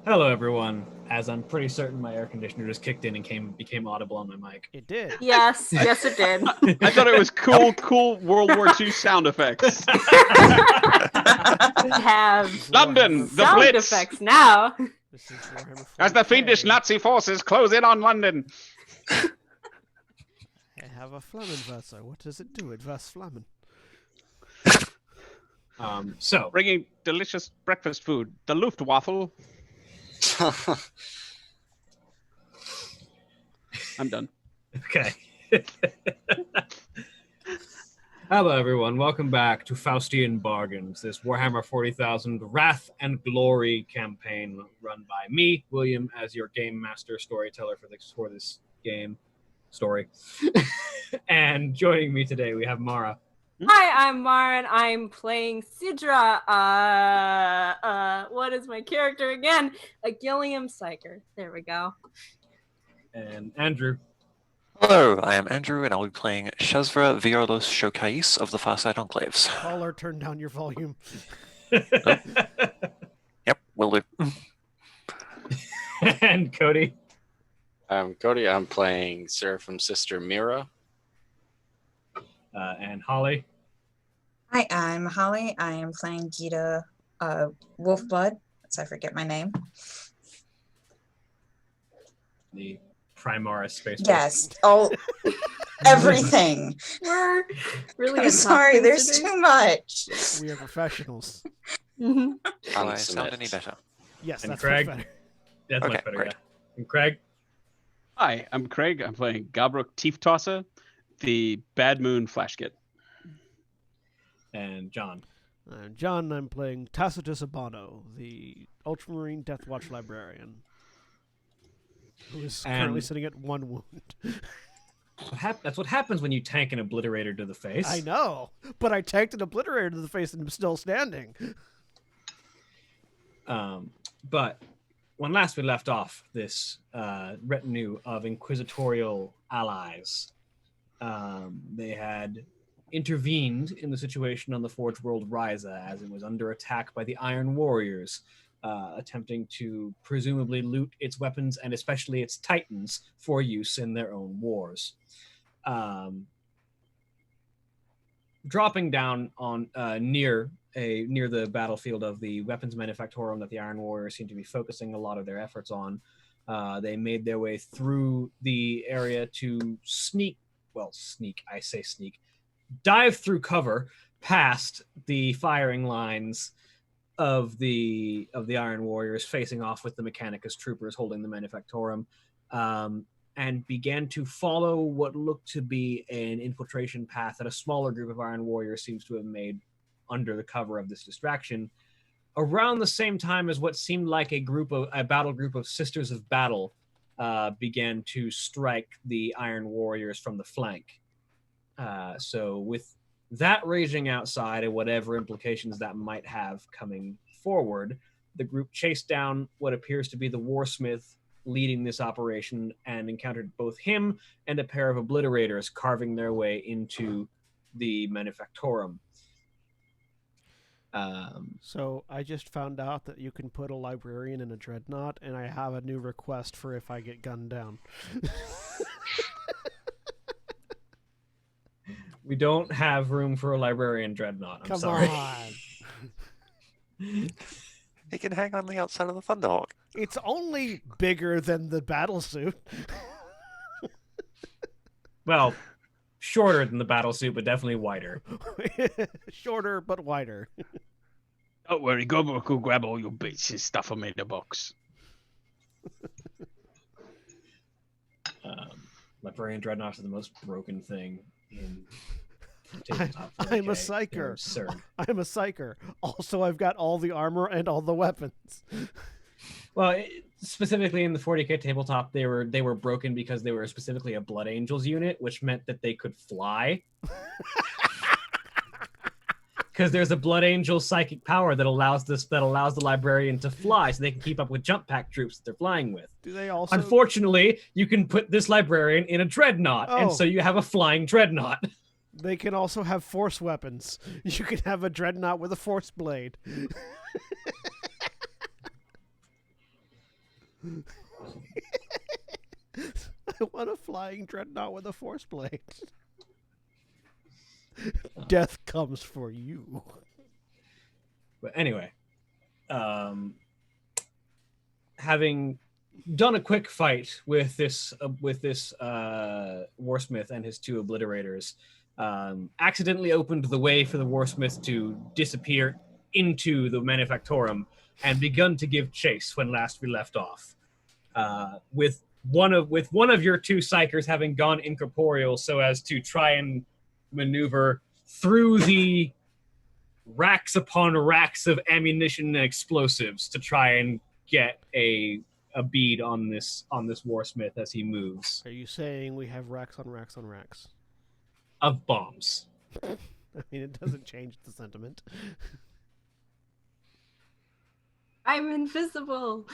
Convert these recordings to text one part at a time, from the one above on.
Hello, everyone. As I'm pretty certain my air conditioner just kicked in and became audible on my mic. It did. Yes, yes, it did. I thought it was cool World War II sound effects. Have London, the sound Blitz, effects now. This is Warhammer as the 40K. fiendish Nazi forces close in on London. I have a Flammenwerfer. What does it do? It was Flammen. So, Bringing delicious breakfast food, the Luftwaffe. I'm done. okay. Hello, everyone. Welcome back to Faustian Bargains, this Warhammer 40,000 Wrath and Glory campaign run by me, William, as your game master storyteller for this game story. And joining me today, we have Mara. Hi, I'm Mara, and I'm playing Sidra. What is my character again? A Gilliam Psyker. There we go. And Andrew. Hello, I am Andrew, and I'll be playing Shazra Violos Shokais of the Farside Enclaves. Caller, turn down your volume. Yep, will do. And Cody. I'm Cody. I'm playing Seraphim's sister Mira. And Holly. Hi, I'm Holly. I am playing Gita Wolfblood, so I forget my name. The Primaris Space. Yes, oh, everything. We're really. I'm sorry, there's today. too much. We are professionals. Mm-hmm. Do I sound any better? Yes, And that's Craig? much better. That's Okay, much better, great. yeah. And Craig. Hi, I'm Craig. I'm playing Gabruk Teeth Tosser, the Bad Moon Flashkit. And John. John, I'm playing Tacitus Abano, the Ultramarine Death Watch Librarian, who is currently And- sitting at 1 wound. That's what happens when you tank an obliterator to the face. I know, but I tanked an obliterator to the face and I'm still standing. But when last we left off, this retinue of inquisitorial allies, they had intervened in the situation on the Forge World Ryza as it was under attack by the Iron Warriors, attempting to presumably loot its weapons and especially its titans for use in their own wars. Dropping down on near the battlefield of the Weapons Manufactorum that the Iron Warriors seem to be focusing a lot of their efforts on, they made their way through the area to dive through cover past the firing lines of the Iron Warriors, facing off with the Mechanicus troopers holding the Manufactorum, and began to follow what looked to be an infiltration path that a smaller group of Iron Warriors seems to have made under the cover of this distraction, around the same time as what seemed like a battle group of Sisters of Battle began to strike the Iron Warriors from the flank. So with that raging outside and whatever implications that might have coming forward, the group chased down what appears to be the Warsmith leading this operation and encountered both him and a pair of obliterators carving their way into the Manufactorum. So I just found out that you can put a librarian in a dreadnought, and I have a new request for if I get gunned down. We don't have room for a librarian dreadnought. I'm Come sorry. on. He can hang on the outside of the Thunderhawk. It's only bigger than the battle suit. Well, shorter than the battle suit, but definitely wider. Shorter but wider. Don't worry, Gabruk will grab all your bits and stuff them in the box. Librarian dreadnoughts are the most broken thing in tabletop 40K. I'm a They're psyker. absurd. I'm a psyker. Also, I've got all the armor and all the weapons. Well, specifically in the 40K tabletop, they were broken because they were specifically a Blood Angels unit, which meant that they could fly. Because there's a Blood Angel psychic power that allows the librarian to fly, so they can keep up with jump pack troops that they're flying with. Do they also? Unfortunately, you can put this librarian in a dreadnought, and Oh. so you have a flying dreadnought. They can also have force weapons. You can have a dreadnought with a force blade. I want a flying dreadnought with a force blade. Death comes for you. But anyway, having done a quick fight with this Warsmith and his two obliterators, accidentally opened the way for the Warsmith to disappear into the Manufactorum and begun to give chase when last we left off. With one of your two psychers having gone incorporeal so as to try and maneuver through the racks upon racks of ammunition and explosives to try and get a bead on this Warsmith as he moves. Are you saying we have racks on racks on racks of bombs? I mean, it doesn't change the sentiment. I'm invisible.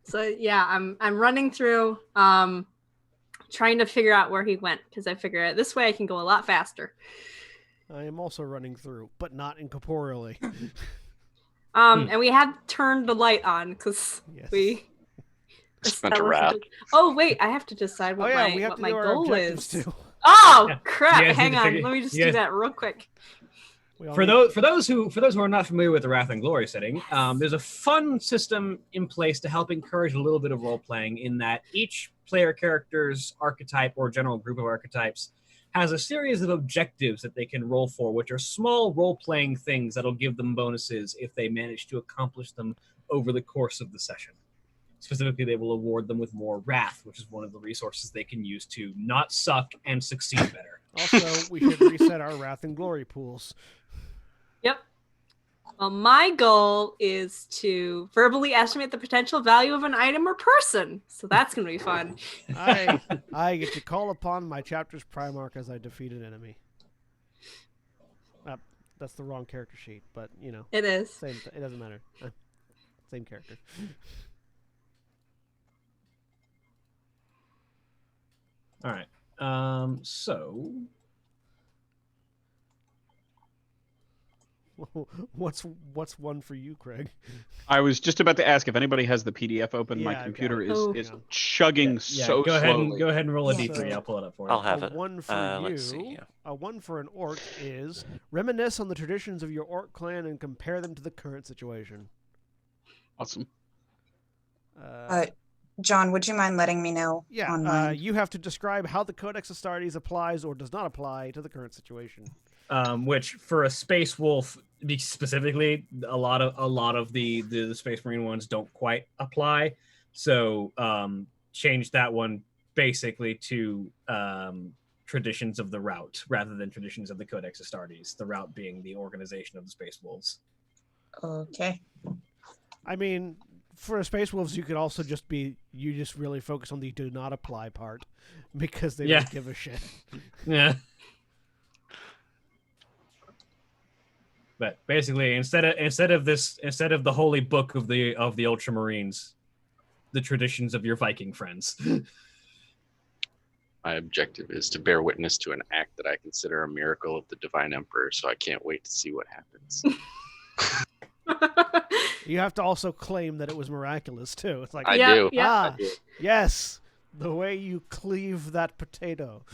So yeah, I'm running through, trying to figure out where he went, because I figure this way I can go a lot faster. I am also running through, but not incorporeally. And we had turned the light on because we spent a rat. Oh wait, I have to decide what my goal is. Too. Oh Yeah. crap! You guys Hang need to on, figure- let me just you do guys- that real quick. For those who are not familiar with the Wrath and Glory setting, there's a fun system in place to help encourage a little bit of role playing. In that each player character's archetype or general group of archetypes has a series of objectives that they can roll for, which are small role-playing things that'll give them bonuses if they manage to accomplish them over the course of the session. Specifically, they will award them with more wrath, which is one of the resources they can use to not suck and succeed better. Also, we should reset our Wrath and Glory pools. Yep. Well, my goal is to verbally estimate the potential value of an item or person. So that's going to be fun. I get to call upon my chapter's Primarch as I defeat an enemy. That's the wrong character sheet, but, you know. It is. It doesn't matter. Same character. All right. So... What's one for you, Craig? I was just about to ask if anybody has the PDF open. My Yeah, I've computer got is it. chugging Yeah, so go ahead slowly. and roll a Yeah. d3. I'll pull it up for you. I'll have A it. one for Let's see you. here. A one for an orc is reminisce on the traditions of your orc clan and compare them to the current situation. Awesome. John, would you mind letting me know Yeah, on mine? you have to describe how the Codex Astartes applies or does not apply to the current situation. Which for a Space Wolf specifically, a lot of the Space Marine ones don't quite apply. So change that one basically to traditions of the route rather than traditions of the Codex Astartes. The route being the organization of the Space Wolves. Okay. I mean, for a Space Wolves, you could also just really focus on the do not apply part because they don't give a shit. Yeah. But basically, instead of the holy book of the Ultramarines, the traditions of your Viking friends. My objective is to bear witness to an act that I consider a miracle of the Divine Emperor, so I can't wait to see what happens. You have to also claim that it was miraculous too. It's like I Yeah, do. yeah. I do. Yes, the way you cleave that potato,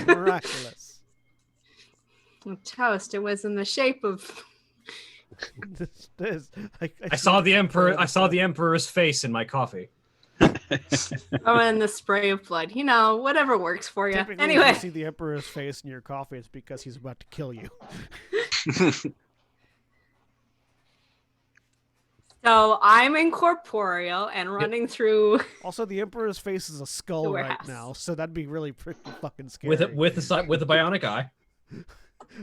miraculous. Toast. It was in the shape of. I saw the Emperor's face in my coffee. Oh, and the spray of blood. You know, whatever works for you. Typically, Anyway. if you see the Emperor's face in your coffee, it's because he's about to kill you. So I'm incorporeal and running through. Also, the Emperor's face is a skull The right warehouse. now, so that'd be really pretty fucking scary. With a bionic eye.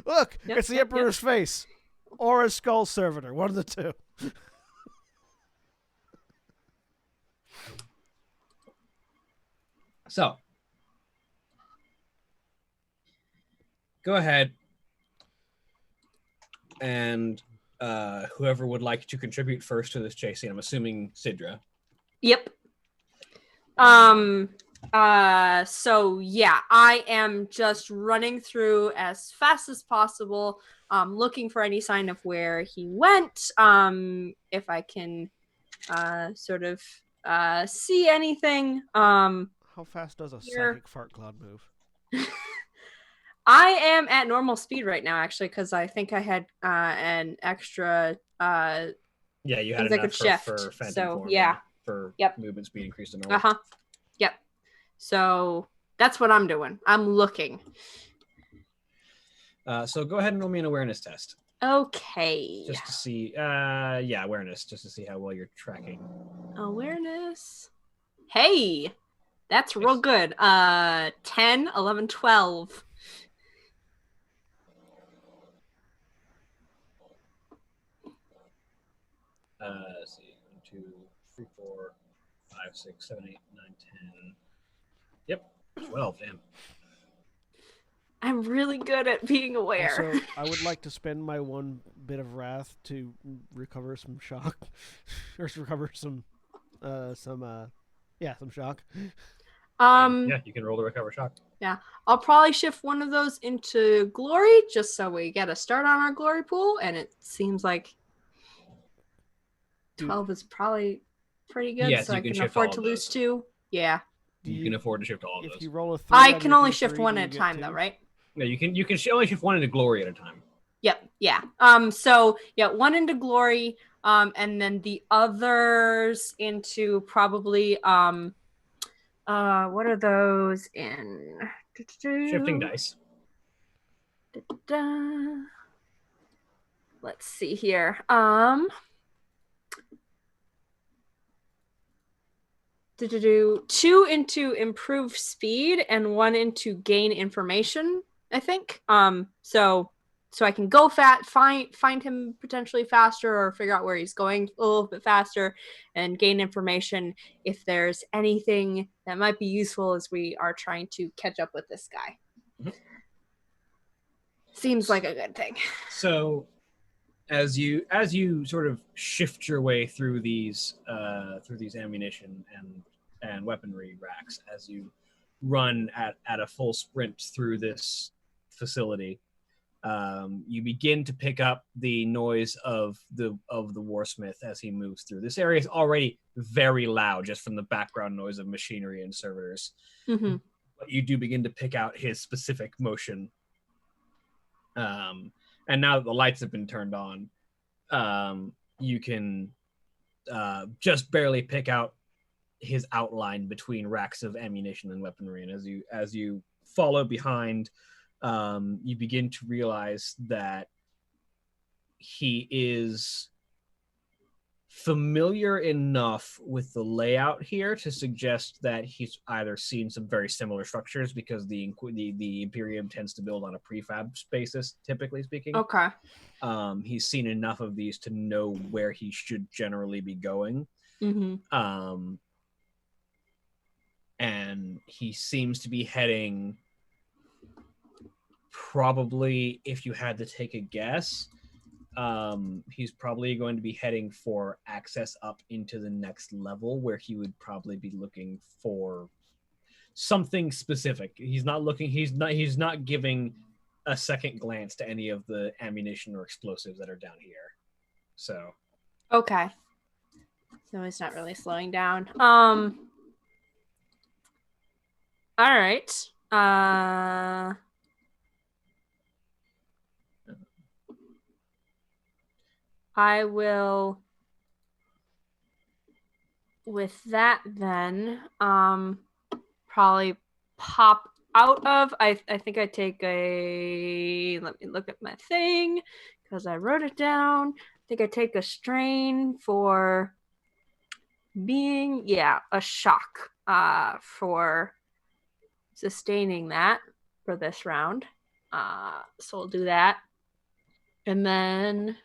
Look, Yep, it's the yep, Emperor's face, or a skull servitor, one of the two. So, go ahead and whoever would like to contribute first to this chase scene. I'm assuming Sidra. Yep. So yeah, I am just running through as fast as possible, looking for any sign of where he went. If I can sort of see anything. How fast does a Here. psychic fart cloud move? I am at normal speed right now, actually, because I think I had an extra. Yeah, you had Things I enough could shift, for phantom so, form. yeah. For Yep. movement speed increased to normal. Yep. So that's what I'm doing. I'm looking. So go ahead and roll me an awareness test. Okay. Just to see, awareness, just to see how well you're tracking. Awareness. Hey, that's real Nice. good. 10, 11, 12. Let's see, 1, 2, 3, 4, 5, 6, 7, 8, 9, 10. Yep, 12. Damn. I'm really good at being aware. Also, I would like to spend my one bit of wrath to recover some shock, or to recover some shock. Yeah, you can roll to recover shock. I'll probably shift one of those into glory just so we get a start on our glory pool, and it seems like 12 is probably pretty good, Yes, so you I can can shift afford all to of lose those. 2. Yeah. You can afford to shift all of If those. you roll a 3 I on can your only D3, shift one do at you a get time, 2? though, right? No, you can only shift one into glory at a time. Yep. Yeah. So yeah, one into glory, and then the others into probably what are those in? Shifting dice. Let's see here. 2 into improve speed and 1 into gain information, I think. So I can go find him potentially faster, or figure out where he's going a little bit faster, and gain information if there's anything that might be useful as we are trying to catch up with this guy. Mhm. Seems like a good thing. So, as you sort of shift your way through these ammunition and weaponry racks, as you run at a full sprint through this facility, you begin to pick up the noise of the Warsmith as he moves through. This area is already very loud just from the background noise of machinery and servitors. Mm-hmm. But you do begin to pick out his specific motion. And now that the lights have been turned on, you can just barely pick out his outline between racks of ammunition and weaponry. And as you follow behind, you begin to realize that he is familiar enough with the layout here to suggest that he's either seen some very similar structures, because the Imperium tends to build on a prefab basis, typically speaking. Okay. He's seen enough of these to know where he should generally be going. Mm-hmm. And he seems to be heading, probably, if you had to take a guess, he's probably going to be heading for access up into the next level, where he would probably be looking for something specific. He's not giving a second glance to any of the ammunition or explosives that are down here. So Okay. So he's not really slowing down. All right. I will, with that then, probably pop out of, I think I take a, let me look at my thing, because I wrote it down. I think I take a strain for being, a shock for sustaining that for this round. So we'll do that. And then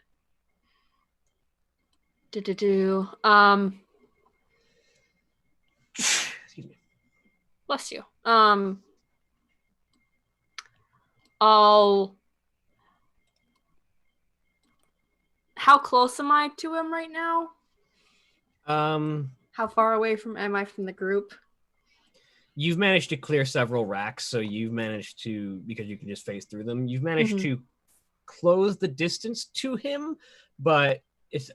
excuse me. Bless you. How close am I to him right now? How far away am I from the group? You've managed to clear several racks, so you've managed to, because you can just phase through them, you've managed to close the distance to him, but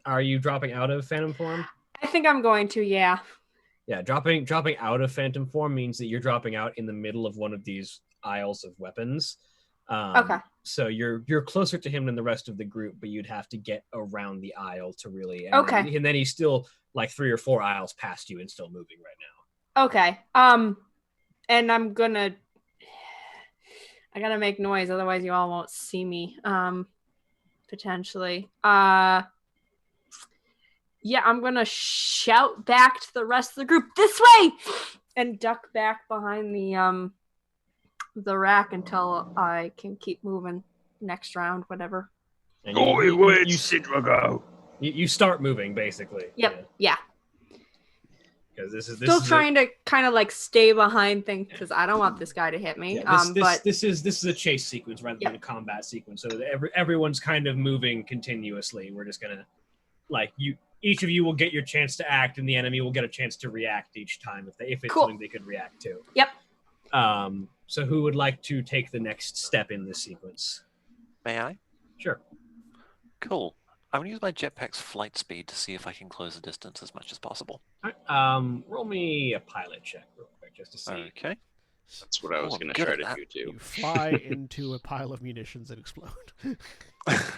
are you dropping out of Phantom form? I think I'm going to, yeah. Yeah, dropping out of phantom form means that you're dropping out in the middle of one of these aisles of weapons. Okay. So you're closer to him than the rest of the group, but you'd have to get around the aisle to really. And Okay. and then he's still like 3 or 4 aisles past you and still moving right now. Okay. And I gotta make noise, otherwise you all won't see me. Potentially. Yeah, I'm gonna shout back to the rest of the group, "This way!" and duck back behind the rack until I can keep moving. Next round, whatever. And you you start moving basically. Yep. Yeah. Because this is Still trying to kind of like stay behind things because I don't want this guy to hit me. Yeah, this is a chase sequence rather than a combat sequence. So everyone's kind of moving continuously. We're just gonna each of you will get your chance to act, and the enemy will get a chance to react each time if it's Cool. something they could react to. Yep. So who would like to take the next step in this sequence? May I? Sure. Cool. I'm going to use my jetpack's flight speed to see if I can close the distance as much as possible. All right, roll me a pilot check real quick just to see. Okay. That's what I was I'm going to good try at to that. do too. You fly into a pile of munitions and explode.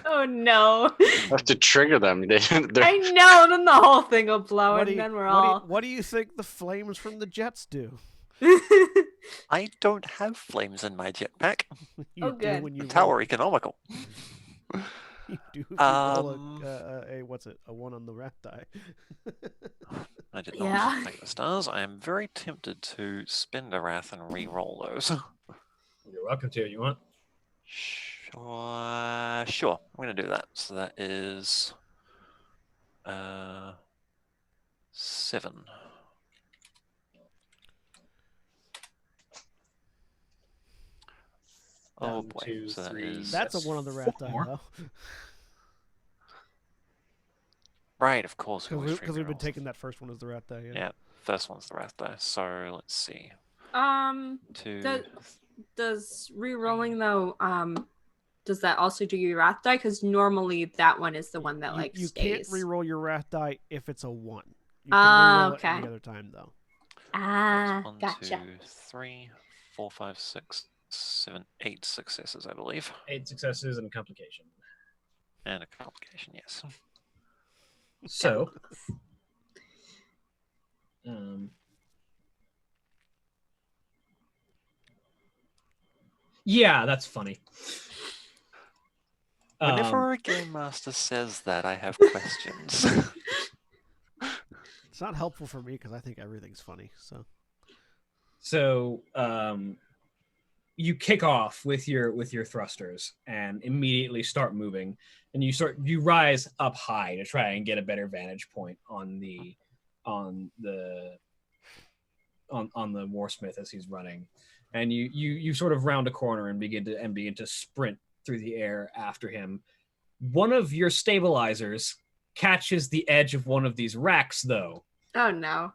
Oh no. I have to trigger them. I know. Then the whole thing will blow, and then we're all. What do you think the flames from the jets do? I don't have flames in my jetpack. You Oh, do good. when you How roll- are economical? You do if you roll Um, a what's it? A 1 on the rat die. I did Yeah. not take the stars. I am very tempted to spend a wrath and re-roll those. You're welcome to. You want? Sure. I'm going to do that. So that is 7. Oh 1, boy. 2, So that 3. is That's a 1 on the rat die, 4. though. right. Of course. Because we've been taking that first one as the rat die. Yeah. First one's the wrath die. So let's see. 2. Does re-rolling though? Does that also do your wrath die? Because normally that one is the one that You stays. can't re-roll your wrath die if it's a 1. You can re-roll it okay. any other time, though. Ah, One, gotcha. 2, 3, 4, 5, 6, 7, 8 successes, I believe. 8 successes and a complication. And a complication, yes. So, yeah, that's funny. Whenever a game master says that, I have questions. It's not helpful for me because I think everything's funny. So you kick off with your thrusters and immediately start moving, and you rise up high to try and get a better vantage point on the Warsmith as he's running, and you sort of round a corner and begin to sprint through the air after him. One of your stabilizers catches the edge of one of these racks, though. Oh no.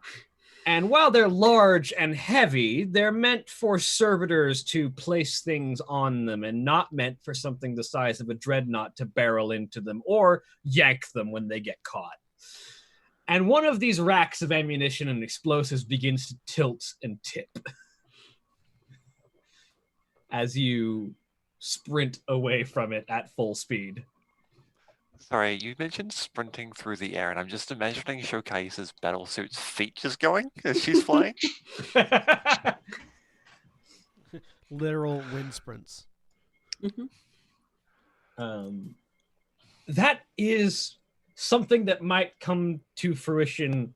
And while they're large and heavy, they're meant for servitors to place things on them and not meant for something the size of a dreadnought to barrel into them or yank them when they get caught. And one of these racks of ammunition and explosives begins to tilt and tip as you sprint away from it at full speed. Sorry, you mentioned sprinting through the air, and I'm just imagining Showcase's battlesuit's feet just going as she's flying. Literal wind sprints. That is something that might come to fruition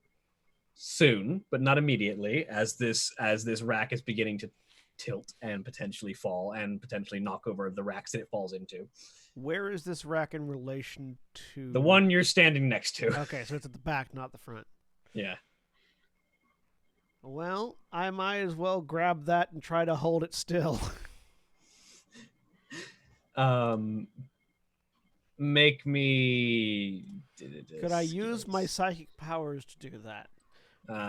soon, but not immediately, as this rack is beginning to tilt and potentially fall and potentially knock over the racks that it falls into. Where is this rack in relation to... The one you're standing next to. Okay, so it's at the back, not the front. Yeah. Well, I might as well grab that and try to hold it still. Make me... Could I use my psychic powers to do that?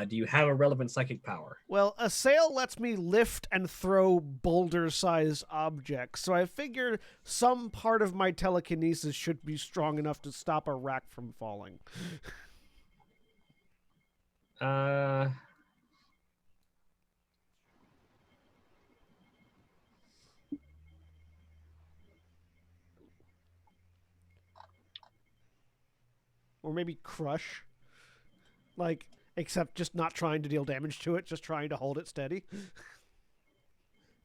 Do you have a relevant psychic power? Well, a sail lets me lift and throw boulder-sized objects, so I figured some part of my telekinesis should be strong enough to stop a rack from falling. Uh, Or maybe crush. Like, except just not trying to deal damage to it, just trying to hold it steady.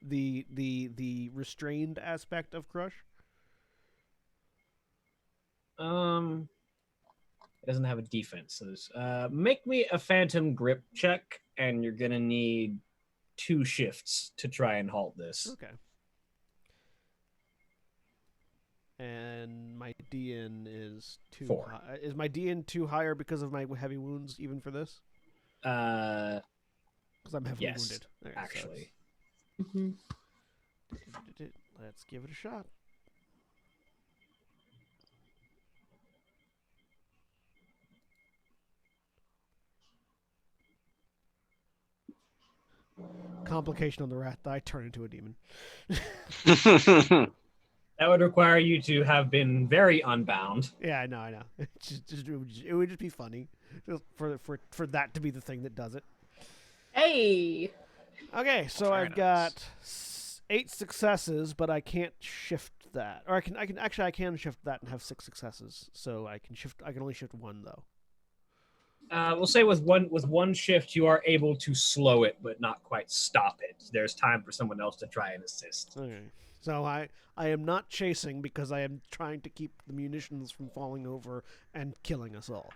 The restrained aspect of crush. It doesn't have a defense. So make me a phantom grip check, and you're gonna need 2 shifts to try and halt this. Okay. And my DN is 2 4. high. Is my DN 2 higher because of my heavy wounds even for this? Because I'm heavily yes, wounded. Okay, actually. Let's give it a shot. Complication on the rat die, turn into a demon. That would require you to have been very unbound. Yeah, I know. It would just be funny just for that to be the thing that does it. Hey. Okay, so I've got 8 successes, but I can't shift that, or I can shift that and have 6 successes. So I can only shift 1 though. We'll say with one shift, you are able to slow it, but not quite stop it. There's time for someone else to try and assist. Okay. So I am not chasing because I am trying to keep the munitions from falling over and killing us all.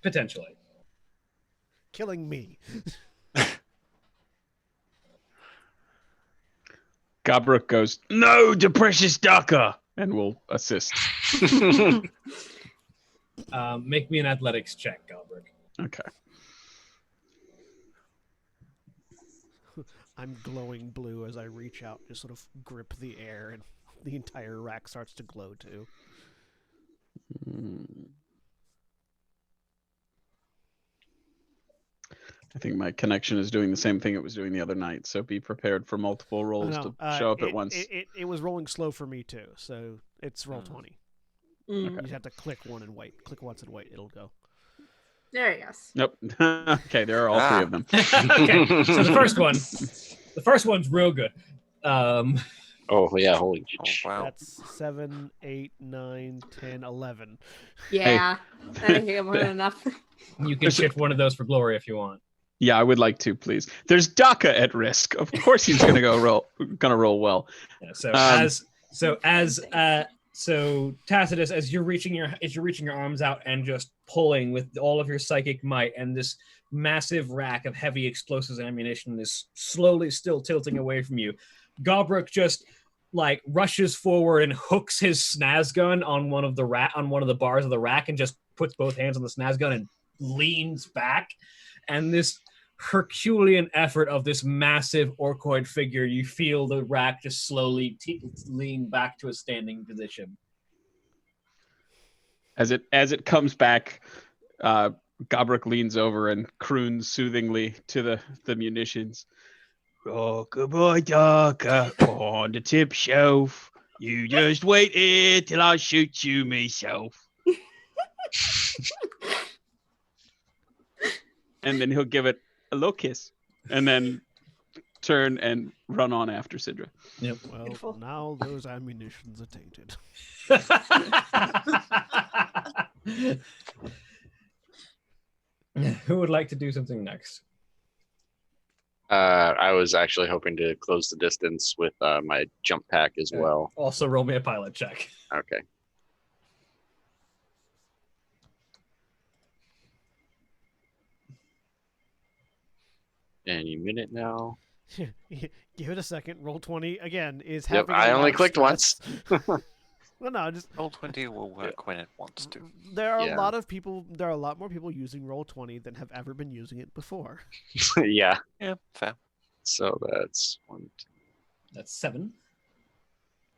Potentially. Killing me. Gabruk goes, "No, to precious Daka," and will assist. Make me an athletics check, Galbraith. Okay. I'm glowing blue as I reach out, just sort of grip the air, and the entire rack starts to glow too. I think my connection is doing the same thing it was doing the other night, so be prepared for multiple rolls to show up at once. It was rolling slow for me too, so it's roll 20. Mm. You just have to click one and wait. Click once and wait. It'll go. There he goes. Nope. Okay, there are all 3 of them. Okay, so the first one's real good. Oh yeah, holy Oh, wow. That's 7, 8, 9, 10, 11. Yeah. I think I'm more than enough. You can shift one of those for glory if you want. Yeah, I would like to, please. There's Daka at risk. Of course, he's gonna roll well. Yeah, so Tacitus, as you're reaching your arms out and just pulling with all of your psychic might, and this massive rack of heavy explosives and ammunition is slowly still tilting away from you, Galbraith just like rushes forward and hooks his snaz gun on one of the bars of the rack and just puts both hands on the snaz gun and leans back. And this Herculean effort of this massive orcoid figure, you feel the rack just slowly lean back to a standing position. As it comes back, Gabruk leans over and croons soothingly to the munitions. "Oh, goodbye, Daka, on the tip shelf. You just wait here till I shoot you myself." And then he'll give it a little kiss, and then turn and run on after Sidra. Yep. Well, Beautiful. now those ammunitions are tainted. Who would like to do something next? I was actually hoping to close the distance with my jump pack as Okay. well. Also, roll me a pilot check. Okay. Any minute now. Give it a second. Roll 20 again is Yep, having. I a lot only of clicked stress. Well, no, just Roll20 will work when it wants to. there are Yeah. a lot of people. There are a lot more people using Roll 20 than have ever been using it before. Yeah. Yeah, fair. So that's 1, 2. That's 7.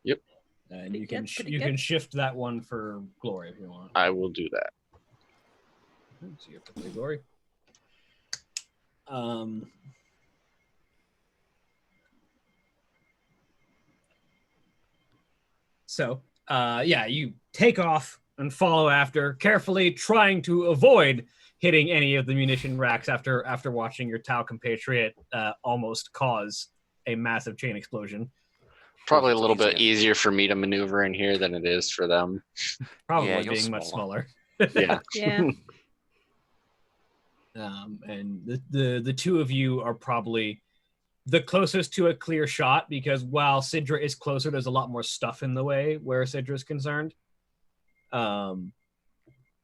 Yep. And you Pretty can good, pretty you good. can shift that one for glory if you want. I will do that. So you have to play glory. So, yeah, you take off and follow after, carefully trying to avoid hitting any of the munition racks after watching your Tau compatriot almost cause a massive chain explosion. Probably a little Easier. bit easier for me to maneuver in here than it is for them. Probably Yeah, you're being much smaller. smaller. Yeah. Yeah. And the two of you are probably the closest to a clear shot, because while Sidra is closer, there's a lot more stuff in the way where Sidra is concerned. And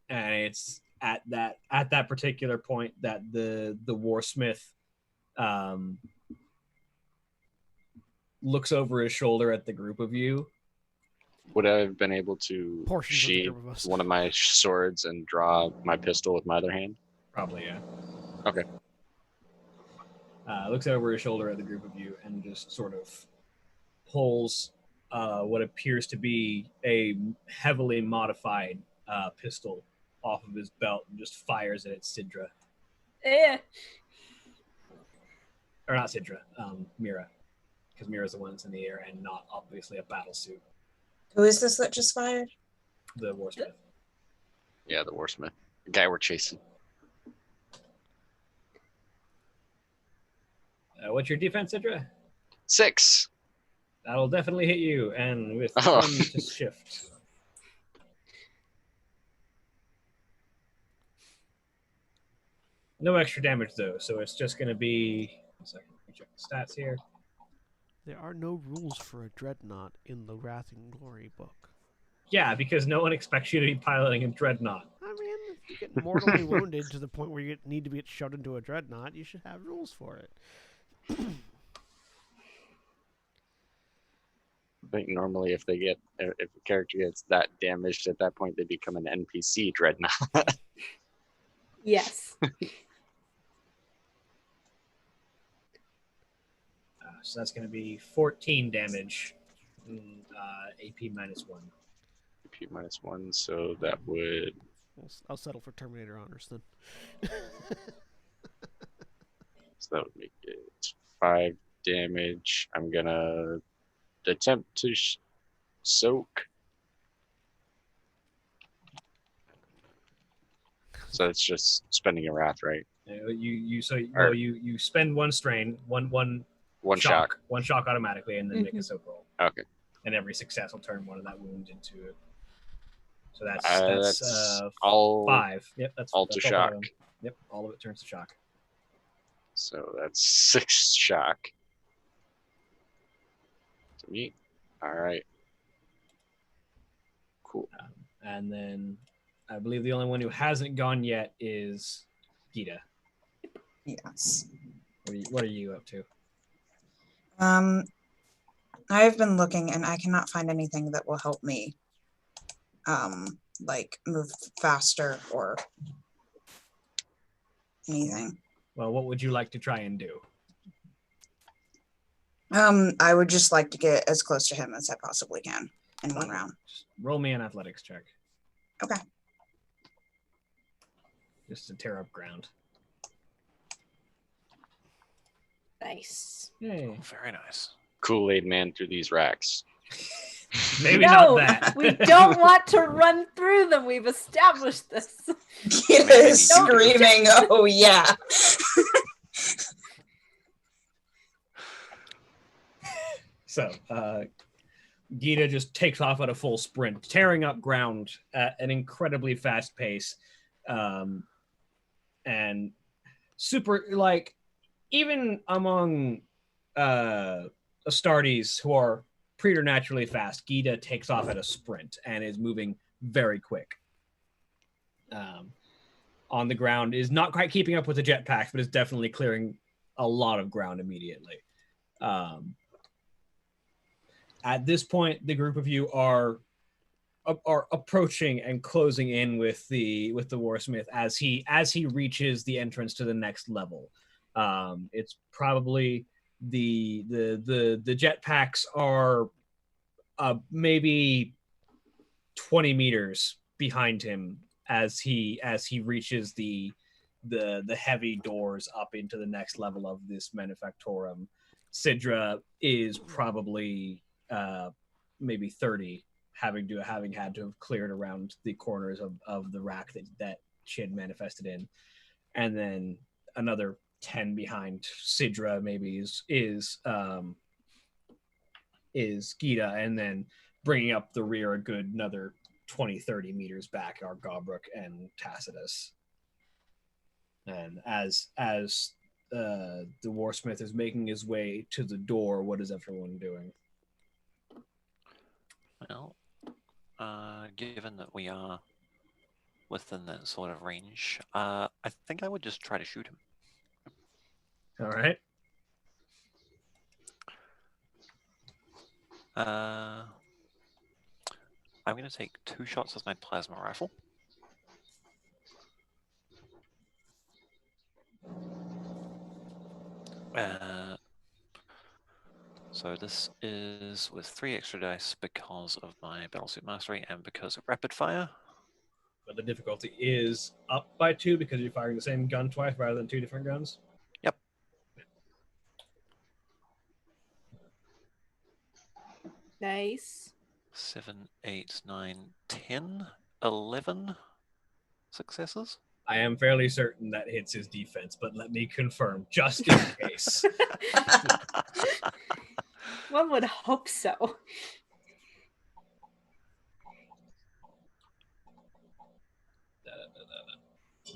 it's at that particular point that the Warsmith looks over his shoulder at the group of you. Would I have been able to Portions of the sheath group of us. one of my swords and draw my pistol with my other hand? Probably, yeah. Okay. Looks over his shoulder at the group of you and just sort of pulls what appears to be a heavily modified pistol off of his belt and just fires it at Sidra. Eh. Or not Sidra, Mira. Because Mira's the one that's in the air and not obviously a battle suit. Who is this that just fired? The Warsmith. Yeah, the Warsmith. The guy we're chasing. What's your defense, Sidra? 6. That'll definitely hit you, and with Oh. 1 to shift. No extra damage, though, so it's just going to be... One second, let me check the stats here. There are no rules for a dreadnought in the Wrath and Glory book. Yeah, because no one expects you to be piloting a dreadnought. I mean, if you get mortally wounded to the point where you need to be shoved into a dreadnought, you should have rules for it. I think normally if a character gets that damaged at that point, they become an NPC dreadnought. Yes. So that's going to be 14 damage, AP minus 1. AP minus 1, so that would... I'll settle for Terminator honors then. So that would make it 5 damage. I'm gonna attempt to soak. So it's just spending a wrath, right? You spend 1 strain, one shock. 1 shock automatically, and then make a soak roll. Okay. And every success will turn 1 of that wound into it. So that's all 5. Yep, that's all that's to all 5 shock. of them. Yep, all of it turns to shock. So that's 6 shock. To me. All right. Cool. And then I believe the only one who hasn't gone yet is Gita. Yes. What are you up to? I've been looking and I cannot find anything that will help me like move faster or anything. Well, what would you like to try and do? I would just like to get as close to him as I possibly can in 1 round. Just roll me an athletics check. Okay. Just to tear up ground. Nice. Yay. Oh, very nice. Kool-Aid man through these racks. Maybe No, not that. we don't want to run through them. We've established this. Gita is screaming, oh yeah. So, Gita just takes off at a full sprint, tearing up ground at an incredibly fast pace. And super, like, even among Astartes who are preternaturally fast, Gita takes off at a sprint and is moving very quick. On the ground, is not quite keeping up with the jetpacks, but is definitely clearing a lot of ground immediately. At this point, the group of you are approaching and closing in with the Warsmith as he reaches the entrance to the next level. It's probably the jetpacks are maybe 20 meters behind him as he reaches the heavy doors up into the next level of this Manufactorum. Sidra is probably maybe 30 having had to have cleared around the corners of the rack that she had manifested in, and then another 10 behind Sidra maybe is Gita, and then bringing up the rear a good another 20-30 meters back are Gobruk and Tacitus. And as the Warsmith is making his way to the door, what is everyone doing? Well, given that we are within that sort of range, I think I would just try to shoot him. All right. I'm going to take 2 shots with my plasma rifle. So this is with 3 extra dice because of my Battlesuit Mastery and because of rapid fire. But the difficulty is up by 2 because you're firing the same gun twice rather than 2 different guns? Yep. Nice. 7, 8, 9, 10, 11 successes. I am fairly certain that hits his defense, but let me confirm just in case. One would hope so.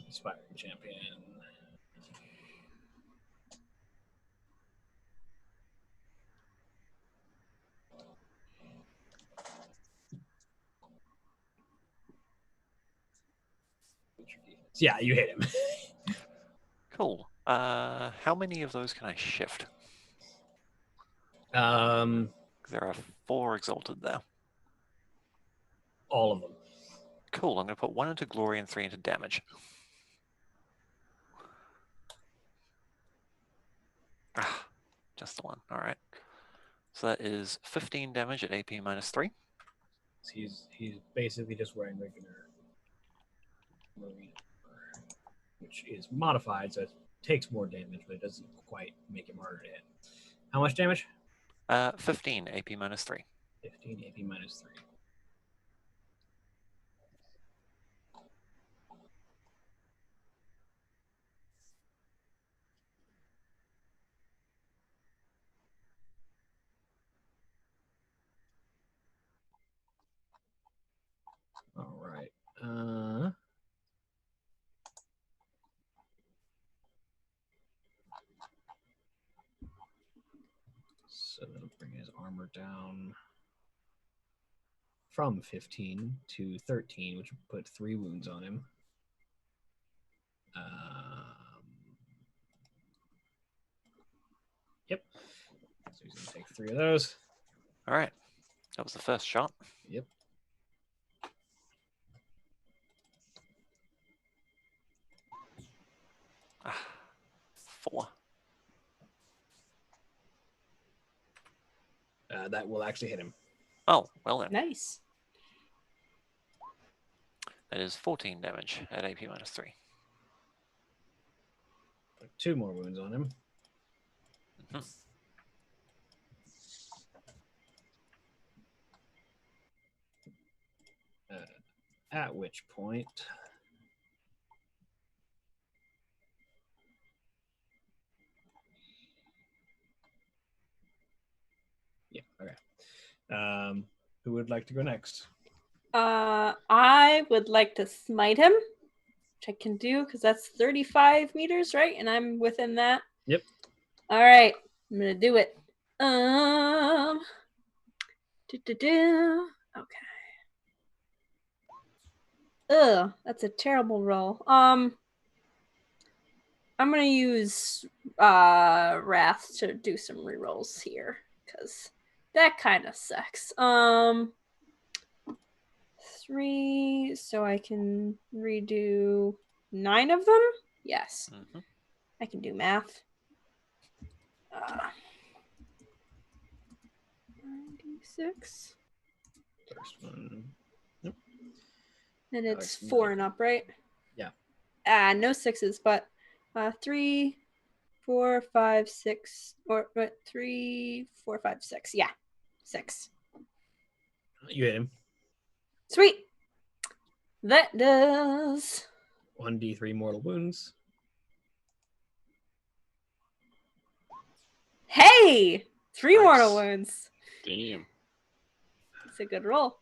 Inspiring champion. Yeah, you hit him. Cool. How many of those can I shift? There are 4 exalted there. All of them. Cool. I'm going to put 1 into glory and 3 into damage. Just the 1. All right. So that is 15 damage at AP minus 3. He's basically just wearing regular marine, which is modified, so it takes more damage, but it doesn't quite make him harder to hit. How much damage? 15 AP minus 3. 15 AP minus 3. All right. So that'll bring his armor down from 15 to 13, which would put 3 wounds on him. Yep. So he's going to take 3 of those. All right. That was the first shot. Yep. Ah, 4. That will actually hit him. Oh, well then. Nice. That is 14 damage at AP minus 3. 2 more wounds on him. Mm-hmm. At which point... Yeah, okay. Who would like to go next? I would like to smite him, which I can do because that's 35 meters, right? And I'm within that. Yep. All right, I'm gonna do it. Okay. Ugh, that's a terrible roll. I'm gonna use Wrath to do some rerolls here because that kind of sucks. 3, so I can redo 9 of them. Yes, I can do math. 96. First one. Yep. And it's 4 and up, right? Yeah. No 6s, but 3, 4, 5, 6, or 3, 4, 5, 6. Yeah, 6. You hit him. Sweet. That does 1d3 mortal wounds. Hey! 3 Nice. mortal wounds. Damn. It's a good roll.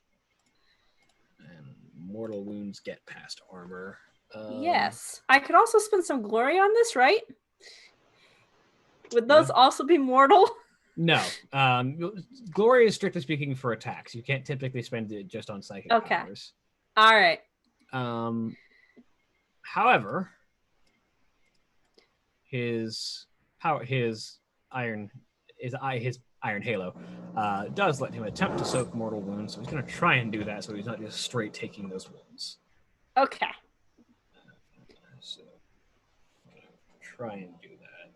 And mortal wounds get past armor. Yes. I could also spend some glory on this, right? Would those Yeah. also be mortal? No. Glory is strictly speaking for attacks. You can't typically spend it just on psychic powers. All right. However, his iron halo does let him attempt to soak mortal wounds, so he's going to try and do that, so he's not just straight taking those wounds. Okay. So, I'm going to try and do that.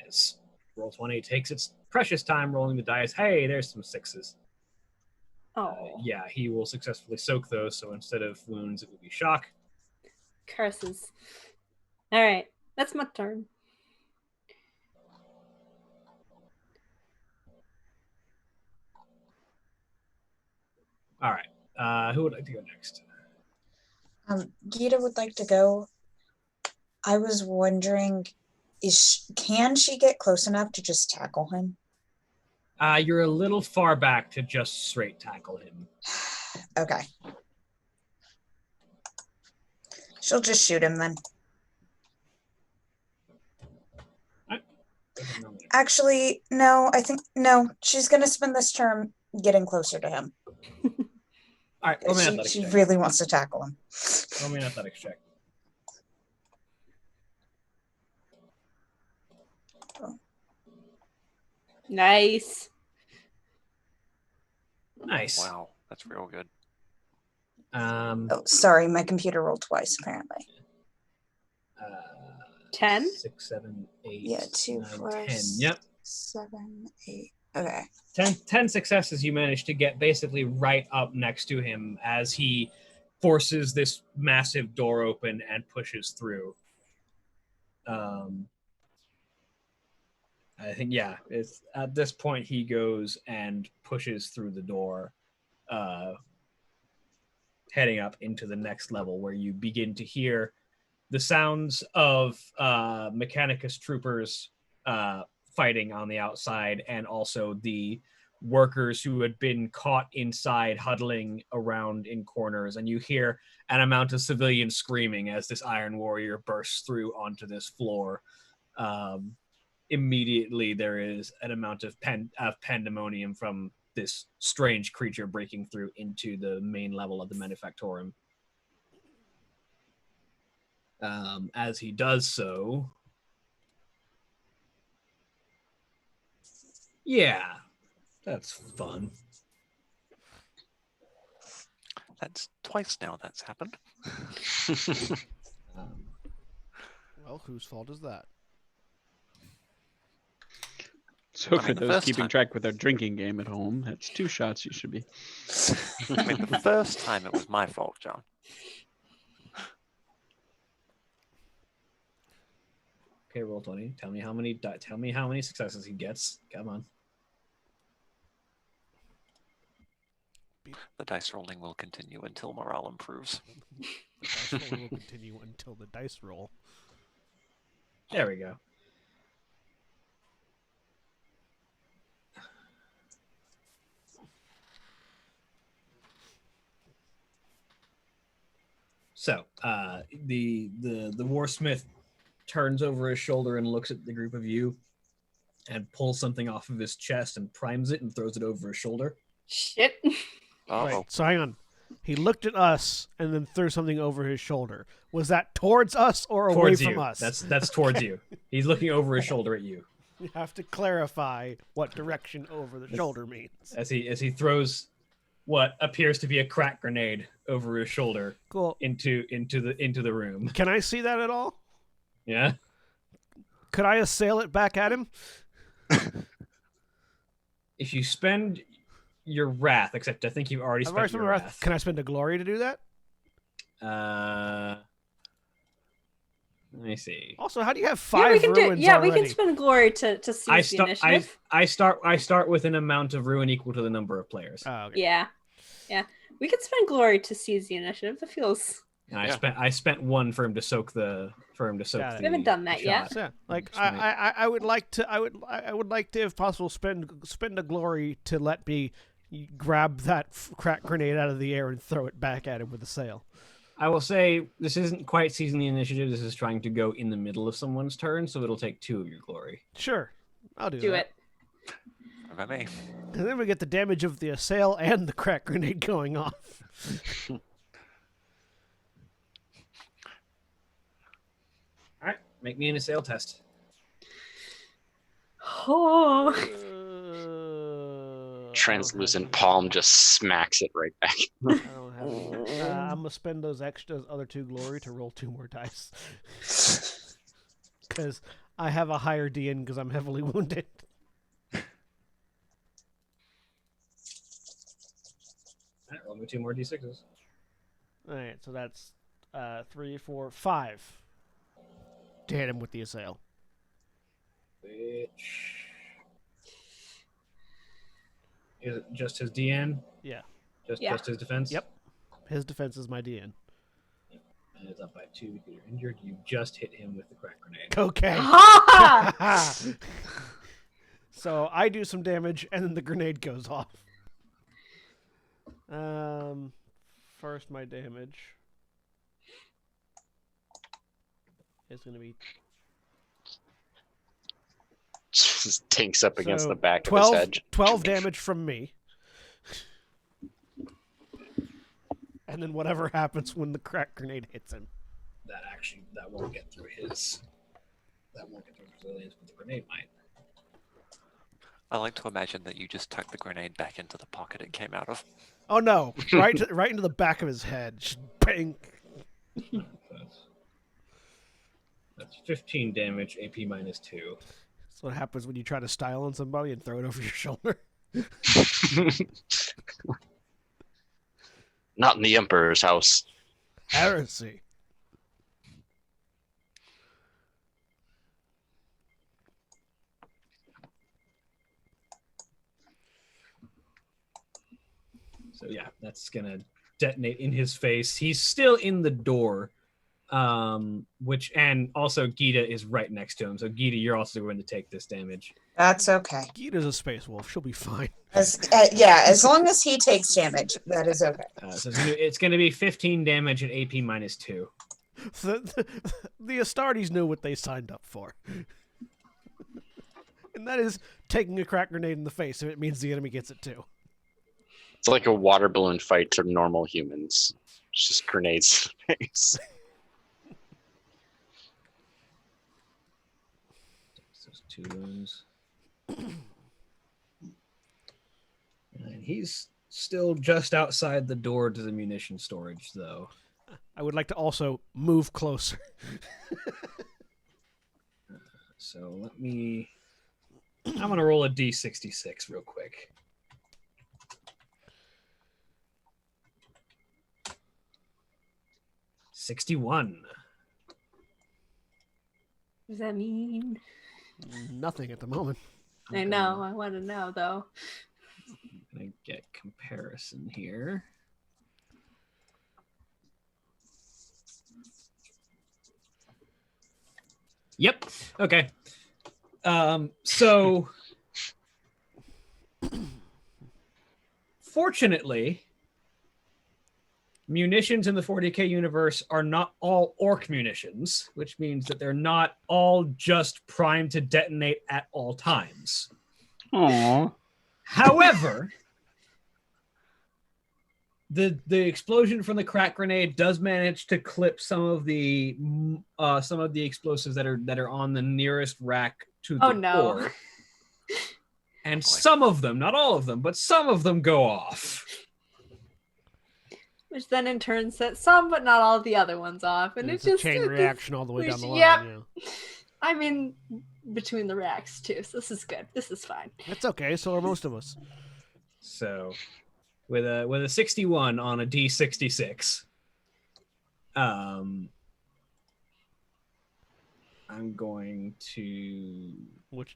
As Roll20 takes its precious time rolling the dice. Hey, there's some 6s. Oh, Yeah, he will successfully soak those, so instead of wounds, it will be shock. curses. All right. That's my turn. All right. Who would like to go next? Gita would like to go. I was wondering, can she get close enough to just tackle him? You're a little far back to just straight tackle him. Okay. She'll just shoot him then. Actually, no, she's going to spend this turn getting closer to him. All right, roll me an athletics She check. really wants to tackle him. Roll me an athletics check. Nice. Nice. Wow, that's real good. Oh, sorry, my computer rolled twice, apparently. 10? 6, 7, 8. Yeah, 2, 9, 4, 10. Yep. 7, 8. Okay. 10 successes you manage to get basically right up next to him as he forces this massive door open and pushes through. I think, yeah, it's at this point he goes and pushes through the door, heading up into the next level where you begin to hear the sounds of Mechanicus troopers fighting on the outside, and also the workers who had been caught inside huddling around in corners, and you hear an amount of civilian screaming as this Iron Warrior bursts through onto this floor. Immediately there is an amount of pandemonium from this strange creature breaking through into the main level of the Manufactorum. As he does so, yeah, that's fun. That's twice now that's happened. Well, whose fault is that? So I for mean, the those first keeping time- track with their drinking game at home, that's 2 shots you should be. I mean, the first time it was my fault, John. Okay, roll 20. Tell me how many successes he gets. Come on. The dice rolling will continue until morale improves. The dice roll will continue until the dice roll. There we go. So, the Warsmith turns over his shoulder and looks at the group of you and pulls something off of his chest and primes it and throws it over his shoulder. Shit. Uh-oh. Right, so hang on. He looked at us and then threw something over his shoulder. Was that towards us or Towards away you. from us? That's towards you. He's looking over his shoulder at you. You have to clarify what direction over the shoulder means. As he throws what appears to be a crack grenade over his shoulder Cool. into the room. Can I see that at all? Yeah. Could I assail it back at him? If you spend your wrath, except I think you've already I've spent already your spent my wrath. Can I spend a glory to do that? Let me see. Also, how do you have Yeah, 5 we can ruins do. Yeah, already? we can spend glory to seize the initiative. I start with an amount of ruin equal to the number of players. Oh, okay. Yeah. We can spend glory to seize the initiative. That feels. And I spent 1 for him to soak the Got it. We haven't done that yet. So, yeah, like I would like to if possible spend a glory to let me grab that crack grenade out of the air and throw it back at him with a sail. I will say this isn't quite seizing the initiative. This is trying to go in the middle of someone's turn, so it'll take 2 of your glory. Sure, I'll do Do that. it. What about me? And then we get the damage of the assail and the crack grenade going off. All right, make me an assail test. Oh. Translucent palm just smacks it right back. I don't have any. I'm gonna spend those other 2 glory to roll 2 more dice. Because I have a higher DN because I'm heavily wounded. All right, roll me 2 more d6s. All right, so that's 3, 4, 5. To hit him with the assail. Which is it just his DN? Yeah. Just his defense? Yep. His defense is my DN. And it's up by 2 because you're injured. You just hit him with the crack grenade. Okay. Ha! So I do some damage, and then the grenade goes off. First, my damage is going to be Just tinks up against so the back 12, of his head. 12 damage from me. And then whatever happens when the crack grenade hits him. That won't get through his resilience, but the grenade might. I like to imagine that you just tuck the grenade back into the pocket it came out of. Oh no! Right into the back of his head. Just bang. That's 15 damage, AP minus 2. That's what happens when you try to style on somebody and throw it over your shoulder. Not in the Emperor's house. Heresy. So yeah, that's gonna detonate in his face. He's still in the door, and also Gita is right next to him. So Gita, you're also going to take this damage. That's okay. Gita's a space wolf. She'll be fine. As long as he takes damage, that is okay. So it's gonna be 15 damage at AP minus 2. The Astartes knew what they signed up for. And that is taking a crack grenade in the face if it means the enemy gets it too. It's like a water balloon fight to normal humans. It's just grenades in the face. Those 2 wounds. And he's still just outside the door to the munition storage, though. I would like to also move closer. So I'm going to roll a D66 real quick. $61. What does that mean? Nothing at the moment. I know. I want to know, though. I'm going to get comparison here. Yep. Okay. So fortunately, munitions in the 40K universe are not all orc munitions, which means that they're not all just primed to detonate at all times. Aww. However, the explosion from the crack grenade does manage to clip some of the explosives that are on the nearest rack to the door. And some of them, not all of them, but some of them go off. Which then in turn sets some, but not all of the other ones off. And it's just a chain reaction all the way down the line. Yep. Yeah. I mean, between the racks too. So this is good. This is fine. That's okay. So are most of us. So with a 61 on a D66, I'm going to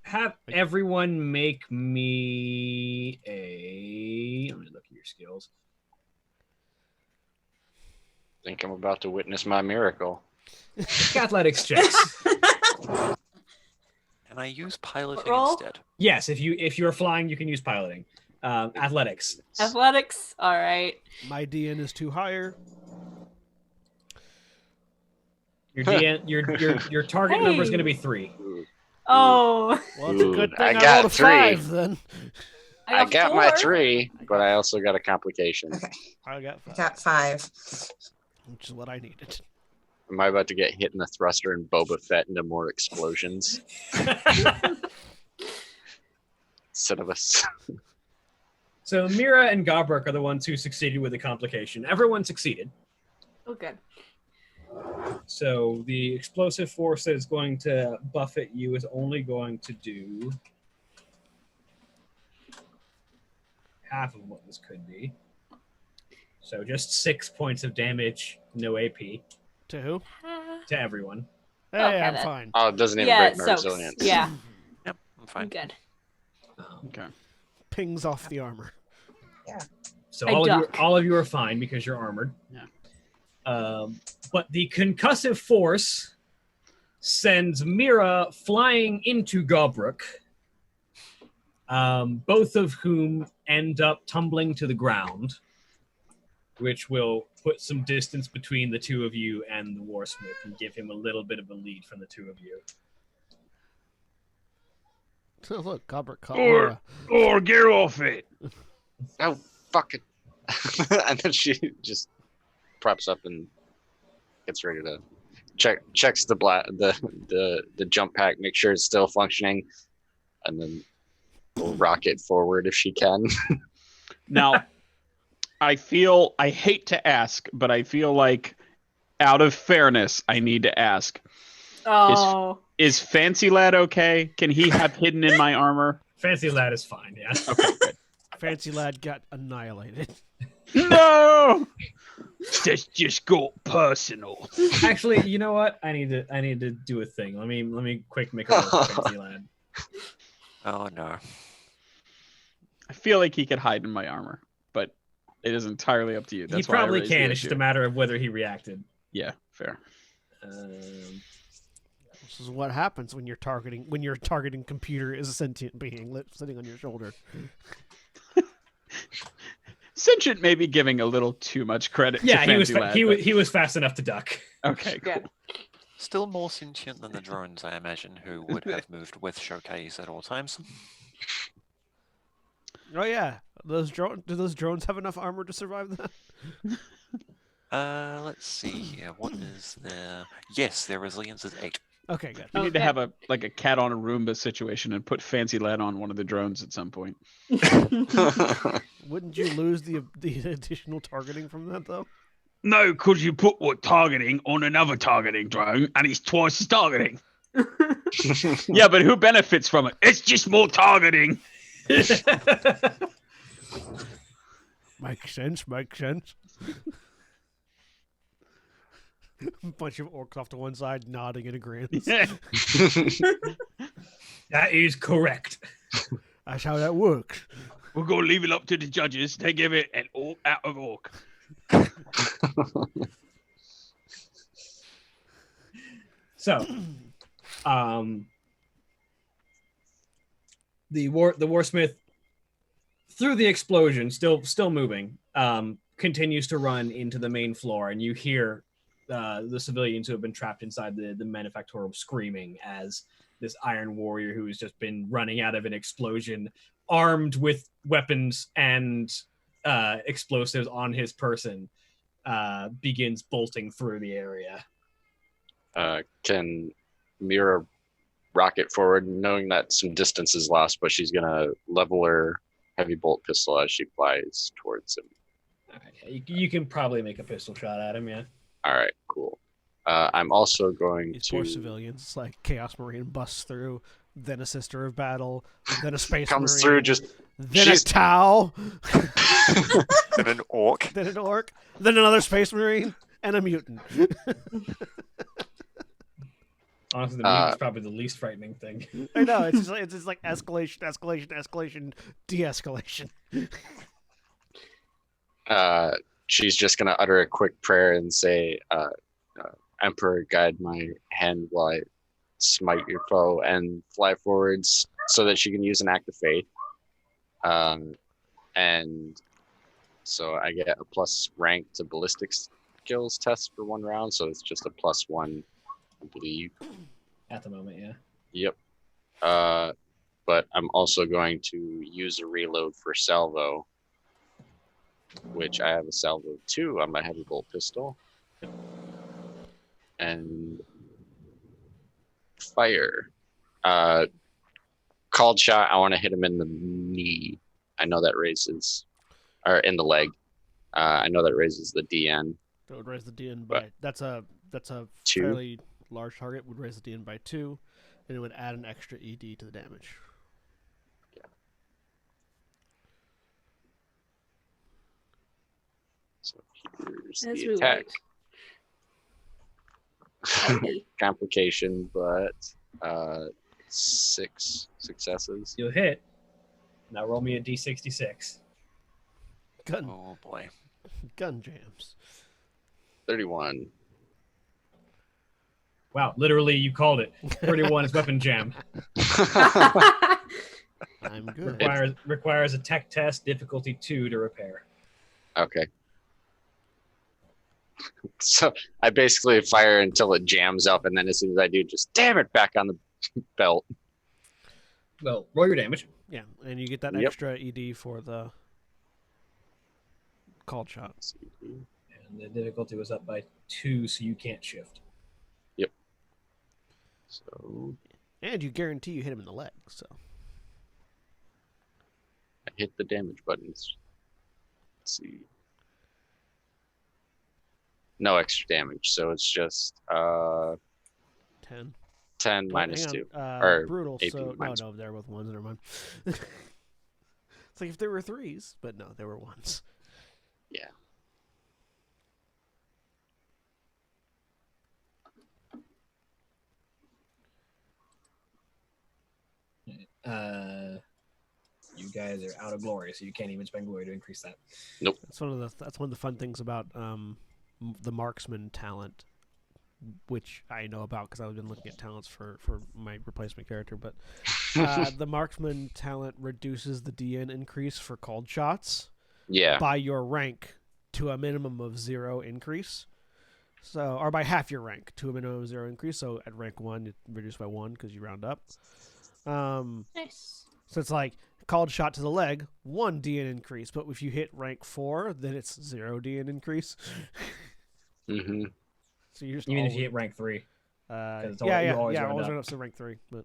have everyone make me a. Let me look at your skills. I think I'm about to witness my miracle. Athletics checks. Can I use piloting instead? Yes, if you're flying, you can use piloting. Athletics. Athletics. All right. My DN is too higher. Your DN, your target number is going to be 3. Oh. Well, it's a good thing I I got rolled a 3. 5 then. I got 4. my 3, but I also got a complication. Okay. I got 5. Got 5. Which is what I needed. Am I about to get hit in the thruster and Boba Fett into more explosions? Son of a... So Mira and Gobrik are the ones who succeeded with the complication. Everyone succeeded. Oh, good. So the explosive force that is going to buffet you is only going to do half of what this could be. So just 6 points of damage, no AP. To who? To everyone. Hey, Okay, I'm then. fine. Oh, it doesn't even break my resilience. Yeah. Yep, I'm fine. Good. Okay. Pings off the armor. So I all of you are fine because you're armored. Yeah. But the concussive force sends Mira flying into Gobrik, both of whom end up tumbling to the ground, which will put some distance between the two of you and the Warsmith and give him a little bit of a lead from the two of you. Oh, look, Gobrik caught Or get off it. Oh, fuck it. And then she just props up and gets ready to checks the jump pack, make sure it's still functioning, and then will rocket forward if she can. Now, I hate to ask, but I feel like out of fairness, I need to ask. Oh. Is Fancy Lad okay? Can he have hidden in my armor? Fancy Lad is fine, yeah. Okay, good. Fancy Lad got annihilated. No! This just got personal. Actually, you know what? I need to do a thing. Let me quick make a roll for Fancy Lad. Oh no. I feel like he could hide in my armor, but it is entirely up to you. That's He probably why I raised the can. It's issue. just a matter of whether he reacted. Yeah, fair. This is what happens when your targeting computer is a sentient being sitting on your shoulder. Sentient may be giving a little too much credit Yeah, to Fancy Lad. he was fast enough to duck. Okay, cool. Yeah. Still more sentient than the drones, I imagine, who would have moved with Showcase at all times. Oh yeah, do those drones have enough armor to survive that? Let's see here. What is their... Yes, their resilience is 8. Okay, good. We need to have a cat on a Roomba situation and put Fancy Lad on one of the drones at some point. Wouldn't you lose the additional targeting from that though? No, because you put targeting on another targeting drone and it's twice as targeting. Yeah, but who benefits from it? It's just more targeting. Makes sense. Bunch of orcs off to one side, nodding in agreement. That is correct. That's how that works. We're going to leave it up to the judges. They give it an orc out of orc. So, the Warsmith, through the explosion, still moving, continues to run into the main floor, and you hear the civilians who have been trapped inside the Manufactorum screaming as this Iron Warrior who has just been running out of an explosion, armed with weapons and explosives on his person, begins bolting through the area. Can Mira rocket forward, knowing that some distance is lost, but she's gonna level her heavy bolt pistol as she flies towards him. Right, you can probably make a pistol shot at him, yeah. All right, cool. I'm also going These to poor civilians. It's like Chaos Marine busts through, then a Sister of Battle, then a Space comes Marine, through just then she's- a Tau, And an orc. then an Orc, then another Space Marine, and a Mutant. Honestly, the mutant's probably the least frightening thing. I know, it's just like escalation, de-escalation. she's just gonna utter a quick prayer and say, Emperor, guide my hand while I smite your foe, and fly forwards so that she can use an act of faith. And so I get a plus rank to ballistics skills test for 1 round, so it's just a +1, I believe. At the moment, yeah. Yep. But I'm also going to use a reload for salvo, which I have a salvo 2 on my heavy bolt pistol. And fire. Called shot, I want to hit him in the knee. I know that raises, or in the leg. I know that raises the DN. That would raise the DN by, that's a 2. fairly large target, would raise the DN by 2, and it would add an extra ED to the damage. Yeah. So here's As the we attack. wait. Complication, but 6 successes. You'll hit. Now roll me a d66. Oh boy. Gun jams. 31. Wow, literally, you called it. 31 is weapon jam. I'm good. Requires a tech test, difficulty 2 to repair. Okay. So I basically fire until it jams up, and then as soon as I do, just damn it, back on the belt. Well, roll your damage. Yeah, and you get that Yep. extra ED for the called shot. And the difficulty was up by 2, so you can't shift. So And you guarantee you hit him in the leg, so. I hit the damage buttons. Let's see. No extra damage, so it's just 10. 10 Oh, minus hang 2. on, or brutal, AP so... minus No, they're both 1s, never mind. It's like if there were 3s, but no, there were 1s. Yeah. You guys are out of glory, so you can't even spend glory to increase that. That's one of the fun things about the marksman talent, which I know about because I've been looking at talents for my replacement character. But the marksman talent reduces the DN increase for called shots Yeah. by your rank to a minimum of 0 increase. So, or by half your rank to a minimum of 0 increase. So at rank 1, it reduced by 1 because you round up. Nice. So it's like called shot to the leg, 1 DN increase. But if you hit rank 4, then it's 0 DN increase. Mm-hmm. So you're just Even if always, you hit rank 3. yeah, you always round always up. run up to rank 3. But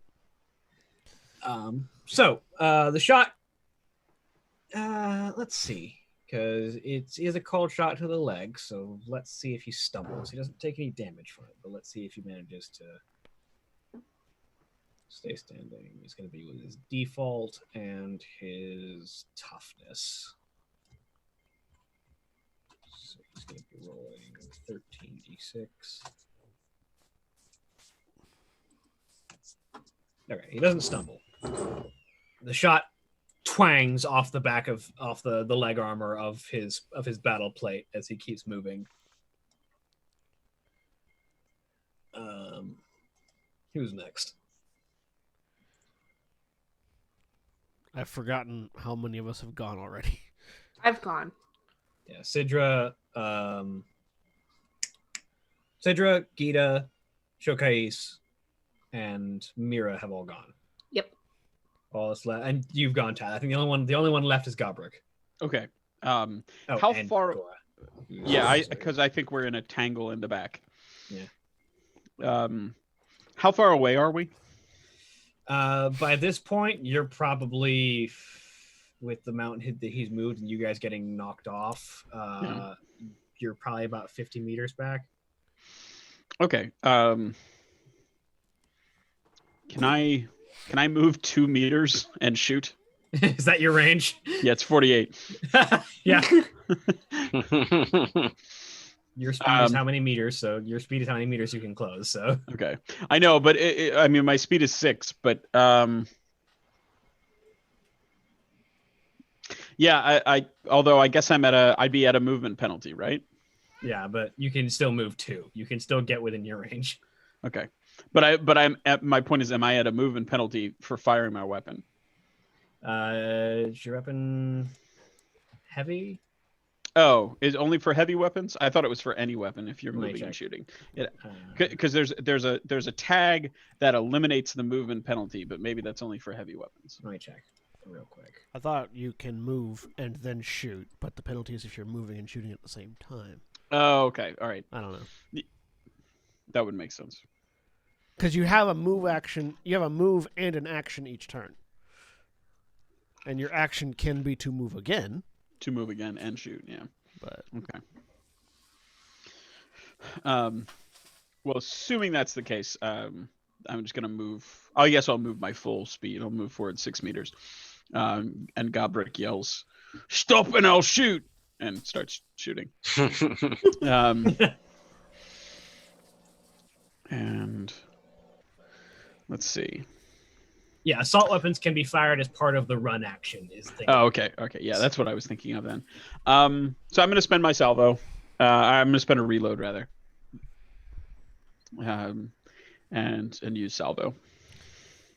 So the shot. Let's see, because it is a cold shot to the leg. So let's see if he stumbles. He doesn't take any damage from it, but let's see if he manages to stay standing. He's going to be with his default and his toughness. So he's going to be rolling 13d6. Okay, he doesn't stumble. The shot twangs off the back of the leg armor of his battle plate as he keeps moving. Who's next? I've forgotten how many of us have gone already. I've gone. Yeah, Sidra, Gita, Shokais, and Mira have all gone. Yep. All that's left, and you've gone, Tad. I think the only one left is Gabrick. Okay. Oh, How and far? Gora. Yeah, because I think we're in a tangle in the back. Yeah. How far away are we? By this point, you're probably with the mountain that he's moved and you guys getting knocked off. You're probably about 50 meters back. Okay. Can I move 2 meters and shoot? Is that your range? Yeah, it's 48. Yeah. Your speed is how many meters, so your speed is how many meters you can close. So Okay, I know, but I mean, my speed is 6, but yeah, I although I guess I'd be at a movement penalty, right? yeah, but you can still move 2. You can still get within your range. Okay, but I'm at my point is, am I at a movement penalty for firing my weapon? Is your weapon heavy? Oh, is only for heavy weapons? I thought it was for any weapon if you're Let me moving and check. shooting. Because there's a tag that eliminates the movement penalty, but maybe that's only for heavy weapons. Let me check real quick. I thought you can move and then shoot, but the penalty is if you're moving and shooting at the same time. Oh, okay, all right, I don't know. that would make sense. Because you have a move action, you have a move and an action each turn, and your action can be to move again. To move again and shoot, yeah. But okay. Well, assuming that's the case, I'm just gonna move. I guess I'll move my full speed. I'll move forward 6 meters. And Gobrick yells, "Stop and I'll shoot!" and starts shooting. And let's see. Yeah, assault weapons can be fired as part of the run action. Oh, okay. Yeah, that's what I was thinking of then. So I'm going to spend my salvo. I'm going to spend a reload rather. And use salvo.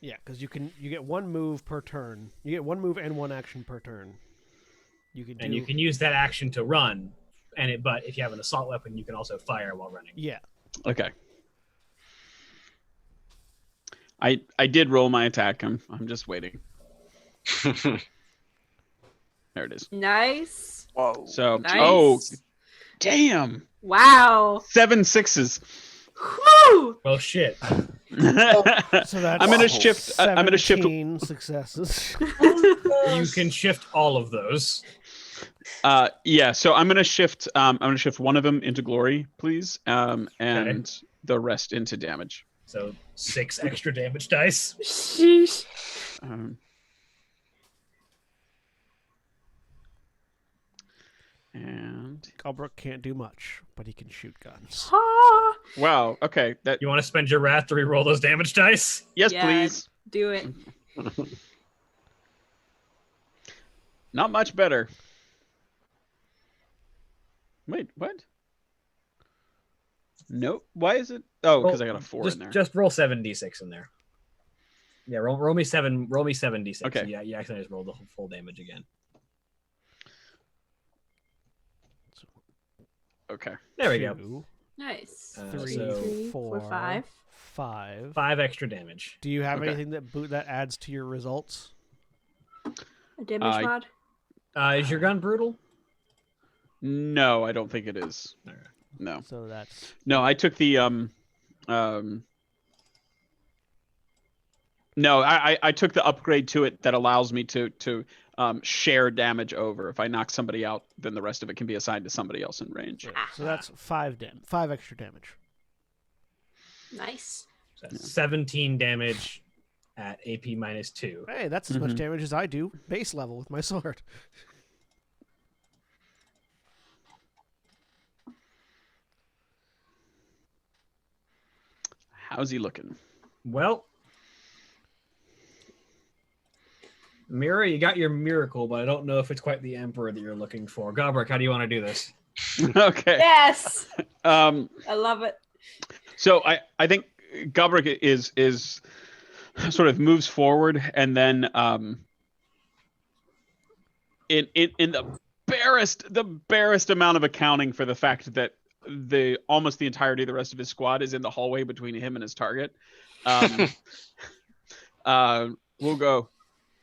yeah, because you get 1 move per turn. You get 1 move and 1 action per turn. You can use that action to run, but if you have an assault weapon, you can also fire while running. Yeah. Okay. I did roll my attack. I'm just waiting. There it is. Nice. Whoa. So Nice. oh damn. Wow. 7 6s. Woo! Well, shit. So that's I'm gonna shift. I'm gonna shift. 17 successes. You can shift all of those. Yeah. So I'm gonna shift. I'm gonna shift one of them into glory, please, and the rest into damage. So 6 extra damage dice. Sheesh. And Galbrook can't do much, but he can shoot guns. Ah, wow. Okay. That. You want to spend your wrath to re-roll those damage dice? Yes, yeah, please. do it. Not much better. Wait, what? Nope. Why is it? Oh, because I got a 4 in there. Just roll 7d6 in there. Yeah, roll me 7d6. Okay. Yeah, you actually just rolled the full damage again. Okay. There we go. 2, Nice. 3, so 4, 5. 5. 5 extra damage. Do you have Okay. anything that adds to your results? A damage mod. Is your gun brutal? No, I don't think it is. All right. No. So that's No, I took the No, I took the upgrade to it that allows me to share damage over. If I knock somebody out, then the rest of it can be assigned to somebody else in range. so that's 5 extra damage. Nice. So that's 17 damage at AP -2. Hey, that's as much damage as I do base level with my sword. How's he looking? Well, Mira, you got your miracle, but I don't know if it's quite the Emperor that you're looking for. Gobrick, how do you want to do this? Okay. Yes. I love it. So I think Gobrick is sort of moves forward and then in the barest amount of accounting for the fact that almost the entirety of the rest of his squad is in the hallway between him and his target. We'll go,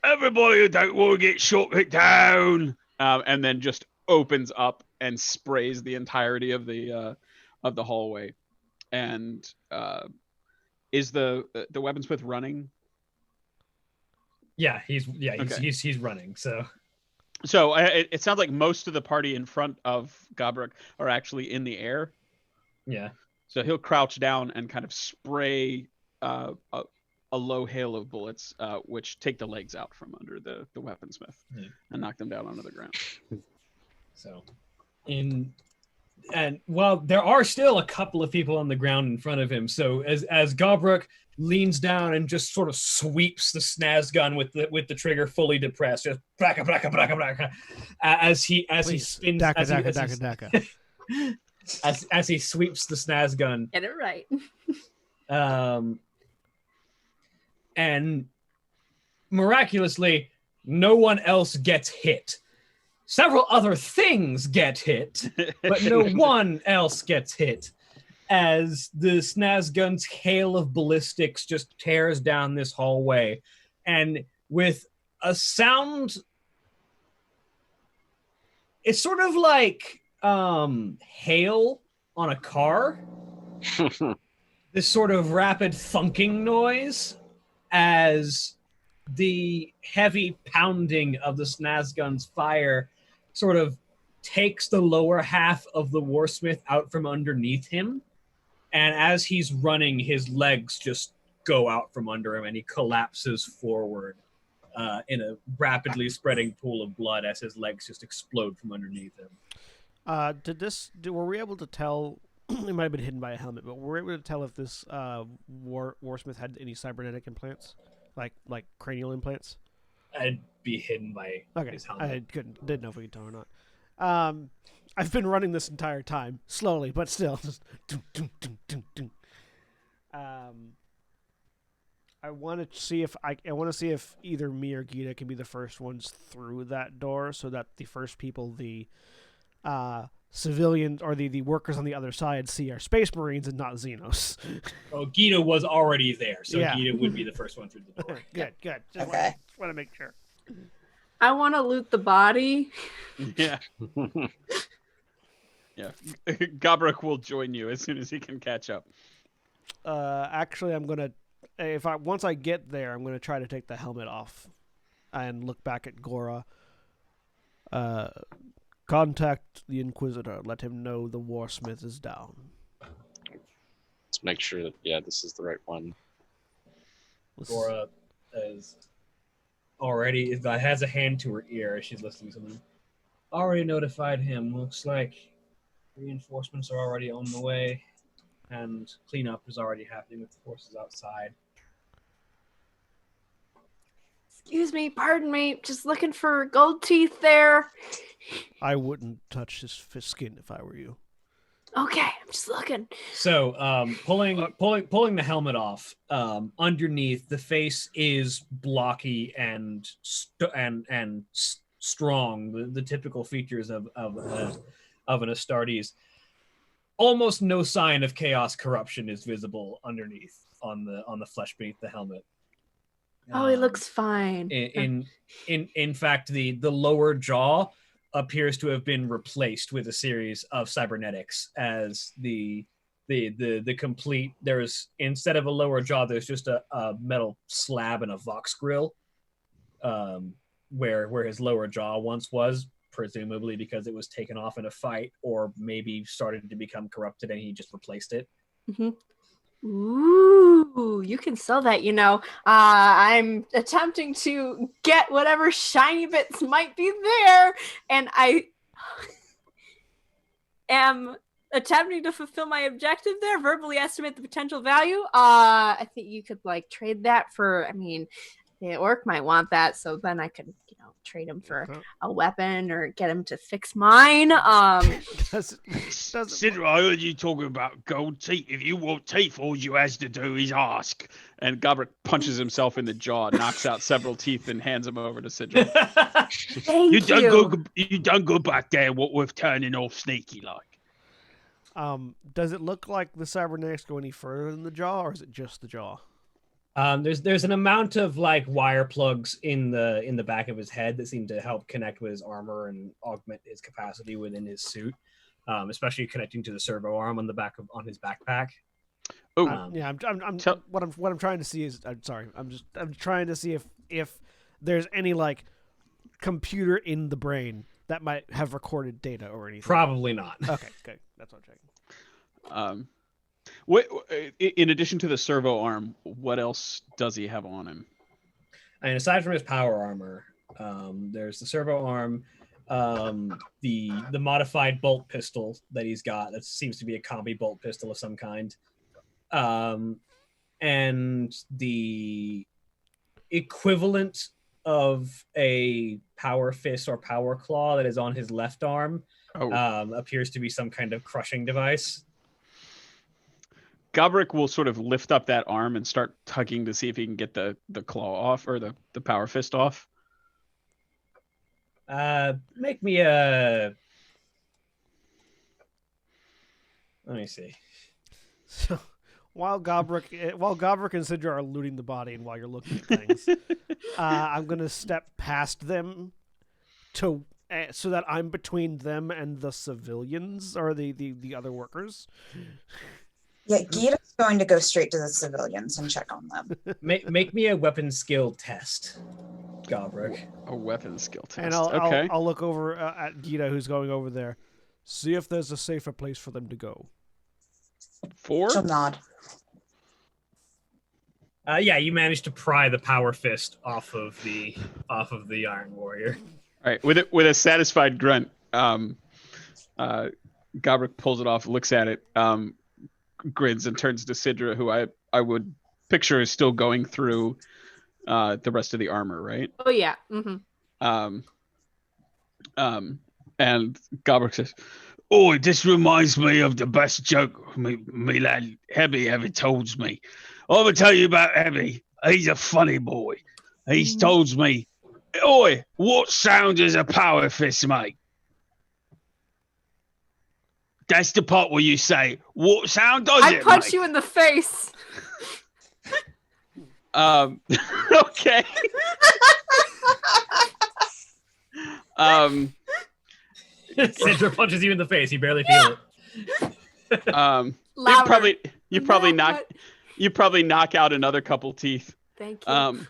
everybody who don't want to get shot down, and then just opens up and sprays the entirety of the hallway. And is the weaponsmith running? Yeah, he's running. So it sounds like most of the party in front of Gobrick are actually in the air. Yeah. So he'll crouch down and kind of spray a low hail of bullets, which take the legs out from under the weaponsmith and knock them down onto the ground. So, while there are still a couple of people on the ground in front of him, so as Gobruk leans down and just sort of sweeps the snaz gun with the trigger fully depressed, just braka braka braka braka, as he spins as he sweeps the snaz gun. Get it right. And miraculously, no one else gets hit. Several other things get hit, but no one else gets hit as the snaz gun's hail of ballistics just tears down this hallway. And with a sound, it's sort of like hail on a car. This sort of rapid thunking noise as the heavy pounding of the snaz gun's fire sort of takes the lower half of the Warsmith out from underneath him. And as he's running, his legs just go out from under him and he collapses forward in a rapidly spreading pool of blood as his legs just explode from underneath him. Were we able to tell, it might have been hidden by a helmet, but were we able to tell if this Warsmith had any cybernetic implants? Like cranial implants? I'd be hidden by his helmet. I didn't know if we could tell or not. I've been running this entire time, slowly, but still. Just I want to see if either me or Gita can be the first ones through that door, so that the first people, the civilians or the workers on the other side, see our space marines and not Xenos. Oh, Gita was already there, so yeah. Gita would be the first one through the door. Good. Just Okay. want to make sure. I want to loot the body. Yeah. Yeah. Gobruk will join you as soon as he can catch up. Actually, I'm gonna once I get there, I'm gonna try to take the helmet off and look back at Gora. Contact the Inquisitor. Let him know the Warsmith is down. Let's make sure that this is the right one. Gora has a hand to her ear as she's listening to something. Already notified him. Looks like reinforcements are already on the way, and cleanup is already happening with the forces outside. Excuse me, pardon me. Just looking for gold teeth there. I wouldn't touch his skin if I were you. Okay, I'm just looking. So, pulling the helmet off. Underneath, the face is blocky and strong. The typical features of an Astartes. Almost no sign of chaos corruption is visible underneath on the flesh beneath the helmet. Oh, he looks fine. In fact, the lower jaw appears to have been replaced with a series of cybernetics as the complete, there's, instead of a lower jaw, there's just a metal slab and a Vox grill, where his lower jaw once was, presumably because it was taken off in a fight or maybe started to become corrupted and he just replaced it. Mm-hmm. Ooh, you can sell that, I'm attempting to get whatever shiny bits might be there, and I am attempting to fulfill my objective there, verbally estimate the potential value. I think you could trade that for, the orc might want that, so then I could, trade him for a weapon or get him to fix mine. Sidra, I heard you talking about gold teeth. If you want teeth, all you has to do is ask. And Gobruk punches himself in the jaw, knocks out several teeth, and hands them over to Sidra. Thank you. You done good back there. What with turning off sneaky like. Does it look like the cybernetics go any further than the jaw, or is it just the jaw? There's an amount of wire plugs in the back of his head that seem to help connect with his armor and augment his capacity within his suit, especially connecting to the servo arm on his backpack. Oh, yeah. What I'm trying to see is, I'm trying to see if there's any computer in the brain that might have recorded data or anything. Probably not. Okay, good. That's what I'm checking. In addition to the servo arm, what else does he have on him? And aside from his power armor, there's the servo arm, the modified bolt pistol that he's got. That seems to be a combi bolt pistol of some kind, and the equivalent of a power fist or power claw that is on his left arm. Appears to be some kind of crushing device. Gabrick will sort of lift up that arm and start tugging to see if he can get the claw off or the power fist off. Make me a... Let me see. So while Gabrick and Sidra are looting the body and while you're looking at things, I'm going to step past them to... so that I'm between them and the civilians or the other workers. Yeah, Gita's going to go straight to the civilians and check on them. Make me a weapon skill test, Gabrick. A weapon skill test. And I'll look over at Gita, who's going over there. See if there's a safer place for them to go. 4? She'll nod. Yeah, you managed to pry the power fist off of the Iron Warrior. All right, with a satisfied grunt, Gabrick pulls it off, looks at it, grins, and turns to Sidra, who I would picture is still going through the rest of the armor, right? Oh yeah. Mm-hmm. And Gabrick says, "Oh, this reminds me of the best joke me lad Hebby ever told me. I will tell you about Hebby. He's a funny boy. He's told me, oi, what sound does a power fist make? That's the part where you say, what sound does it make? I punch you in the face. Okay. Sidra punches you in the face. You barely feel it. You probably knock out another couple teeth. Thank you.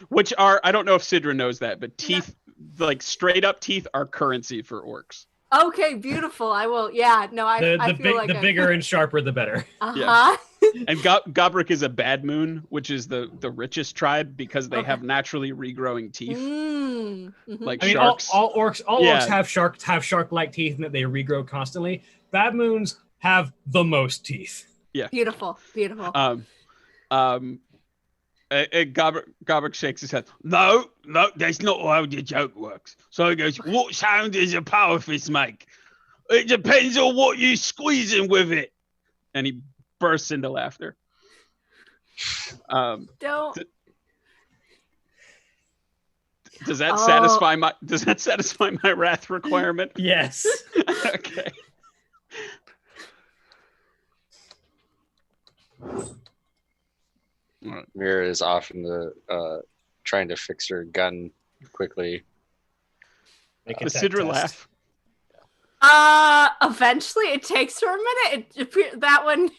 Which are, I don't know if Sidra knows that, but teeth, like straight up teeth, are currency for orcs. Okay, beautiful. I will. Yeah, no, I feel like the bigger and sharper, the better. Uh-huh. Yeah. And Gabrick is a bad moon, which is the richest tribe because they have naturally regrowing teeth. Mm-hmm. Like sharks. All orcs have shark-like teeth and that they regrow constantly. Bad moons have the most teeth. Yeah. Beautiful. Gabrick shakes his head. No, that's not how the joke works. So he goes, what sound does a power fist make? It depends on what you're squeezing with it. And he bursts into laughter. Don't. Does that satisfy my wrath requirement? Yes. Okay. Mira is off in the trying to fix her gun quickly. Does Sidra laugh? Eventually, it takes her a minute. That one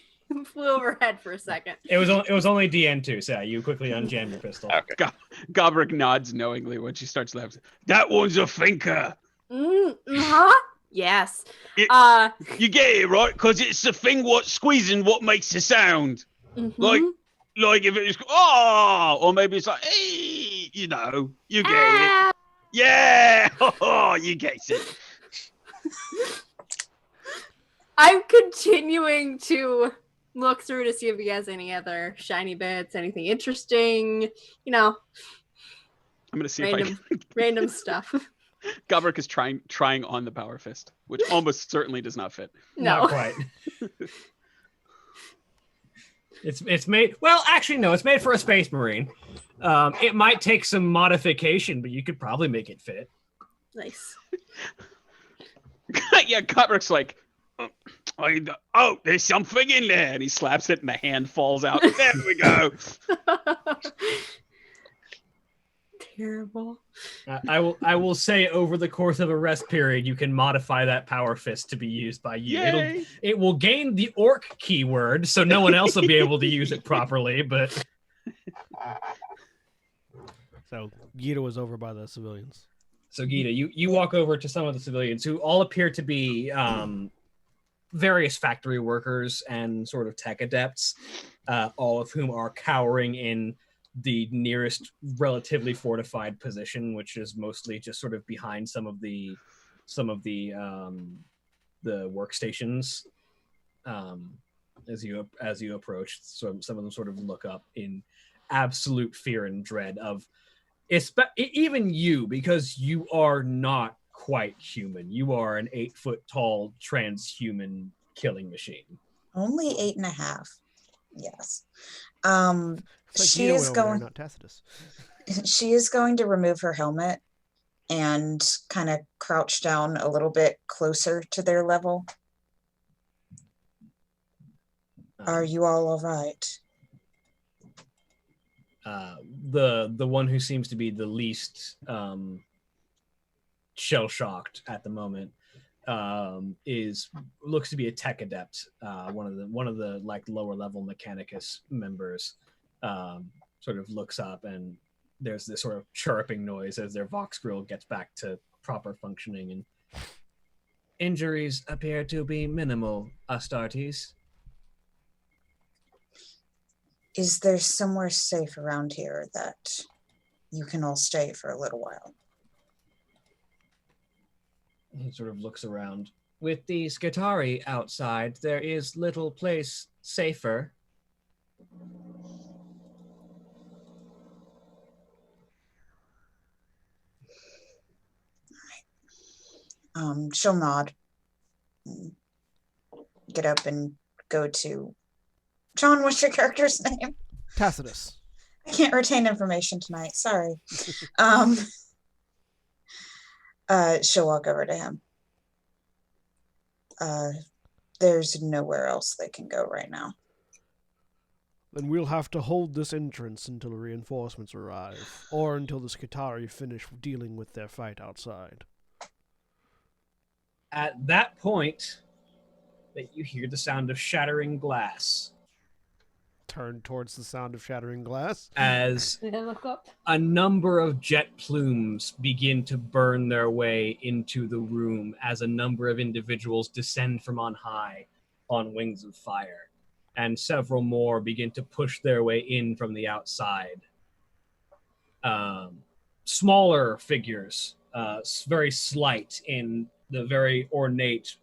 flew overhead for a second. It was only DN2, so you quickly unjam your pistol. Okay. Gabrick nods knowingly when she starts laughing. That one's a thinker. Uh-huh. Yes. You get it, right? Because it's the thing squeezing what makes the sound. Mm-hmm. Like if it's or maybe it's like, hey, you get it. Yeah, you get it. I'm continuing to look through to see if he has any other shiny bits, anything interesting. I'm gonna see random stuff. Gabrick is trying on the power fist, which almost certainly does not fit. No. Not quite. It's made, well, actually no, it's made for a space marine. It might take some modification, but you could probably make it fit. Nice. Yeah, Gabrick's like, there's something in there, and he slaps it, and the hand falls out. There we go. Terrible. I will say over the course of a rest period, you can modify that power fist to be used by you. Yay. It will gain the orc keyword, so no one else will be able to use it properly. But so Gita was over by the civilians. So Gita, you walk over to some of the civilians who all appear to be various factory workers and sort of tech adepts, all of whom are cowering in the nearest relatively fortified position, which is mostly just sort of behind some of the workstations. As you approach, so some of them sort of look up in absolute fear and dread of, even you, because you are not quite human. You are an 8-foot tall transhuman killing machine. Only 8.5. Yes. It's like She Guido is went over there, going. not Tacitus. She is going to remove her helmet and kind of crouch down a little bit closer to their level. Are you all right? The one who seems to be the least shell shocked at the moment looks to be a tech adept, one of the like lower level Mechanicus members. Sort of looks up, and there's this sort of chirping noise as their Vox grill gets back to proper functioning, and injuries appear to be minimal, Astartes. Is there somewhere safe around here that you can all stay for a little while? He sort of looks around. With the Skitari outside, there is little place safer. She'll nod. Get up and go to... John, what's your character's name? Tacitus. I can't retain information tonight. Sorry. She'll walk over to him. There's nowhere else they can go right now. Then we'll have to hold this entrance until reinforcements arrive, or until the Skitari finish dealing with their fight outside. At that point, that you hear the sound of shattering glass. Turn towards the sound of shattering glass. As Did I look up? a number of jet plumes begin to burn their way into the room as a number of individuals descend from on high on wings of fire, and several more begin to push their way in from the outside. Smaller figures, very slight in the very ornate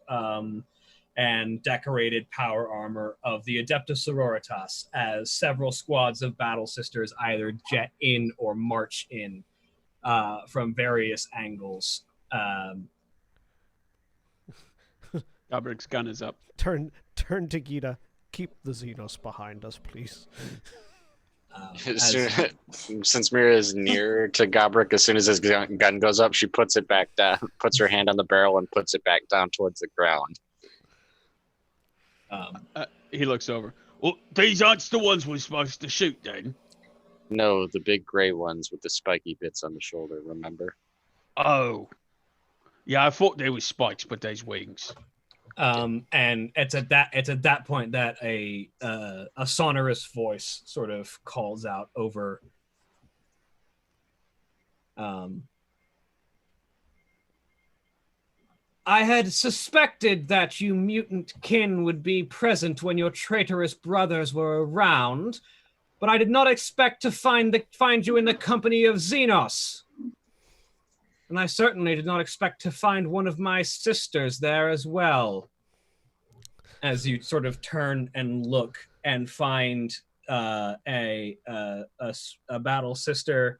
and decorated power armor of the Adeptus Sororitas, as several squads of battle sisters either jet in or march in from various angles. Gabrick's gun is up. Turn to Gita. Keep the Xenos behind us, please. Since Mira is near to Gabrick, as soon as his gun goes up, she puts it back down, puts her hand on the barrel and puts it back down towards the ground. He looks over. Well, these aren't the ones we're supposed to shoot, then? No, the big gray ones with the spiky bits on the shoulder, remember? Oh. Yeah, I thought they were spikes, but there's wings. And it's at that point that a sonorous voice sort of calls out over. I had suspected that you mutant kin would be present when your traitorous brothers were around, but I did not expect to find you in the company of Xenos. And I certainly did not expect to find one of my sisters there as well. As you sort of turn and look and find a battle sister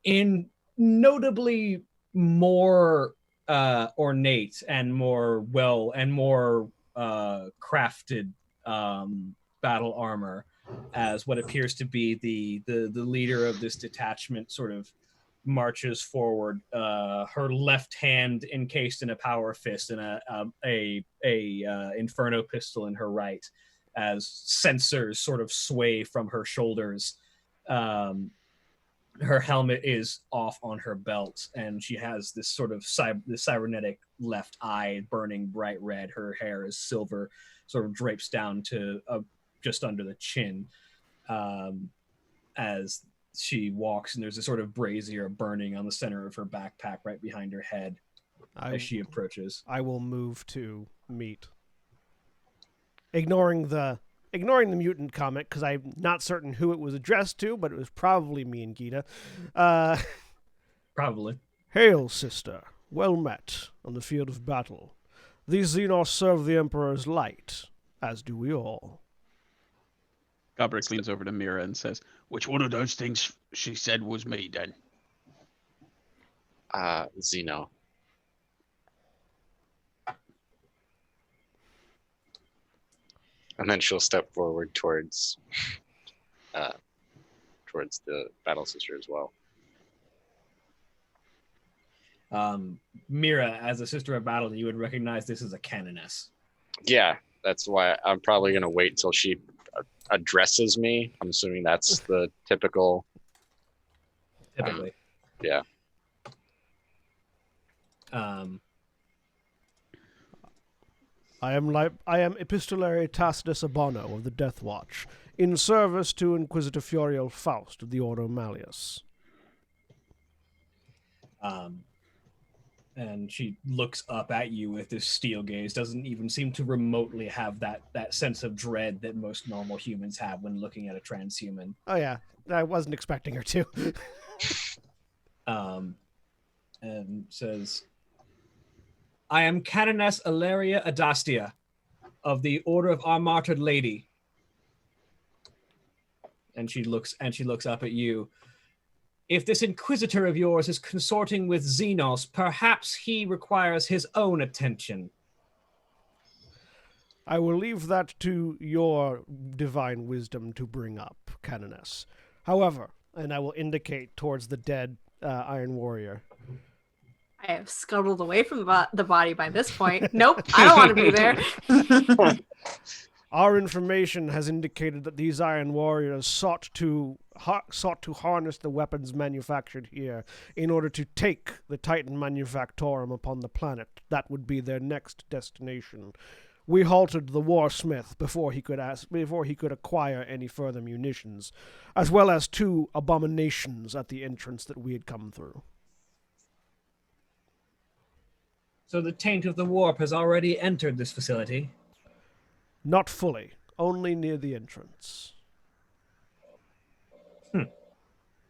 in notably more ornate and more crafted battle armor, as what appears to be the leader of this detachment sort of marches forward, her left hand encased in a power fist and a inferno pistol in her right, as sensors sort of sway from her shoulders. Her helmet is off on her belt, and she has this sort of cybernetic left eye burning bright red. Her hair is silver, sort of drapes down to just under the chin, as she walks, and there's a sort of brazier burning on the center of her backpack right behind her head as she approaches. I will move to meet ignoring the mutant comment, because I'm not certain who it was addressed to, but it was probably me and Gita. Probably. Hail, sister. Well met on the field of battle. These Xenos serve the Emperor's light, as do we all. Gabrick leans over to Mira and says, "Which one of those things she said was me, then?" Zeno. And then she'll step forward towards the battle sister as well. Mira, as a sister of battle, you would recognize this as a canoness. Yeah, that's why I'm probably going to wait till she addresses me. I'm assuming that's the typical. Typically. Yeah. I am Epistolary Tacitus Abano of the Death Watch, in service to Inquisitor Furiel Faust of the Ordo Malleus. And she looks up at you with this steel gaze, doesn't even seem to remotely have that sense of dread that most normal humans have when looking at a transhuman. Oh yeah, I wasn't expecting her to. And says, "I am Canoness Ilaria Adastia of the Order of Our Martyred Lady." And she looks up at you. "If this Inquisitor of yours is consorting with Xenos, perhaps he requires his own attention." I will leave that to your divine wisdom to bring up, Canoness. However, and I will indicate towards the dead Iron Warrior. I have scuttled away from the body by this point. Nope, I don't want to be there. Our information has indicated that these Iron Warriors sought to harness the weapons manufactured here in order to take the Titan Manufactorum upon the planet. That would be their next destination. We halted the Warsmith before he could acquire any further munitions, as well as 2 abominations at the entrance that we had come through. So the taint of the warp has already entered this facility? Not fully, only near the entrance.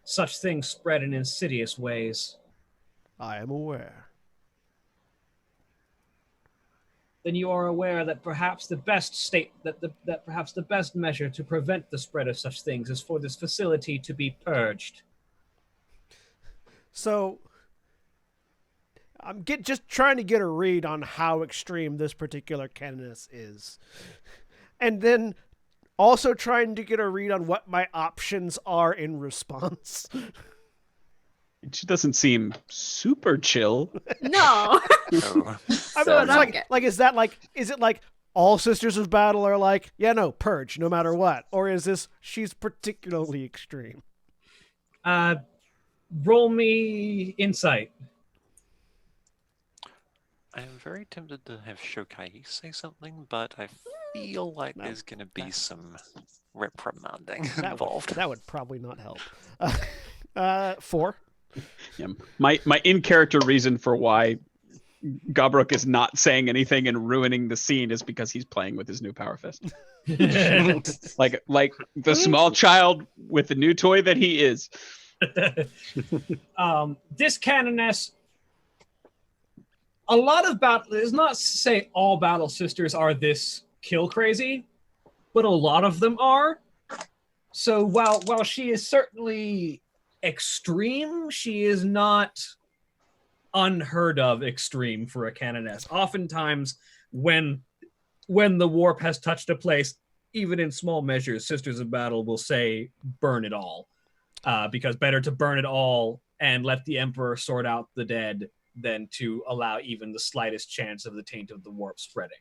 Such things spread in insidious ways. I am aware. Then you are aware that perhaps the best perhaps the best measure to prevent the spread of such things is for this facility to be purged. So, I'm just trying to get a read on how extreme this particular canoness is. And then also trying to get a read on what my options are in response. She doesn't seem super chill. No. No. I mean, is it like all Sisters of Battle are like, yeah, no, purge, no matter what? Or is this, she's particularly extreme? Roll me insight. I am very tempted to have Shokai say something, but I feel like there's going to be some reprimanding involved. That would probably not help. 4. Yeah. My in-character reason for why Gabruk is not saying anything and ruining the scene is because he's playing with his new Power Fist. like the small child with the new toy that he is. This canoness, a lot of battle is not to say all battle sisters are this kill crazy, but a lot of them are. So while she is certainly extreme, she is not unheard of extreme for a canoness. Oftentimes when the warp has touched a place, even in small measures, Sisters of Battle will say burn it all, because better to burn it all and let the Emperor sort out the dead than to allow even the slightest chance of the taint of the warp spreading.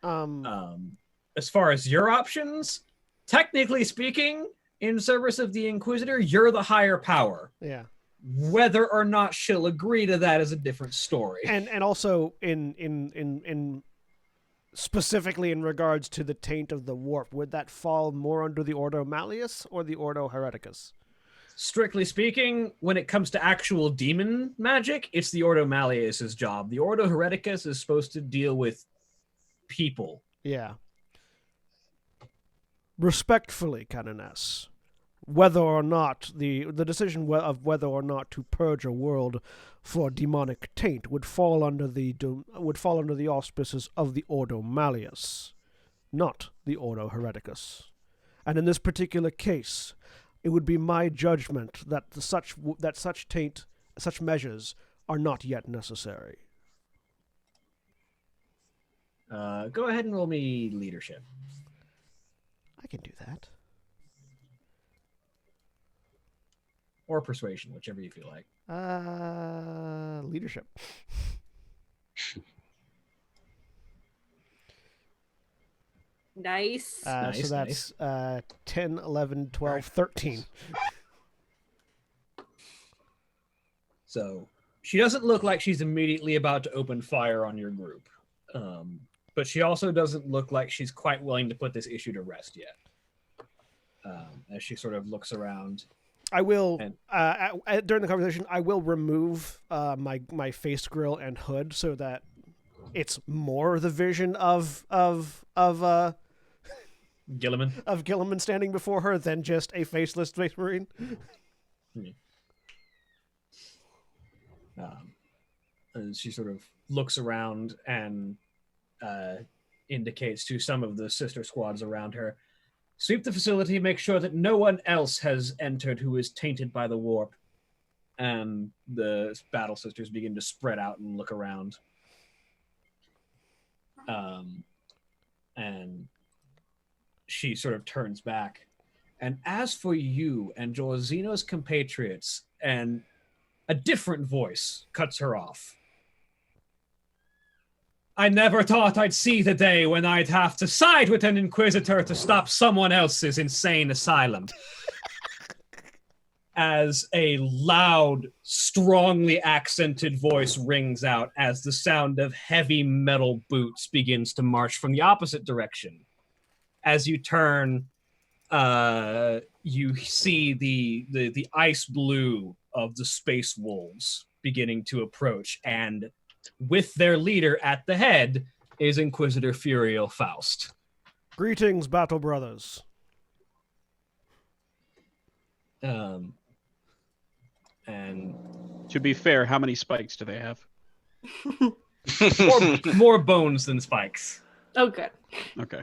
As far as your options, technically speaking, in service of the Inquisitor, you're the higher power. Yeah. Whether or not she'll agree to that is a different story. And also in specifically in regards to the taint of the warp, would that fall more under the Ordo Malleus or the Ordo Hereticus? Strictly speaking, when it comes to actual demon magic, it's the Ordo Malleus's job. The Ordo Hereticus is supposed to deal with people. Yeah. Respectfully, Canoness, whether or not the decision of whether or not to purge a world for demonic taint would fall under the auspices of the Ordo Malleus, not the Ordo Hereticus. And in this particular case, it would be my judgment that such measures are not yet necessary. Go ahead and roll me leadership. I can do that. Or persuasion, whichever you feel like. Leadership. Nice. So that's 10, 11, 12, 13. So she doesn't look like she's immediately about to open fire on your group. But she also doesn't look like she's quite willing to put this issue to rest yet. As she sort of looks around. I will, during the conversation, I will remove my face grill and hood so that it's more the vision of Gilliman? Of Gilliman standing before her than just a faceless Space Marine. She sort of looks around and indicates to some of the sister squads around her, sweep the facility, make sure that no one else has entered who is tainted by the warp. And the battle sisters begin to spread out and look around. And she sort of turns back. And as for you and Jorzino's compatriots, and a different voice cuts her off. I never thought I'd see the day when I'd have to side with an Inquisitor to stop someone else's insane asylum. As a loud, strongly accented voice rings out as the sound of heavy metal boots begins to march from the opposite direction. As you turn, you see the ice blue of the Space Wolves beginning to approach, and with their leader at the head is Inquisitor Furiel Faust. Greetings, battle brothers. And to be fair, how many spikes do they have? more bones than spikes. Oh, good. Okay.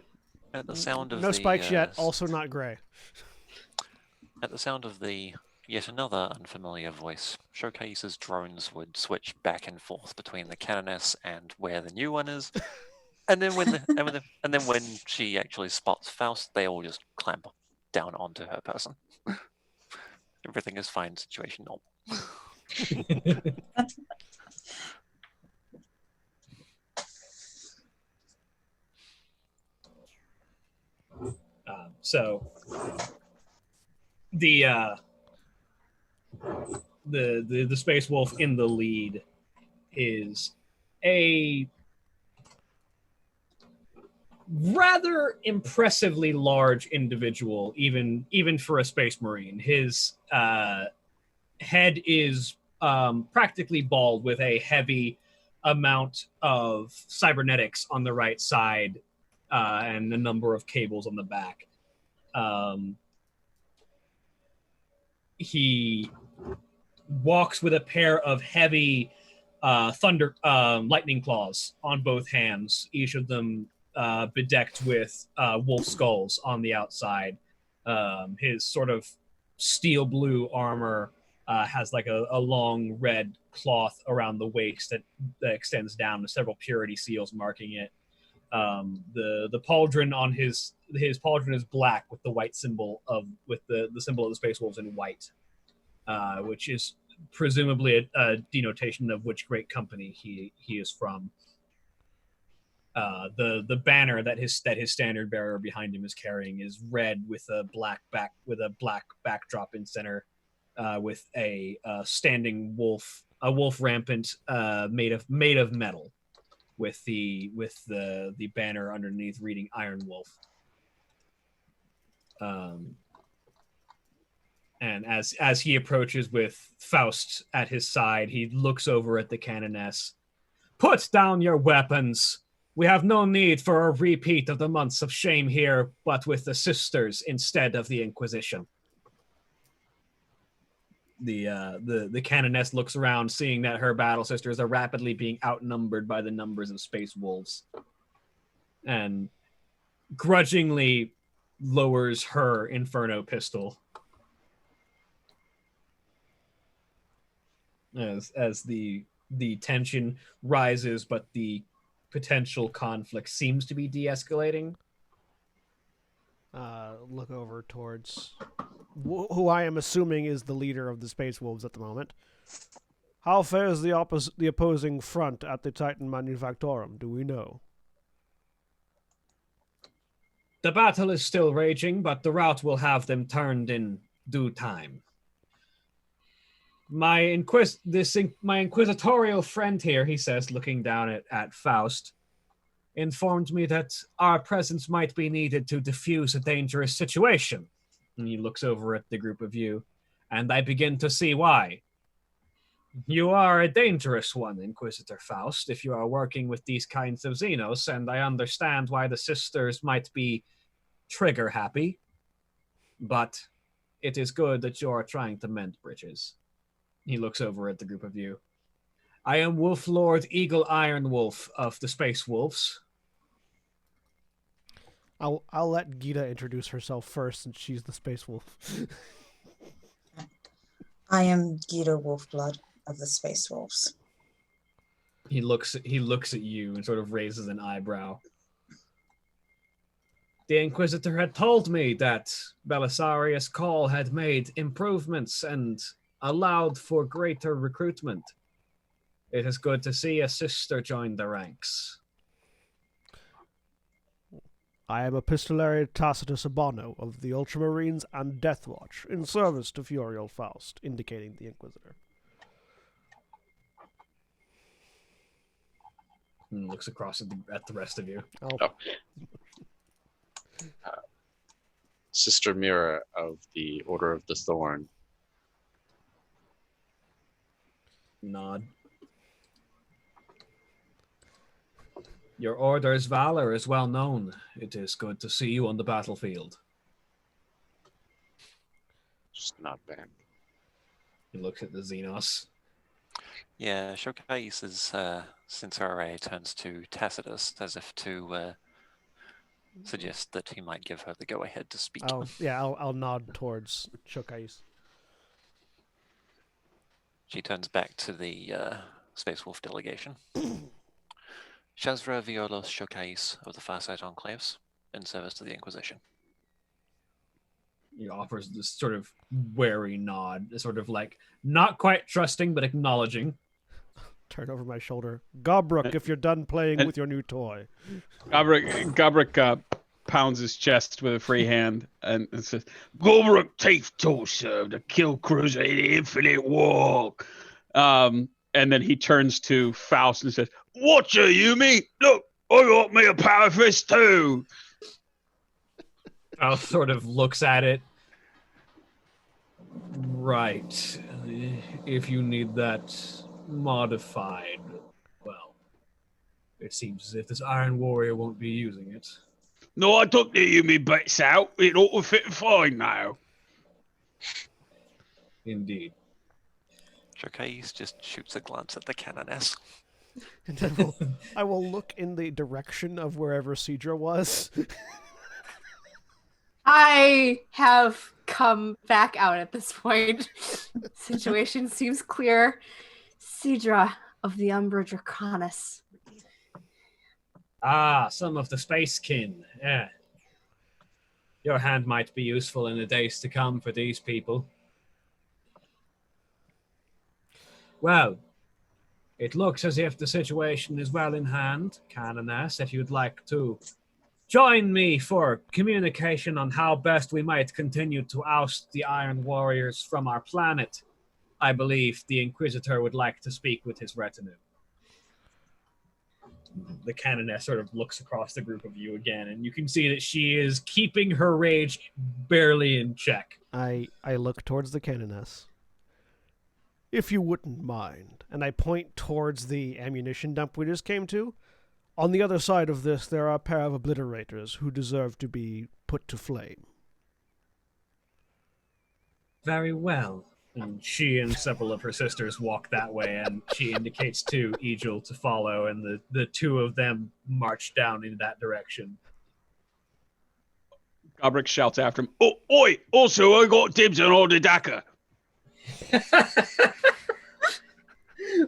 At the sound of no spikes yet, also not gray. At the sound of the yet another unfamiliar voice, Showcase's drones would switch back and forth between the Canoness and where the new one is, and then when she actually spots Faust, they all just clamp down onto her person. Everything is fine. Situation normal. So the Space Wolf in the lead is a rather impressively large individual, even for a Space Marine. His head is practically bald with a heavy amount of cybernetics on the right side and a number of cables on the back. He walks with a pair of heavy lightning claws on both hands, each of them bedecked with wolf skulls on the outside. His sort of steel blue armor has like a long red cloth around the waist that extends down to several purity seals marking it. The pauldron on his pauldron is black with the white symbol of the symbol of the Space Wolves in white, which is presumably a denotation of which great company he is from. The banner that his standard bearer behind him is carrying is red with a black backdrop in center, with a standing wolf, a wolf rampant made of metal, with the banner underneath reading Iron Wolf. And as he approaches with Faust at his side, he looks over at the Canoness. Put down your weapons. We have no need for a repeat of the months of shame here, but with the sisters instead of the Inquisition. The canoness looks around, seeing that her battle sisters are rapidly being outnumbered by the numbers of space wolves, and grudgingly lowers her Inferno pistol as the tension rises, but the potential conflict seems to be de-escalating. Look over towards who I am assuming is the leader of the Space Wolves at the moment. How fares the opposing front at the Titan Manufactorum? Do we know? The battle is still raging, but the rout will have them turned in due time. My inquisitorial friend here, he says, looking down at Faust, informed me that our presence might be needed to defuse a dangerous situation. And he looks over at the group of you, and I begin to see why. You are a dangerous one, Inquisitor Faust, if you are working with these kinds of Xenos, and I understand why the sisters might be trigger-happy, but it is good that you are trying to mend bridges. He looks over at the group of you. I am Wolf Lord Eagle Ironwolf of the Space Wolves. I'll let Gita introduce herself first, since she's the Space Wolf. I am Gita Wolfblood of the Space Wolves. He looks at you and sort of raises an eyebrow. The Inquisitor had told me that Belisarius Call had made improvements and allowed for greater recruitment. It is good to see a sister join the ranks. I am Epistolary Tacitus Abano of the Ultramarines and Deathwatch, in service to Furial Faust, indicating the Inquisitor. And looks across at the rest of you. Oh. Sister Mira of the Order of the Thorn. Nod. Your order's valor is well known. It is good to see you on the battlefield. Just not bad. He looks at the Xenos. Yeah, Showcase is, since her array turns to Tacitus, as if to suggest that he might give her the go-ahead to speak. I'll nod towards Showcase. She turns back to the Space Wolf delegation. Shazra Violos Showcase of the Farsight Enclaves, in service to the Inquisition. He offers this sort of wary nod, sort of like not quite trusting, but acknowledging. Turn over my shoulder. Gobruk, if you're done playing with your new toy. Gobruk pounds his chest with a free hand and says, Gobruk Tafe to serve the kill cruiser in the infinite war. And then he turns to Faust and says, Watch her, Yumi! Look, I got me a power fist too! Faust sort of looks at it. Right. If you need that modified, well, it seems as if this Iron Warrior won't be using it. No, I took the Yumi bits out. It ought to fit fine now. Indeed. Showcase just shoots a glance at the canoness. And I will look in the direction of wherever Cedra was. I have come back out at this point. Situation seems clear. Cedra of the Umbra Draconis. Ah, some of the space kin. Yeah. Your hand might be useful in the days to come for these people. Well, it looks as if the situation is well in hand, Canoness, if you'd like to join me for communication on how best we might continue to oust the Iron Warriors from our planet. I believe the Inquisitor would like to speak with his retinue. The Canoness sort of looks across the group of you again, and you can see that she is keeping her rage barely in check. I look towards the Canoness. If you wouldn't mind, and I point towards the ammunition dump we just came to, On the other side of this, there are a pair of obliterators who deserve to be put to flame. Very well. And she and several of her sisters walk that way, and she indicates to Egil to follow, and the two of them march down in that direction. Gabrick shouts after him, "Oh, oi! Also, I got dibs on all the Daka."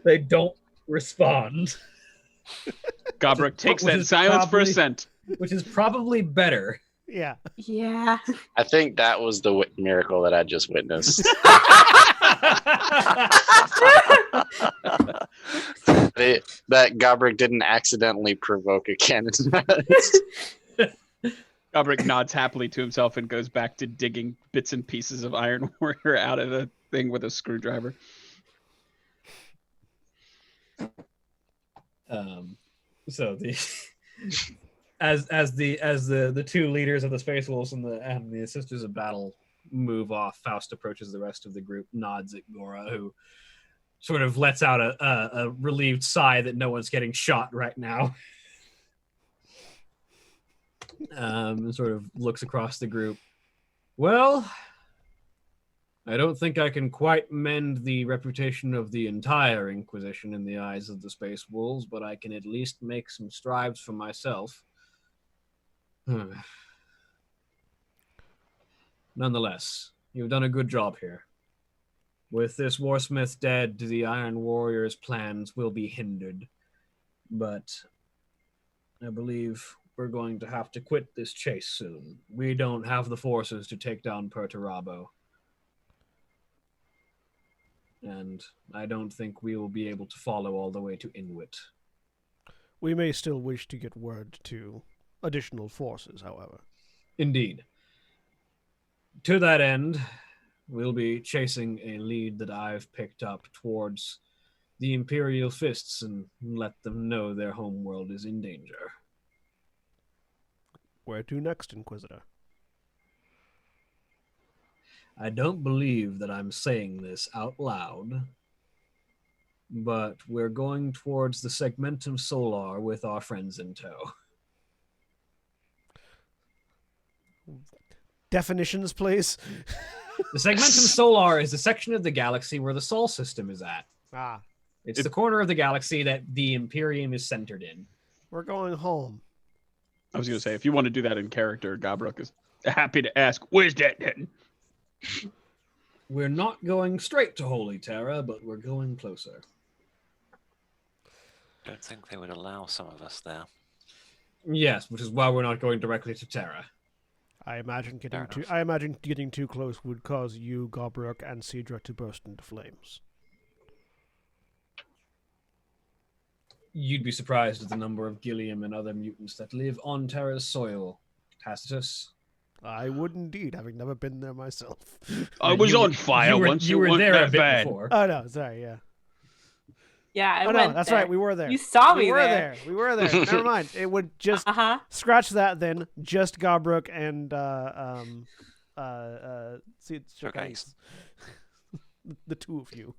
They don't respond. Gabrick takes which that is silence for probably- assent. Which is probably better. Yeah. Yeah. I think that was the miracle that I just witnessed. That Gabrick didn't accidentally provoke a cannon. Gabrick nods happily to himself and goes back to digging bits and pieces of Iron Warrior out of the thing with a screwdriver. So the as the two leaders of the Space Wolves and the Sisters of Battle move off, Faust approaches the rest of the group, nods at Gora, who sort of lets out a relieved sigh that no one's getting shot right now. And sort of looks across the group. Well, I don't think I can quite mend the reputation of the entire Inquisition in the eyes of the Space Wolves, but I can at least make some strides for myself. Nonetheless, you've done a good job here. With this Warsmith dead, the Iron Warrior's plans will be hindered. But I believe we're going to have to quit this chase soon. We don't have the forces to take down Perturabo. And I don't think we will be able to follow all the way to Inuit. We may still wish to get word to additional forces, however. Indeed. To that end, we'll be chasing a lead that I've picked up towards the Imperial Fists and let them know their homeworld is in danger. Where to next, Inquisitor? I don't believe that I'm saying this out loud, but we're going towards the Segmentum Solar with our friends in tow. Definitions, please. The Segmentum Solar is a section of the galaxy where the Sol system is at. Ah, It's the corner of the galaxy that the Imperium is centered in. we're going home. I was going to say, if you want to do that in character, Gabrick is happy to ask, "Where's that then?" We're not going straight to Holy Terra, but we're going closer. Don't think they would allow some of us there. Yes, which is why we're not going directly to Terra. I imagine Fair getting too close would cause you, Gabrick, and Cedra to burst into flames. You'd be surprised at the number of Gilliam and other mutants that live on Terra's soil. Tacitus. I would indeed, having never been there myself. I was You were- on fire once. You it were wasn't there a that bit bad. before. Oh no, sorry, yeah. Yeah, I Oh no, went that's there. right, we were there. You saw me we were there. there. We were there. Never mind. It would just scratch that then. Just Gabrick and Showcase. the two of you.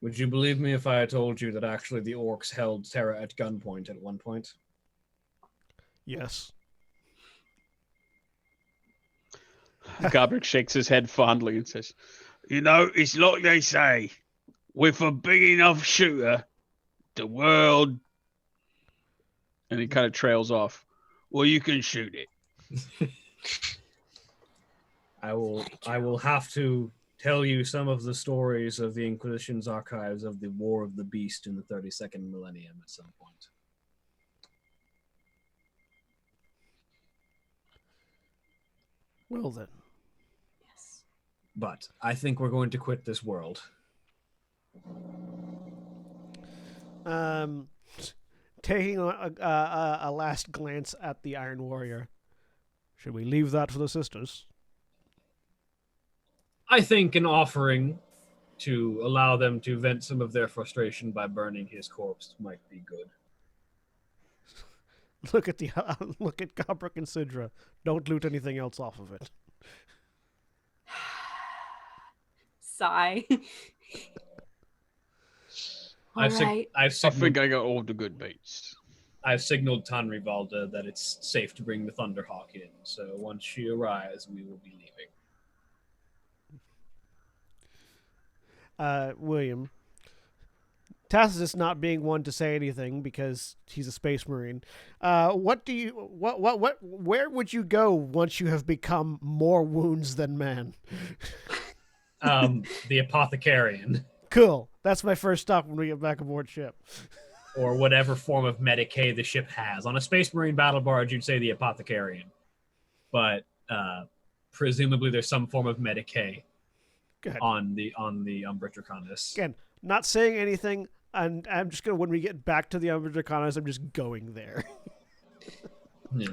Would you believe me if I told you that actually the orcs held Terra at gunpoint at one point? Yes. Gabrick shakes his head fondly and says, "You know, it's like they say, with a big enough shooter, the world..." And he kind of trails off. "Well, you can shoot it." I will have to tell you some of the stories of the Inquisition's archives of the War of the Beast in the 32nd millennium at some point. Well then. Yes. But I think we're going to quit this world. Taking a last glance at the Iron Warrior. Should we leave that for the sisters? I think an offering to allow them to vent some of their frustration by burning his corpse might be good. Look at Gabrick and Sidra. Don't loot anything else off of it. Sigh. I've Alright. I think I got all the good beats. I've signaled Tanrivalda that it's safe to bring the Thunderhawk in. So once she arrives, we will be leaving. William, Tacitus not being one to say anything because he's a space marine. Where would you go once you have become more wounds than man? The Apothecarian. Cool. That's my first stop when we get back aboard ship. Or whatever form of Medicae the ship has. On a Space Marine battle barge, you'd say the Apothecarian. But presumably there's some form of Medicae on the Umbra Draconis. Again, not saying anything, and I'm just gonna, when we get back to the Umbra Draconis, I'm just going there. Yeah.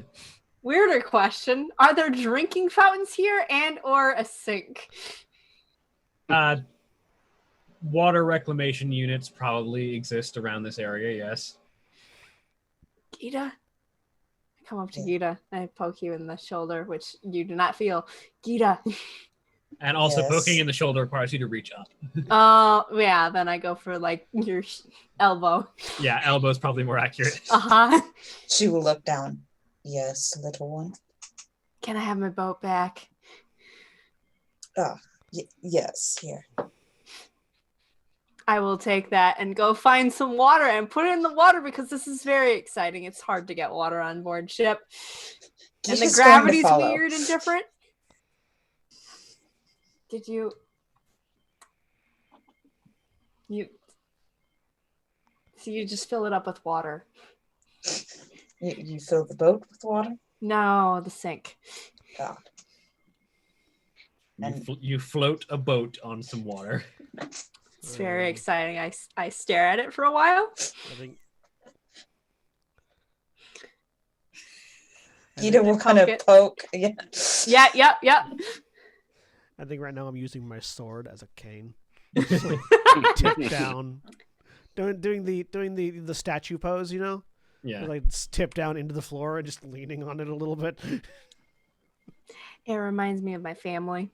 Weirder question. Are there drinking fountains here and or a sink? Water reclamation units probably exist around this area, yes. Gita? I come up to Gita and I poke you in the shoulder, which you do not feel. Gita. And also poking in the shoulder requires you to reach up. Yeah, then I go for like your elbow. Yeah, elbow's probably more accurate. She will look down. Yes, little one. Can I have my boat back? Yes, here. I will take that and go find some water and put it in the water because this is very exciting. It's hard to get water on board ship. And the gravity's weird and different. Did you just fill it up with water? You fill the boat with water? No, the sink. God. You float a boat on some water. It's very exciting. I stare at it for a while. Gita will kind of poke. Yeah. Yeah. I think right now I'm using my sword as a cane. Tip down. Doing the statue pose, you know? Yeah. Like tip down into the floor and just leaning on it a little bit. It reminds me of my family.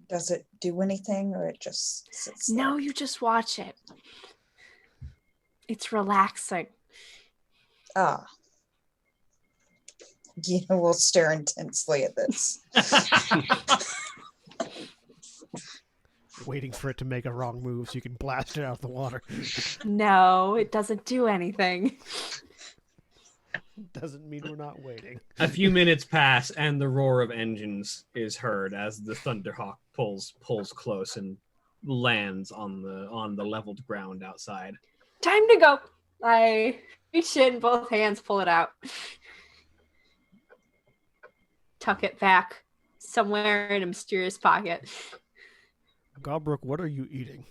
Does it do anything or it just sits there? No, you just watch it. It's relaxing. Gita will stare intensely at this. Waiting for it to make a wrong move so you can blast it out of the water. No, it doesn't do anything. Doesn't mean we're not waiting. A few minutes pass and the roar of engines is heard as the Thunderhawk pulls close and lands on the leveled ground outside. Time to go. I reach in both hands, pull it out. Tuck it back somewhere in a mysterious pocket. Gobruk, what are you eating?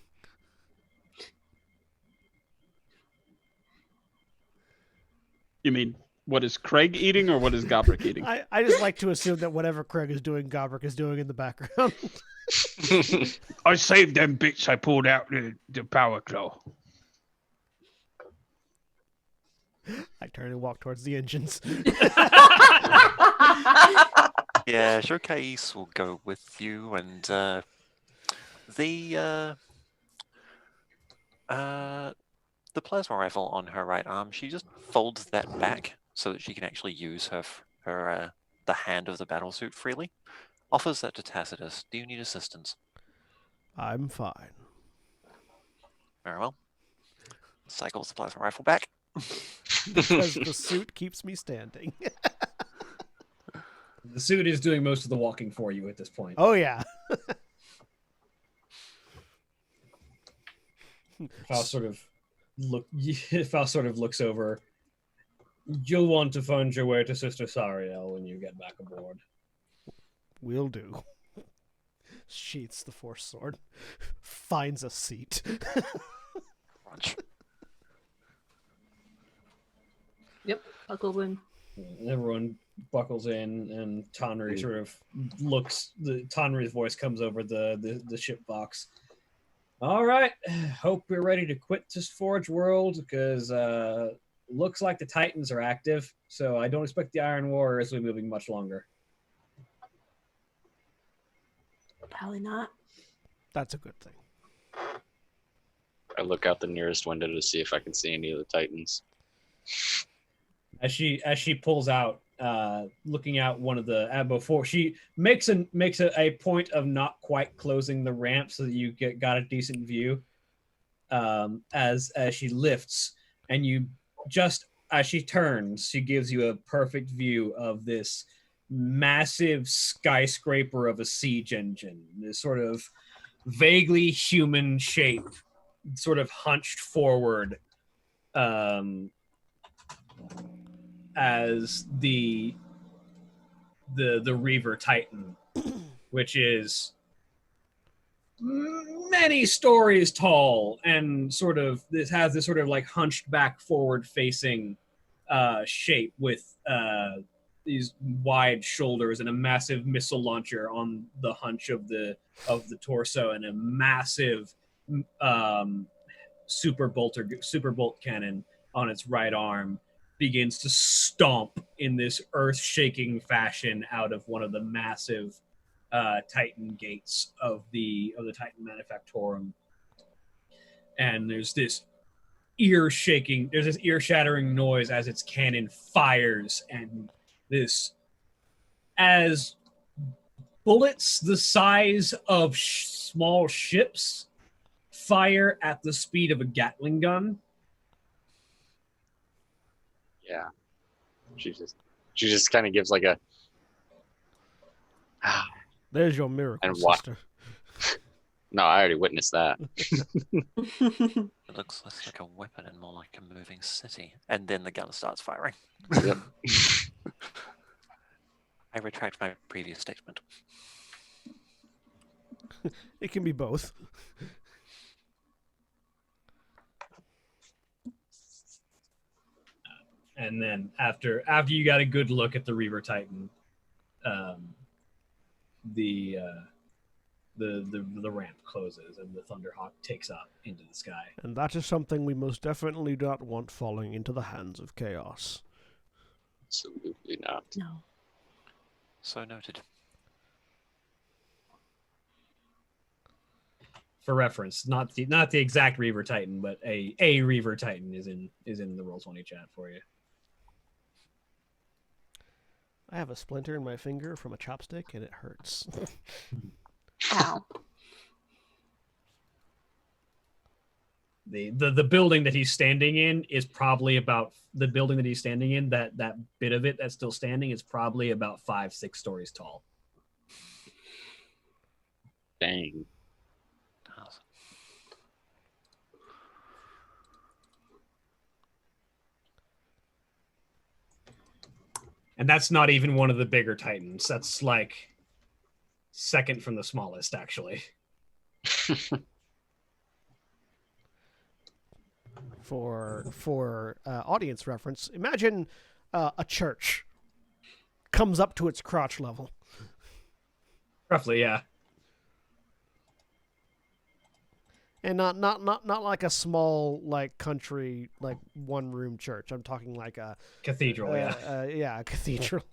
You mean, what is Craig eating or what is Gobruk eating? I just like to assume that whatever Craig is doing, Gobruk is doing in the background. I saved them bits I pulled out the power claw. I turn and walk towards the engines. Yeah, Showcase will go with you, and the plasma rifle on her right arm, she just folds that back so that she can actually use her the hand of the battlesuit freely. Offers that to Tacitus. Do you need assistance? I'm fine. Very well. Cycles the plasma rifle back. Because the suit keeps me standing. The suit is doing most of the walking for you at this point. Oh, yeah. Faust sort of looks over. You'll want to find your way to Sister Sariel when you get back aboard. Will do. Sheaths the force sword. Finds a seat. Crunch. Yep, buckled in. Everyone buckles in, and Tonri sort of looks. Tonri's voice comes over the ship box. All right, hope we're ready to quit this Forge world because looks like the Titans are active. So I don't expect the Iron Warriors to be moving much longer. Probably not. That's a good thing. look out the nearest window to see if I can see any of the Titans. As she pulls out, looking out one of the before she makes a point of not quite closing the ramp so that you got a decent view. As she lifts, and you just as she turns, she gives you a perfect view of this massive skyscraper of a siege engine. This sort of vaguely human shape, sort of hunched forward, as the Reaver Titan, which is many stories tall and sort of this has this sort of like hunched back forward facing shape with these wide shoulders and a massive missile launcher on the hunch of the torso and a massive super bolt cannon on its right arm, begins to stomp in this earth-shaking fashion out of one of the massive Titan gates of the Titan Manufactorum. And there's this ear-shattering noise as its cannon fires, and this, as bullets the size of small ships fire at the speed of a Gatling gun. Yeah. She just kind of gives like a There's your miracle, and walk. sister. No, I already witnessed that. It looks less like a weapon and more like a moving city. And then the gun starts firing. Yep. I retract my previous statement. It can be both. And then after you got a good look at the Reaver Titan, the ramp closes and the Thunderhawk takes up into the sky. And that is something we most definitely do not want falling into the hands of chaos. Absolutely not. No. So noted. For reference, not the exact Reaver Titan, but a Reaver Titan is in the Roll20 chat for you. I have a splinter in my finger from a chopstick, and it hurts. Ow. The building that he's standing in is probably about the building that he's standing in. That bit of it that's still standing is probably about 5-6 stories tall. Dang. And that's not even one of the bigger Titans. That's like second from the smallest, actually. For audience reference, imagine a church comes up to its crotch level. Roughly, yeah. And not like a small like country like one room church. I'm talking like a Cathedral, yeah, a cathedral.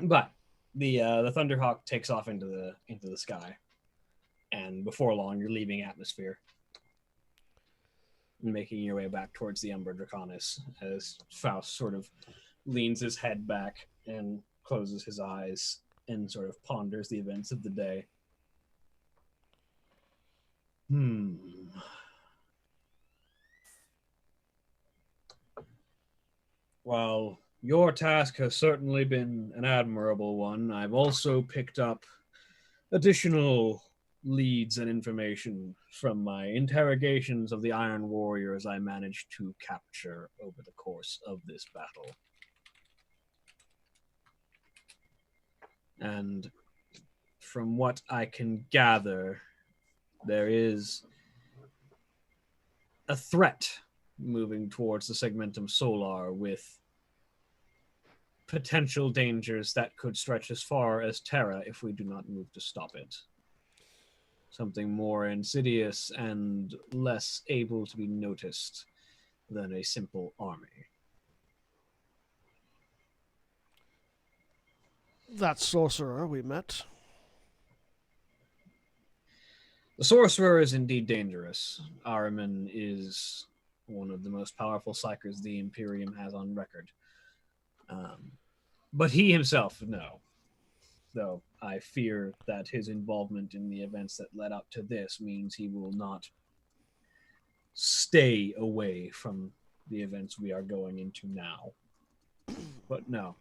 But the Thunderhawk takes off into the sky, and before long you're leaving atmosphere and making your way back towards the Umbra Draconis as Faust sort of leans his head back and closes his eyes and sort of ponders the events of the day. Well, your task has certainly been an admirable one. I've also picked up additional leads and information from my interrogations of the Iron Warriors I managed to capture over the course of this battle. And from what I can gather, there is a threat moving towards the Segmentum Solar with potential dangers that could stretch as far as Terra if we do not move to stop it. Something more insidious and less able to be noticed than a simple army. That sorcerer we met. The sorcerer is indeed dangerous. Ahriman is one of the most powerful psychers the Imperium has on record. But he himself, no. Though I fear that his involvement in the events that led up to this means he will not stay away from the events we are going into now. But no.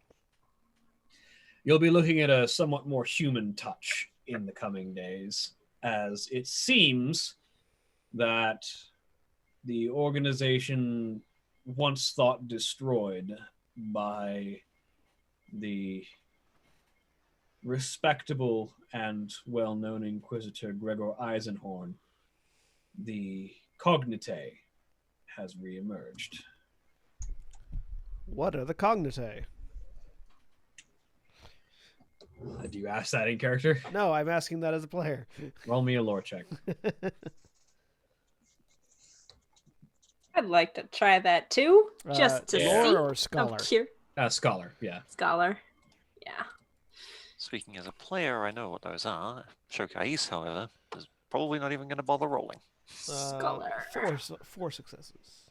You'll be looking at a somewhat more human touch in the coming days, as it seems that the organization once thought destroyed by the respectable and well-known Inquisitor Gregor Eisenhorn, the Cognitae, has reemerged. What are the Cognitae? Do you ask that in character? No, I'm asking that as a player. Roll me a lore check. I'd like to try that too, just to lore see. or scholar? Scholar, yeah. Scholar, yeah. Speaking as a player, I know what those are. Showcase, however, is probably not even going to bother rolling. Scholar. Four successes.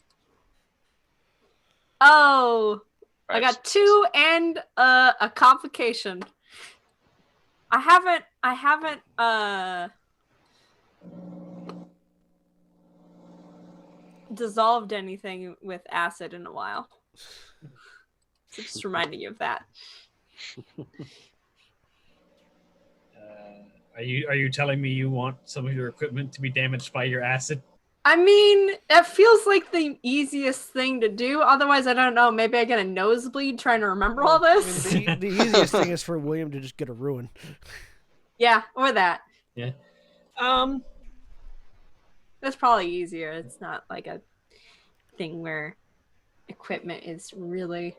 Oh, I Right. got 2 and a complication. I haven't dissolved anything with acid in a while. So just reminding you of that. Are you telling me you want some of your equipment to be damaged by your acid? I mean, it feels like the easiest thing to do. Otherwise, I don't know. Maybe I get a nosebleed trying to remember all this. I mean, the easiest thing is for William to just get a ruin. Yeah, or that. Yeah. That's probably easier. It's not like a thing where equipment is really.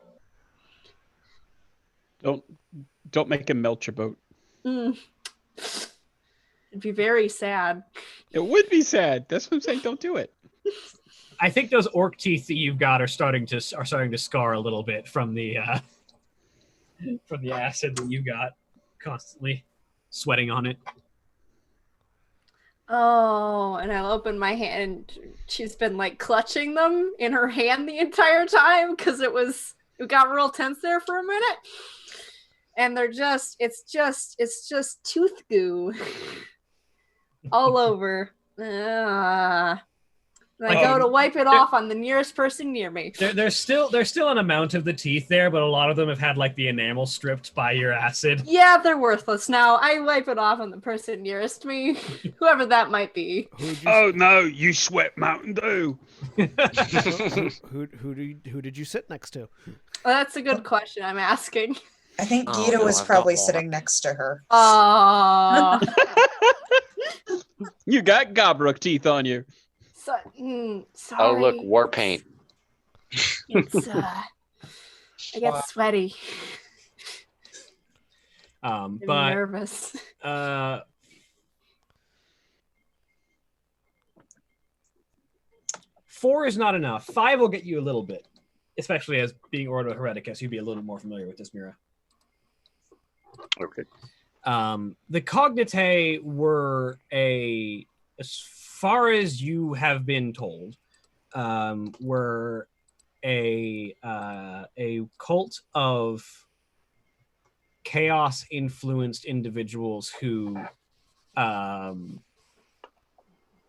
Don't make him melt your boat. It'd be very sad. It would be sad. That's what I'm saying. Don't do it. I think those orc teeth that you've got are starting to scar a little bit from the acid that you got constantly sweating on it. Oh, and I'll open my hand. She's been like clutching them in her hand the entire time because it got real tense there for a minute. And it's just tooth goo all over. And I go to wipe it off on the nearest person near me. There's still an amount of the teeth there, but a lot of them have had like the enamel stripped by your acid. Yeah, they're worthless now. I wipe it off on the person nearest me, whoever that might be. Oh no, you sweat Mountain Dew. Who did you sit next to? Well, that's a good question I'm asking. I think Oh, Gita no, was I've got probably more. sitting next to her. Oh, You got Gobrook teeth on you. sorry. Oh, look, war paint. It's I get sweaty. I'm But nervous. 4 is not enough. 5 will get you a little bit, especially as being Ordo Hereticus. You'd be a little more familiar with this, Mira. Okay. The Cognitae were as far as you have been told, were a cult of chaos-influenced individuals who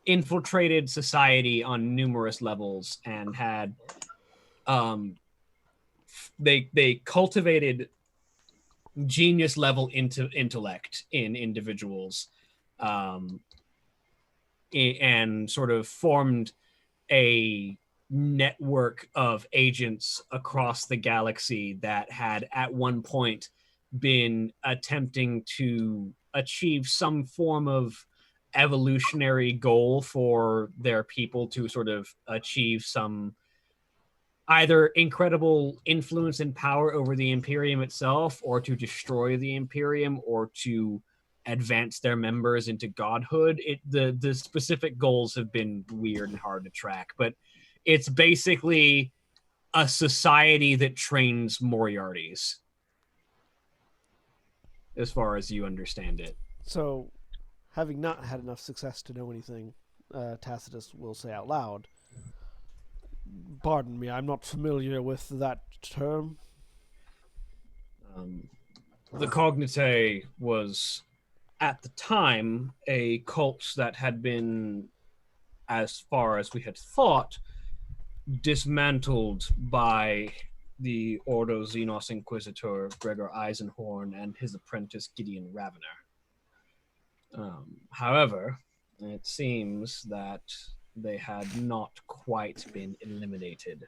infiltrated society on numerous levels and had they cultivated genius level intellect in individuals and sort of formed a network of agents across the galaxy that had at one point been attempting to achieve some form of evolutionary goal for their people to sort of achieve some either incredible influence and power over the Imperium itself, or to destroy the Imperium, or to advance their members into godhood. The specific goals have been weird and hard to track, but it's basically a society that trains Moriartys, as far as you understand it. So, having not had enough success to know anything Tacitus will say out loud. Pardon me, I'm not familiar with that term. The Cognite was, at the time, a cult that had been, as far as we had thought, dismantled by the Ordo Xenos Inquisitor Gregor Eisenhorn and his apprentice Gideon Ravener. However, it seems that they had not quite been eliminated.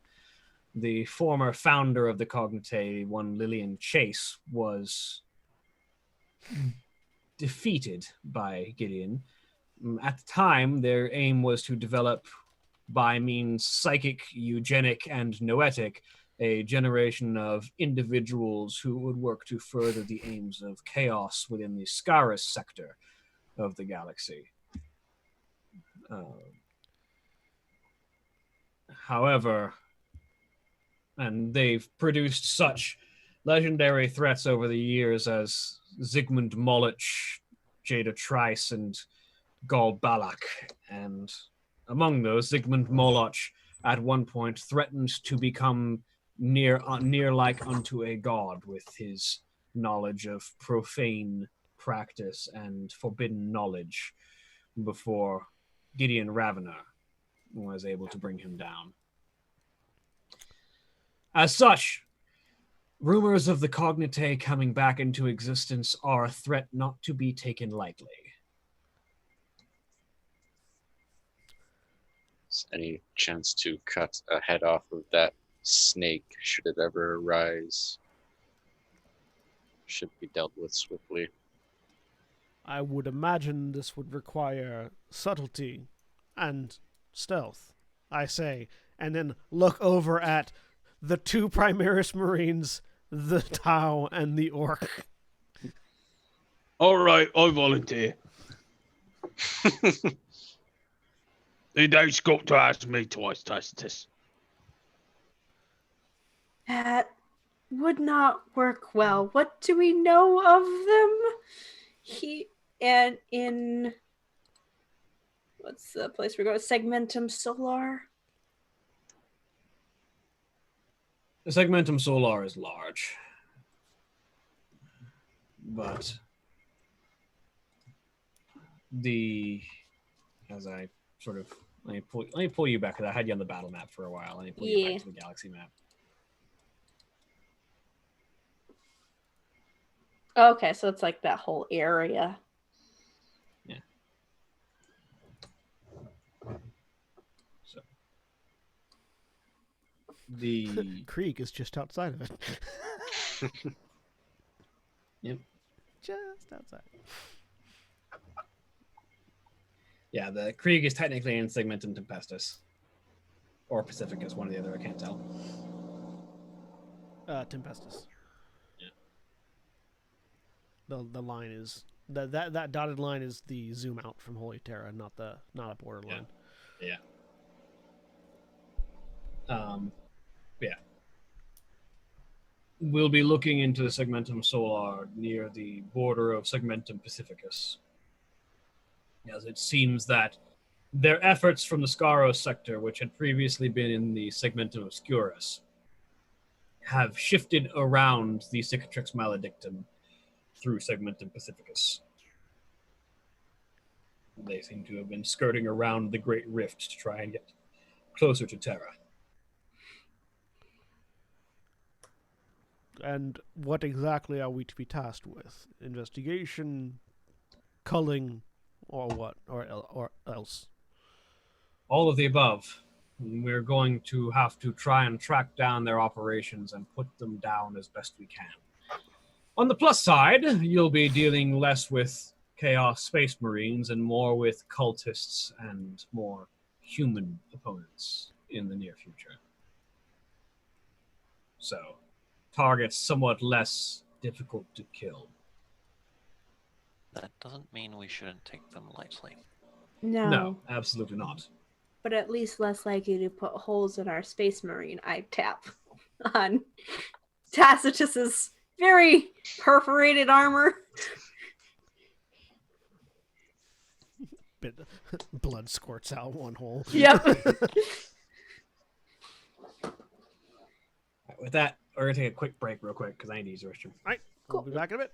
The former founder of the Cognite, one Lillian Chase, was defeated by Gideon. At the time, their aim was to develop, by means psychic, eugenic, and noetic, a generation of individuals who would work to further the aims of chaos within the Scarus sector of the galaxy. However, and they've produced such legendary threats over the years as Zygmunt Molich, Jada Trice, and Gol Balak. And among those, Zygmunt Molich at one point threatened to become near like unto a god with his knowledge of profane practice and forbidden knowledge before Gideon Ravener was able to bring him down. As such, rumors of the Cognite coming back into existence are a threat not to be taken lightly. Is any chance to cut a head off of that snake should it ever arise? Should be dealt with swiftly. I would imagine this would require subtlety and stealth, I say, and then look over at the two Primaris Marines, the Tau, and the Orc. All right, I volunteer. You don't got to ask me twice, Tacitus. That would not work well. What do we know of them? What's the place we're going? Segmentum Solar. The Segmentum Solar is large, but let me pull you back, because I had you on the battle map for a while. Let me pull you back to the galaxy map. Okay, so it's like that whole area. Yeah. So the Krieg is just outside of it. Yep. Just outside. Yeah, the Krieg is technically in Segmentum Tempestus. Or Pacificus, one or the other, I can't tell. Tempestus. Yeah. The line is that dotted line is the zoom out from Holy Terra, not a border line. Yeah. Yeah. We'll be looking into the Segmentum Solar near the border of Segmentum Pacificus, as it seems that their efforts from the Scaros sector, which had previously been in the Segmentum Obscurus, have shifted around the Cicatrix Maledictum through Segmentum Pacificus. They seem to have been skirting around the Great Rift to try and get closer to Terra. And what exactly are we to be tasked with? Investigation, culling, or what? Or else? All of the above. We're going to have to try and track down their operations and put them down as best we can. On the plus side, you'll be dealing less with Chaos Space Marines and more with cultists and more human opponents in the near future. So, targets somewhat less difficult to kill. That doesn't mean we shouldn't take them lightly. No, absolutely not. but at least less likely to put holes in our Space Marine eye tap on Tacitus's very perforated armor. spit, blood squirts out one hole. Yep. With that, we're gonna take a quick break, real quick, because I need to use the restroom. All right, we'll be back in a bit.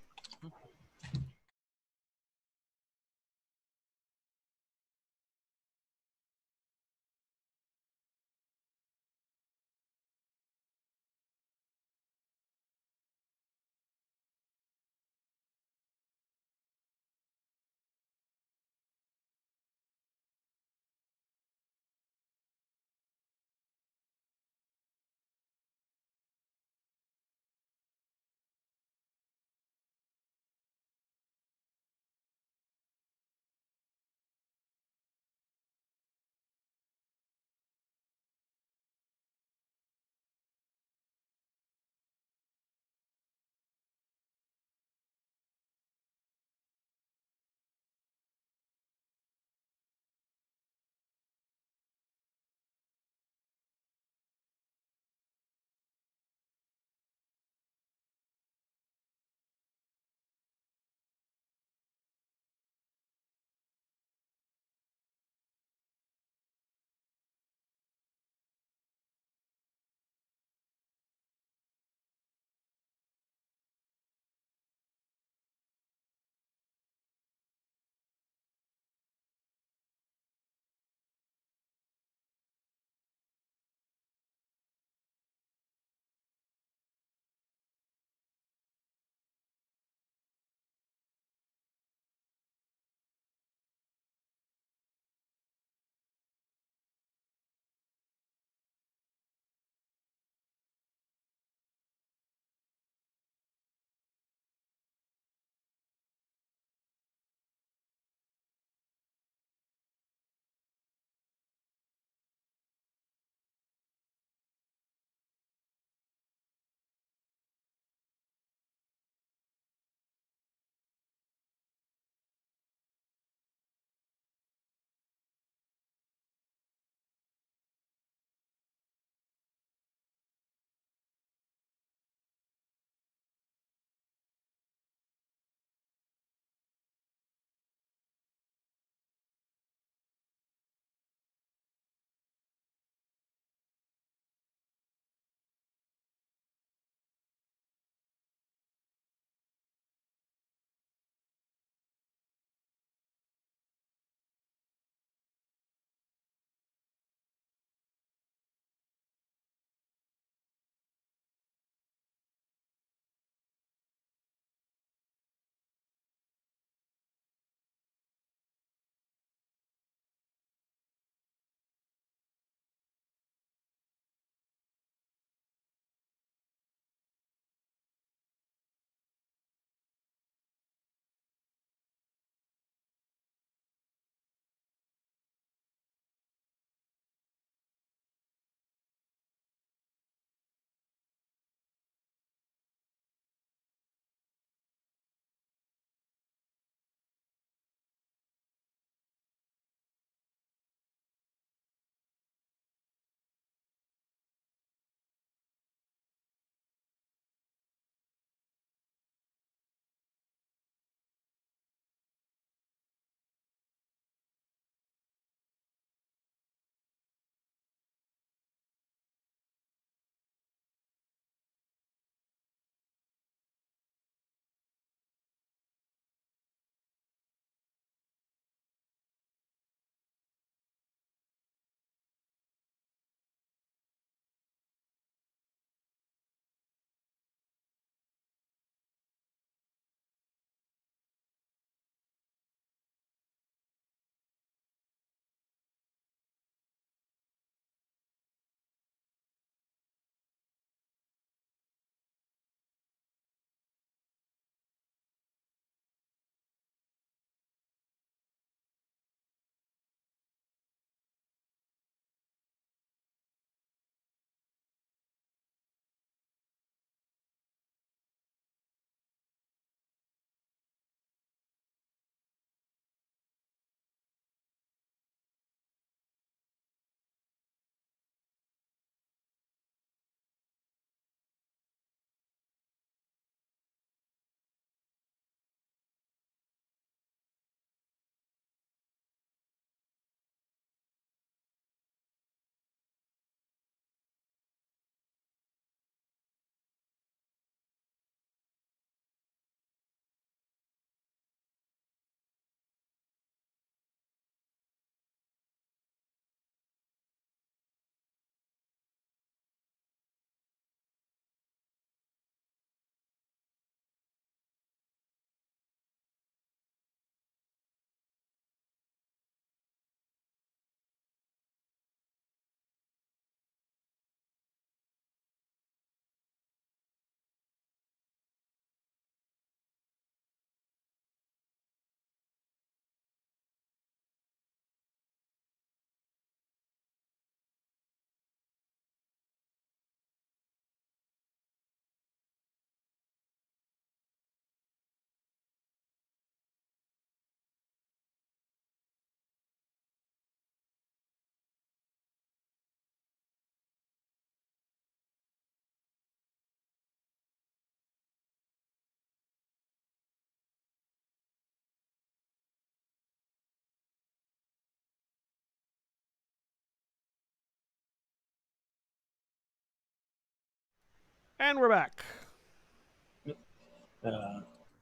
And we're back.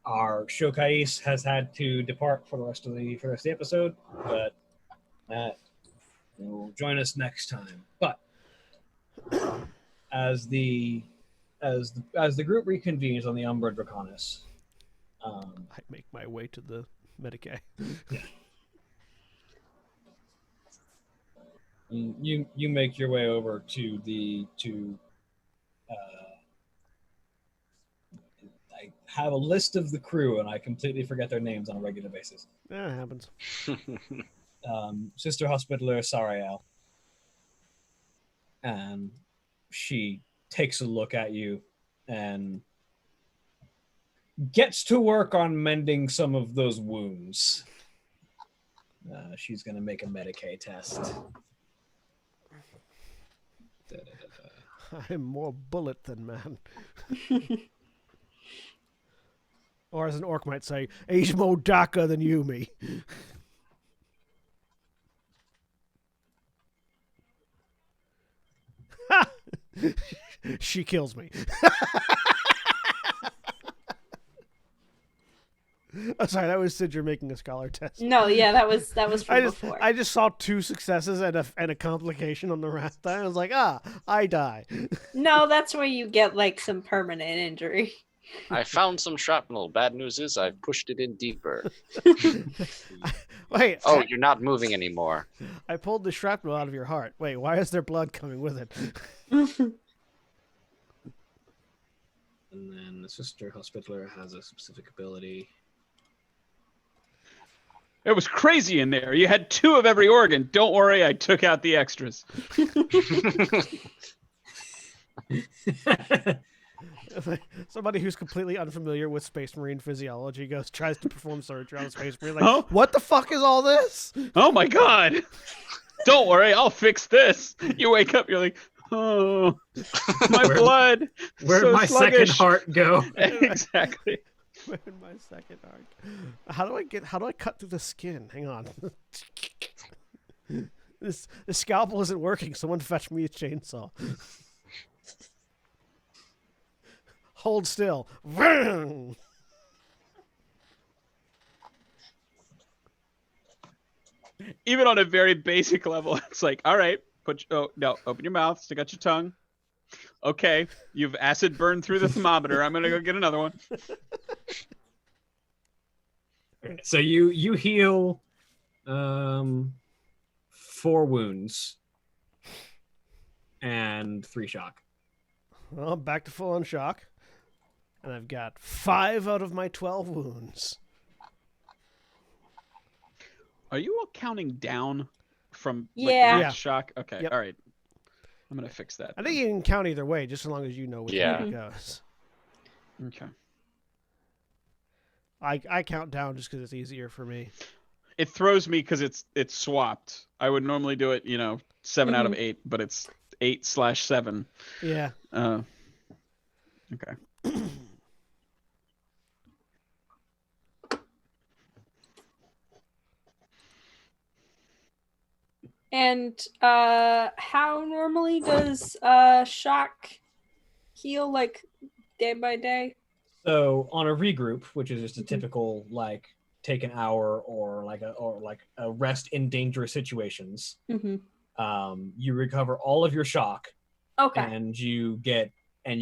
Our Shokais has had to depart for the rest of the episode, but will join us next time. But as the group reconvenes on the Umbra Draconis, I make my way to the Medicae. Yeah. You make your way over to I have a list of the crew and I completely forget their names on a regular basis. Yeah, it happens. Sister Hospitaller Sariel, and she takes a look at you and gets to work on mending some of those wounds. She's going to make a Medicae test. I'm more bullet than man. Or as an orc might say, he's more darker than you, me. She kills me. Oh, sorry, that was Sidger making a scholar test. No, yeah, that was from before. I just saw 2 successes and a complication on the last die. I was like, I die. No, that's where you get like some permanent injury. I found some shrapnel. Bad news is I've pushed it in deeper. Wait. Oh, you're not moving anymore. I pulled the shrapnel out of your heart. Wait, why is there blood coming with it? And then the Sister Hospitaller has a specific ability. It was crazy in there. You had 2 of every organ. Don't worry, I took out the extras. Somebody who's completely unfamiliar with Space Marine physiology tries to perform surgery on a Space Marine. Like, What the fuck is all this? Oh my god! Don't worry, I'll fix this. You wake up, you're like, oh, my blood. Where'd so my sluggish. second heart go? Exactly. Where'd my second heart? How do I cut through the skin? Hang on. The scalpel isn't working. Someone fetch me a chainsaw. Hold still. Even on a very basic level, it's like, all right, open your mouth, stick out your tongue. Okay, you've acid burned through the thermometer. I'm gonna go get another one. So you heal 4 wounds and 3 shock. Well, I'm back to full on shock. And I've got 5 out of my 12 wounds. Are you all counting down from Yeah. max shock? Okay, Yep. all right. I'm gonna fix that. I think you can count either way, just as long as you know which way it goes. Okay. I count down just because it's easier for me. It throws me because it's swapped. I would normally do it, 7 out of 8, but it's 8/7. Yeah. Okay. And how normally does shock heal, like day by day? So on a regroup, which is just a typical take an hour or a rest in dangerous situations, you recover all of your shock. Okay. And you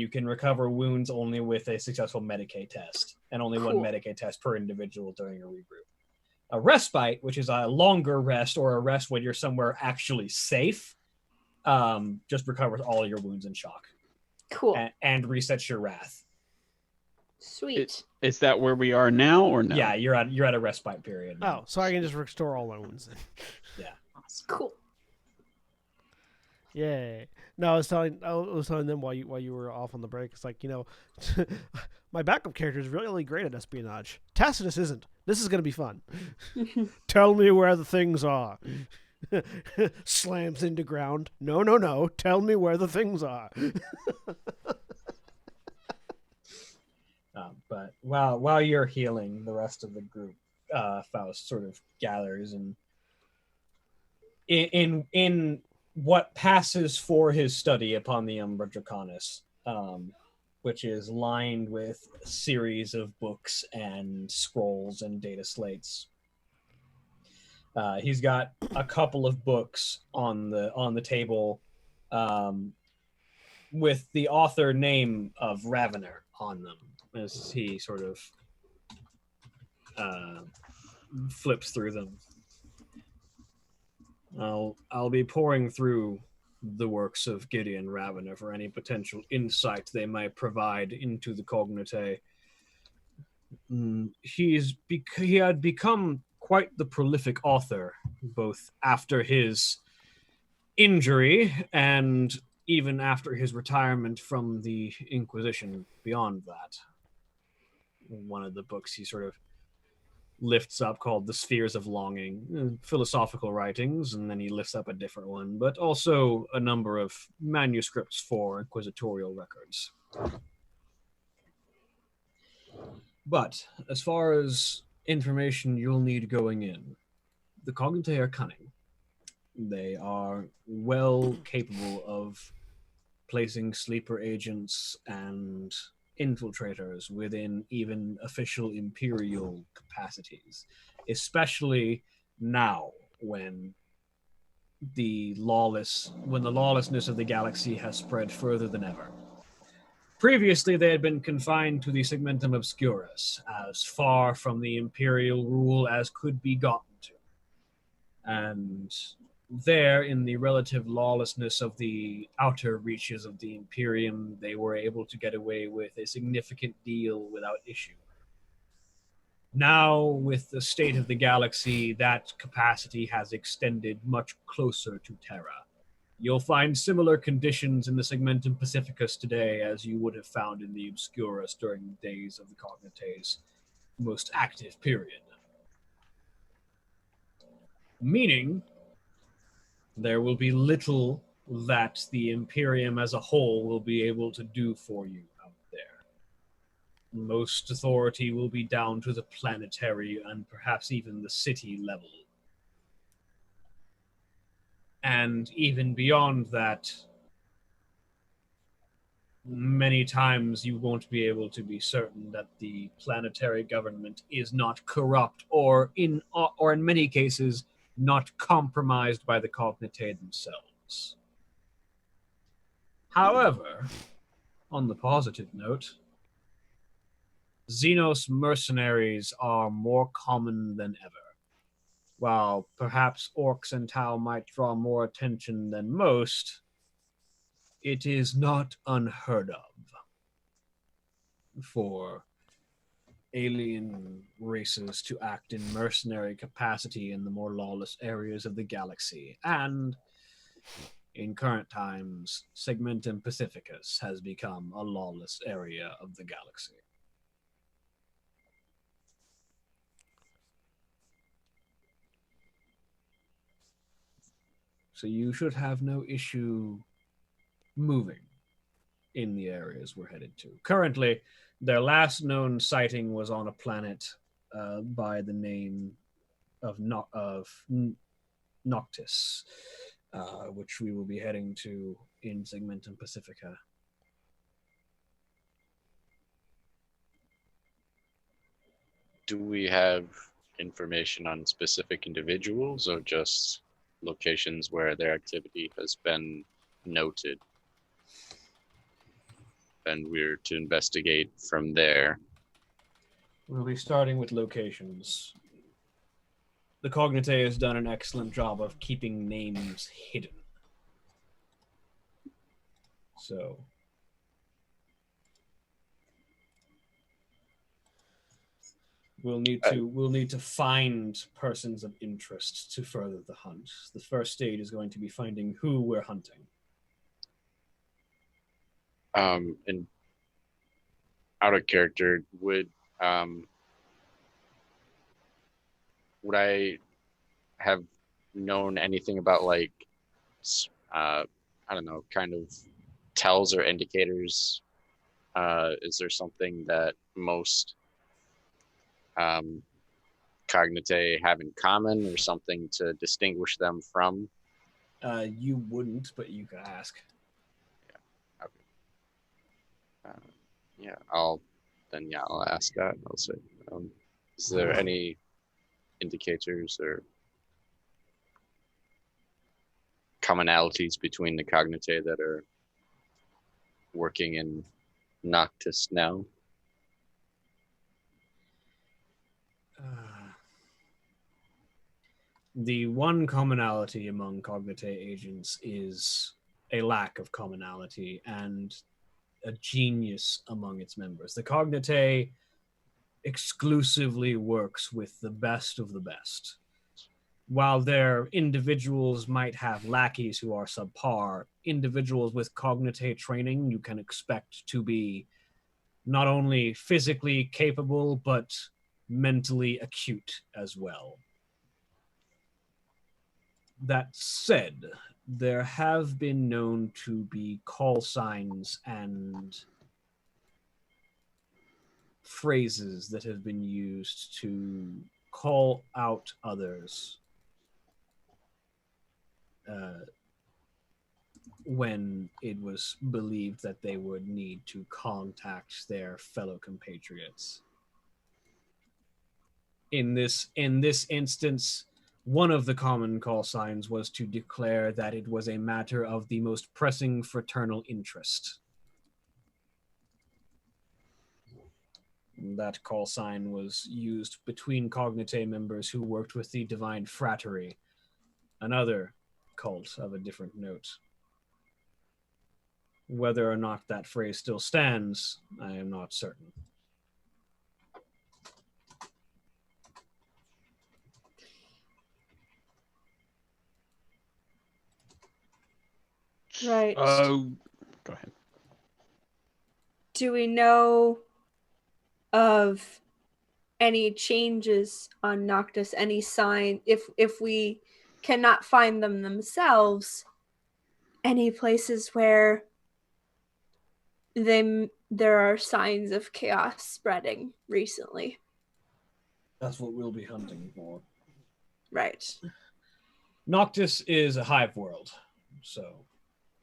can recover wounds only with a successful Medicae test, and only one Medicae test per individual during a regroup. A respite, which is a longer rest or a rest when you're somewhere actually safe, just recovers all your wounds and shock. Cool. And resets your wrath. Sweet. Is that where we are now or no? Yeah, you're at a respite period. Oh, so I can just restore all my wounds then. Yeah. Cool. Yay. No, I was telling them while you were off on the break. It's like, my backup character is really great at espionage. Tacitus isn't. This is going to be fun. Tell me where the things are. Slams into ground. No. Tell me where the things are. But while you're healing, the rest of the group, Faust sort of gathers, and in what passes for his study upon the Umbra Draconis, which is lined with a series of books and scrolls and data slates. He's got a couple of books on the table, with the author name of Ravener on them, as he sort of flips through them. I'll be pouring through the works of Gideon Ravener for any potential insight they might provide into the Cognite. He had become quite the prolific author, both after his injury and even after his retirement from the Inquisition. Beyond that, one of the books he sort of lifts up called The Spheres of Longing, philosophical writings, and then he lifts up a different one, but also a number of manuscripts for inquisitorial records. But as far as information you'll need going in, the Cognite are cunning. They are well capable of placing sleeper agents and infiltrators within even official imperial capacities, especially now when the lawlessness of the galaxy has spread further than ever. Previously, they had been confined to the Segmentum Obscurus, as far from the imperial rule as could be gotten to. And there, in the relative lawlessness of the outer reaches of the Imperium, they were able to get away with a significant deal without issue. Now, with the state of the galaxy, that capacity has extended much closer to Terra. You'll find similar conditions in the Segmentum Pacificus today as you would have found in the Obscurus during the days of the Cognite's most active period. Meaning, there will be little that the Imperium as a whole will be able to do for you out there. Most authority will be down to the planetary and perhaps even the city level. And even beyond that, many times you won't be able to be certain that the planetary government is not corrupt or in many cases not compromised by the Cognite themselves. However, on the positive note, Xenos mercenaries are more common than ever. While perhaps orcs and Tau might draw more attention than most, it is not unheard of for alien races to act in mercenary capacity in the more lawless areas of the galaxy. And in current times, Segmentum Pacificus has become a lawless area of the galaxy. So you should have no issue moving in the areas we're headed to. Currently, their last known sighting was on a planet by the name of Noctis, which we will be heading to in Segmentum Pacifica. Do we have information on specific individuals or just locations where their activity has been noted? And we're to investigate from there. We'll be starting with locations. The Cognite has done an excellent job of keeping names hidden. So we'll need to find persons of interest to further the hunt. The first stage is going to be finding who we're hunting. And out of character, would I have known anything about, like, I don't know, kind of tells or indicators? Is there something that most Cognite have in common, or something to distinguish them from? You wouldn't, but you could ask. Yeah. Okay. Yeah, I'll ask that. I'll say, is there any indicators or commonalities between the cognitae that are working in Noctis now? The one commonality among cognitae agents is a lack of commonality and a genius among its members. The cognitae exclusively works with the best of the best. While their individuals might have lackeys who are subpar, individuals with cognitae training you can expect to be not only physically capable, but mentally acute as well. That said, there have been known to be call signs and phrases that have been used to call out others when it was believed that they would need to contact their fellow compatriots. In this instance, one of the common call signs was to declare that it was a matter of the most pressing fraternal interest. That call sign was used between cognitae members who worked with the Divine Frattery, another cult of a different note. Whether or not that phrase still stands, I am not certain. Right. Oh, go ahead. Do we know of any changes on Noctis? Any sign? If we cannot find them themselves, any places where there are signs of chaos spreading recently? That's what we'll be hunting for. Right. Noctis is a hive world, so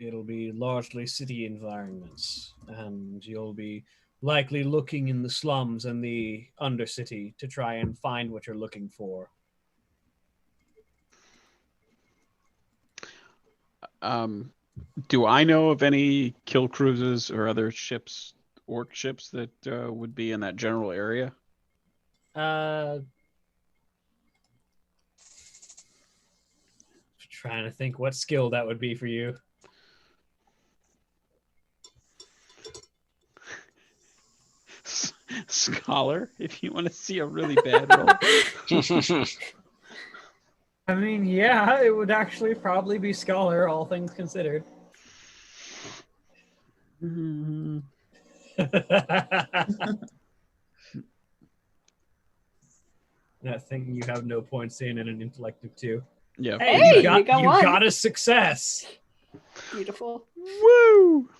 it'll be largely city environments, and you'll be likely looking in the slums and the undercity to try and find what you're looking for. Do I know of any kill cruises or other ships, orc ships that would be in that general area? Trying to think what skill that would be for you. Scholar, if you want to see a really bad roll. I mean, yeah, it would actually probably be Scholar, all things considered. That thing you have no points in and an intellect of 2. Yeah. Hey, you you got one. got a success. Beautiful. Woo!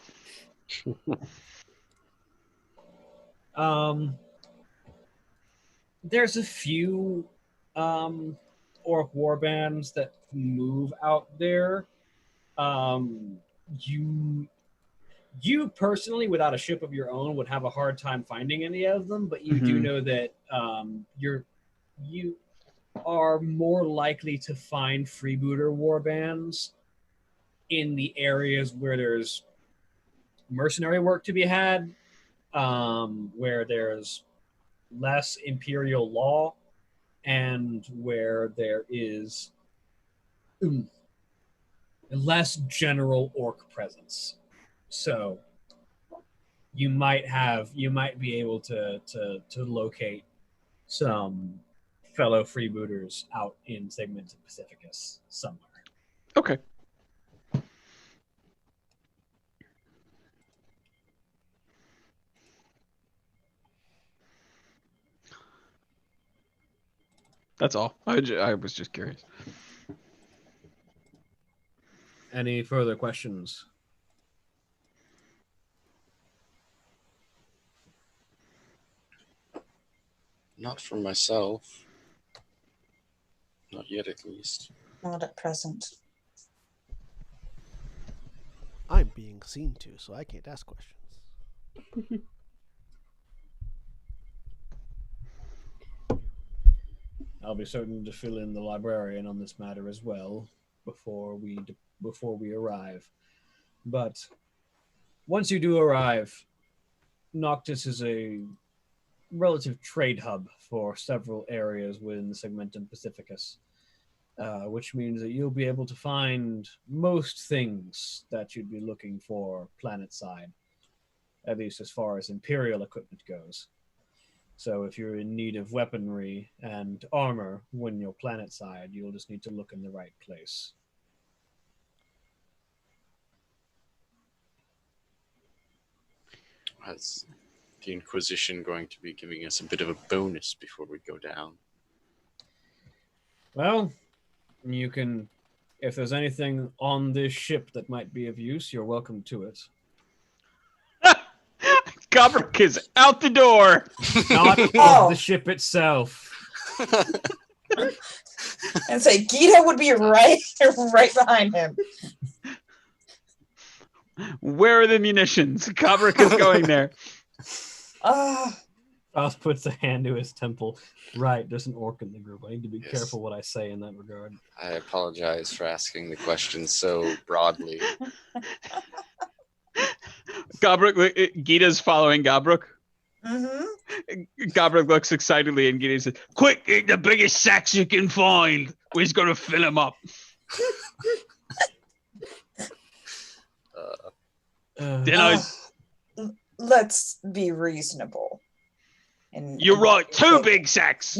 There's a few orc warbands that move out there. You personally, without a ship of your own, would have a hard time finding any of them, but you do know that you are more likely to find freebooter warbands in the areas where there's mercenary work to be had, where there's less imperial law, and where there is less general orc presence. So you might be able to locate some fellow freebooters out in Segmented Pacificus somewhere. Okay. That's all. I was just curious. Any further questions? Not for myself. Not yet, at least. Not at present. I'm being seen to, so I can't ask questions. I'll be certain to fill in the librarian on this matter as well before we arrive. But once you do arrive, Noctis is a relative trade hub for several areas within the Segmentum Pacificus, which means that you'll be able to find most things that you'd be looking for planet-side, at least as far as Imperial equipment goes. So if you're in need of weaponry and armor when you're planet-side, you'll just need to look in the right place. Is the Inquisition going to be giving us a bit of a bonus before we go down? Well, you can, if there's anything on this ship that might be of use, you're welcome to it. Gabrick is out the door. Not of the ship itself. And say Gita would be right behind him. Where are the munitions? Gabrick is going there. Faust puts a hand to his temple. Right, there's an orc in the group. I need to be Yes. careful what I say in that regard. I apologize for asking the question so broadly. Gabrick, Gita's following Gabrick. Mm-hmm. Gabrick looks excitedly, and Gita says, "Quick, eat the biggest sacks you can find. We're just gonna fill them up." Then Let's be reasonable. And you're right. 2 big sacks.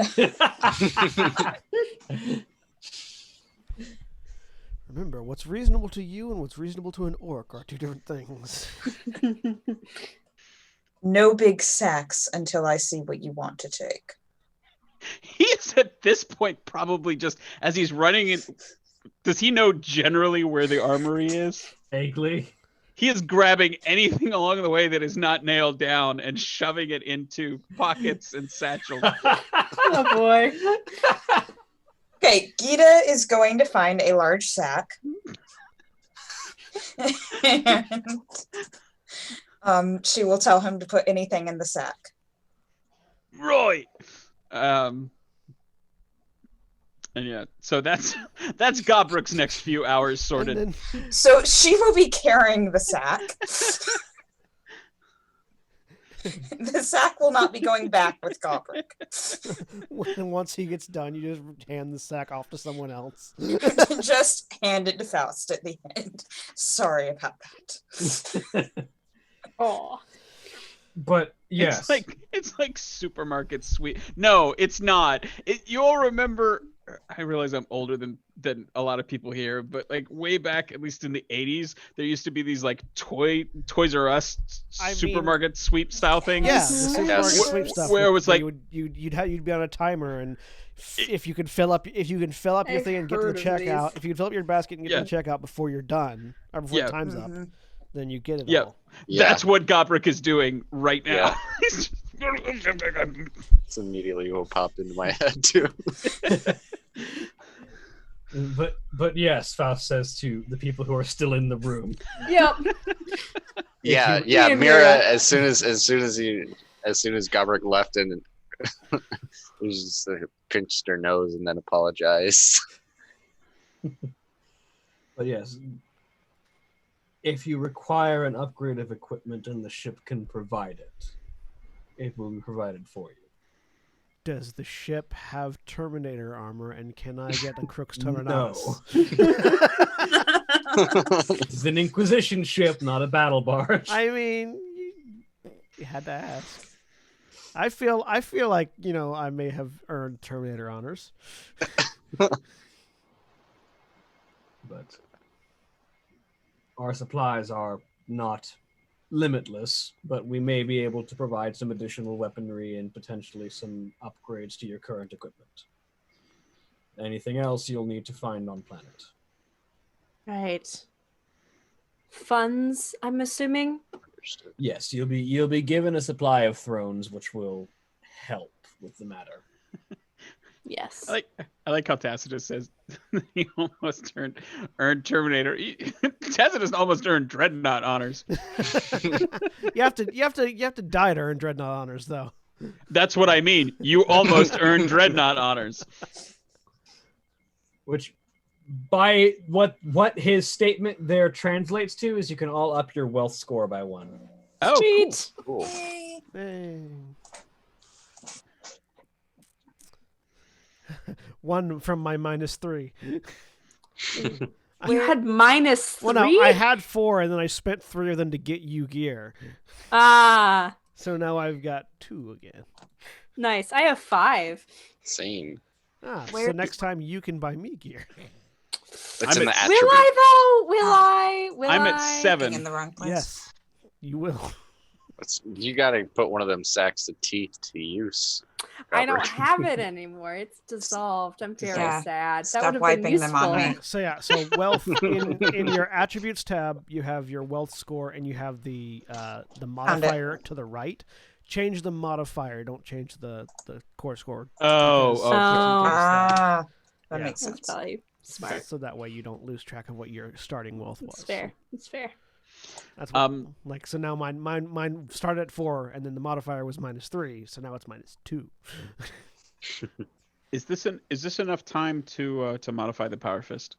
Remember, what's reasonable to you and what's reasonable to an orc are 2 different things. No big sacks until I see what you want to take. He is at this point probably just as he's running in. Does he know generally where the armory is? Vaguely. He is grabbing anything along the way that is not nailed down and shoving it into pockets and satchels. Oh boy. Okay, Gita is going to find a large sack. And she will tell him to put anything in the sack. Right. And yeah, so that's Gobrick's next few hours sorted. And So she will be carrying the sack. The sack will not be going back with Gobrick. then once he gets done, you just hand the sack off to someone else. Just hand it to Faust at the end. Sorry about that. Oh. But yes, It's like supermarket sweet. No, it's not. You'll remember. I realize I'm older than a lot of people here, but like way back, at least in the 80s, there used to be these like Toys R Us supermarket sweep style things. Yeah, the supermarket Yes. sweep stuff. Where it was like you'd be on a timer, and if you can fill up your thing and get to the checkout, if you can fill up your basket and get to the checkout before you're done or before time's up, then you get it all. Yeah. That's what Gobrick is doing right now. It's immediately what popped into my head too. but yes, Faust says to the people who are still in the room. Yep. Yeah, Yeah, Mira. As soon as Gabrick left, and he just pinched her nose and then apologized. But yes, if you require an upgrade of equipment and the ship can provide it, it will be provided for you. Does the ship have Terminator armor, and can I get a Crux Terminatus? No. It's an Inquisition ship, not a battle barge. I mean, you had to ask. I feel like, I may have earned Terminator honors. But our supplies are not limitless, but we may be able to provide some additional weaponry and potentially some upgrades to your current equipment. Anything else you'll need to find on planet. Right. Funds, I'm assuming. Yes, you'll be given a supply of thrones, which will help with the matter. Yes. Oh, I like how Tacitus says he almost earned Terminator. Tacitus almost earned Dreadnought honors. You have to die to earn Dreadnought honors, though. That's what I mean. You almost earned Dreadnought honors. Which, by what his statement there translates to, is you can all up your wealth score by 1. Oh, Sweet. Cool. Hey. 1 from my -3. You had -3? Well, no, I had 4, and then I spent 3 of them to get you gear. Ah, So now I've got 2 again. nice. I have 5. Same. So Where- next time you can buy me gear. It's I'm in at- the Will attribute. I, though? Will I? Will I'm at I? 7. In the wrong place. Yes, you will. You got to put one of them sacks of teeth to use. I don't Robert. have it anymore. It's dissolved. I'm very Yeah. sad. That Stop would have been wiping them useful. on me. Okay, so yeah, so wealth in your attributes tab, you have your wealth score, and you have the modifier to the right. Change the modifier. Don't change the core score. Oh, because- okay. That Yeah. makes That's sense. probably smart. So that way you don't lose track of what your starting wealth was. It's fair. It's fair. That's what, so now mine started at 4, and then the modifier was -3, so now it's -2. Is this enough time to modify the Power Fist?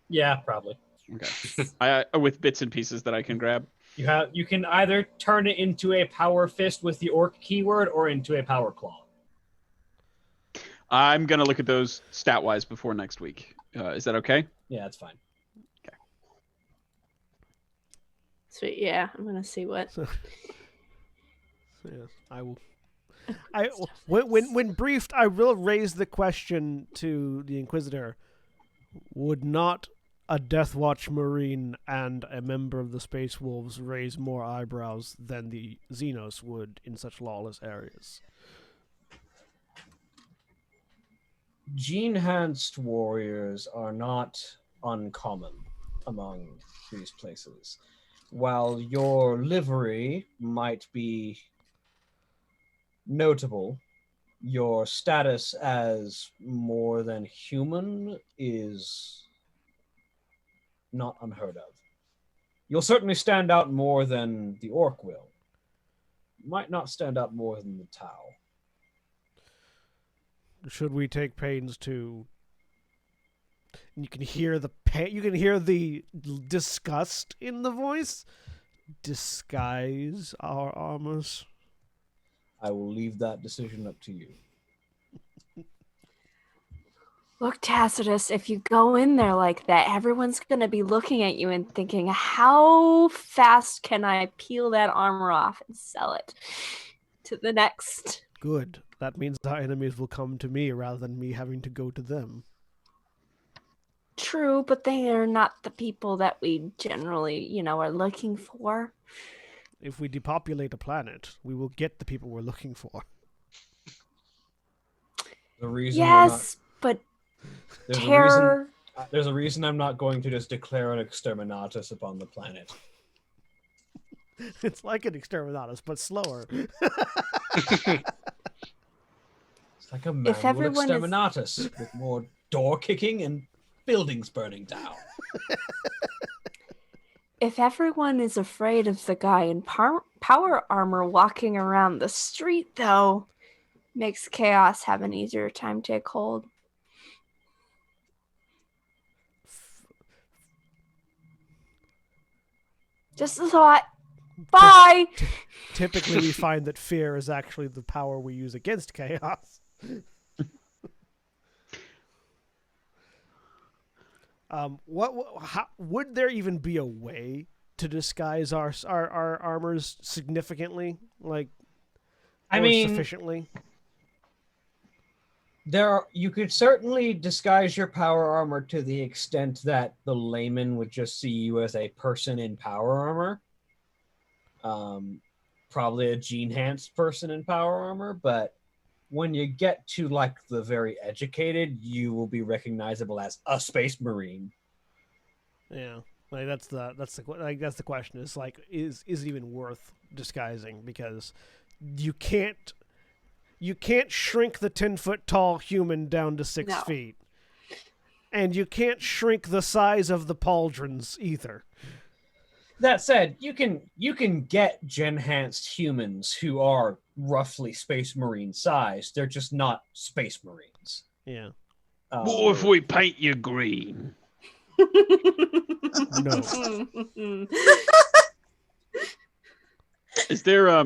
Yeah, probably. Okay. I with bits and pieces that I can grab. You can either turn it into a power fist with the orc keyword or into a power claw. I'm gonna look at those stat-wise before next week. Is that okay? Yeah, that's fine. Sweet. Yeah, I'm gonna see what. So yes, I will. When briefed, I will raise the question to the Inquisitor: would not a Deathwatch Marine and a member of the Space Wolves raise more eyebrows than the Xenos would in such lawless areas? Gene-enhanced warriors are not uncommon among these places. While your livery might be notable, your status as more than human is not unheard of. You'll certainly stand out more than the orc will. Might not stand out more than the Tau. Should we take pains to? You can hear the pain. You can hear the disgust in the voice. Disguise our armors. I will leave that decision up to you. Look, Tacitus, if you go in there like that, everyone's going to be looking at you and thinking, how fast can I peel that armor off and sell it to the next? Good. That means our enemies will come to me rather than me having to go to them. True, but they are not the people that we generally, are looking for. If we depopulate a planet, we will get the people we're looking for. The reason Yes, but there's terror. there's a reason I'm not going to just declare an exterminatus upon the planet. It's like an exterminatus, but slower. It's like a manual everyone is- exterminatus with more door kicking and buildings burning down. If everyone is afraid of the guy in power armor walking around the street, though, makes chaos have an easier time take hold. Just a thought. Bye! Typically, we find that fear is actually the power we use against chaos. Would there even be a way to disguise our armors significantly, sufficiently? You could certainly disguise your power armor to the extent that the layman would just see you as a person in power armor. Probably a gene-enhanced person in power armor, but when you get to the very educated, you will be recognizable as a space marine. Yeah, that's the question. Is it even worth disguising? Because you can't shrink the 10-foot tall human down to 6 No. feet, and you can't shrink the size of the pauldrons either. That said, you can get gen-enhanced humans who are roughly Space Marine size. They're just not Space Marines. Yeah. What if we paint you green? No. Is there How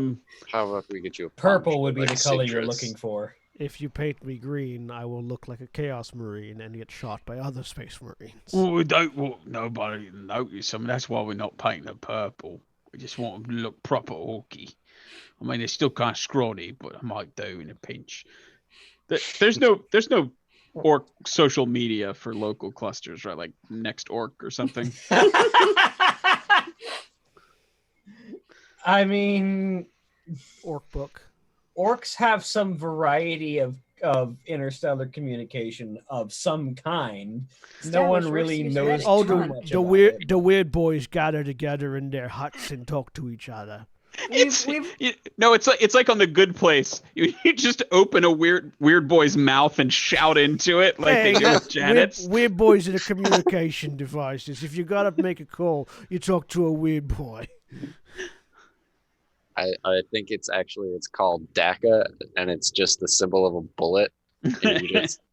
about we get you a Purple poncho would be like the color you're citrus? looking for. If you paint me green, I will look like a Chaos Marine and get shot by other Space Marines. Well, we don't want nobody to notice. I mean, that's why we're not painting them purple. We just want them to look proper orky. I mean, they're still kind of scrawny, but I might do in a pinch. There's no orc social media for local clusters, right? Like Next Orc or something. I mean, Orc book. orcs have some variety of interstellar communication of some kind. No one really knows Oh, too much the about weird it. the weird boys gather together in their huts and talk to each other. It's like on The Good Place. You just open a weird boy's mouth and shout into it like they do with Janet's. Weird boys are the communication devices. If you gotta make a call, you talk to a weird boy. I think it's called DACA, and it's just the symbol of a bullet. And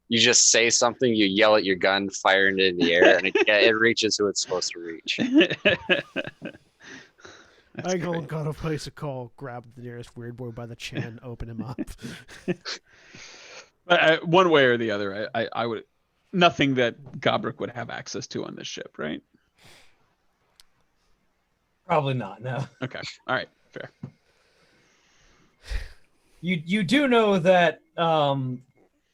you just say something, you yell at your gun, fire it in the air, and it reaches who it's supposed to reach. I gotta place a call, grab the nearest weird boy by the chin, open him up. But one way or the other, I would nothing that Gobrick would have access to on this ship, right? Probably not, no. Okay, all right, fair. You do know that on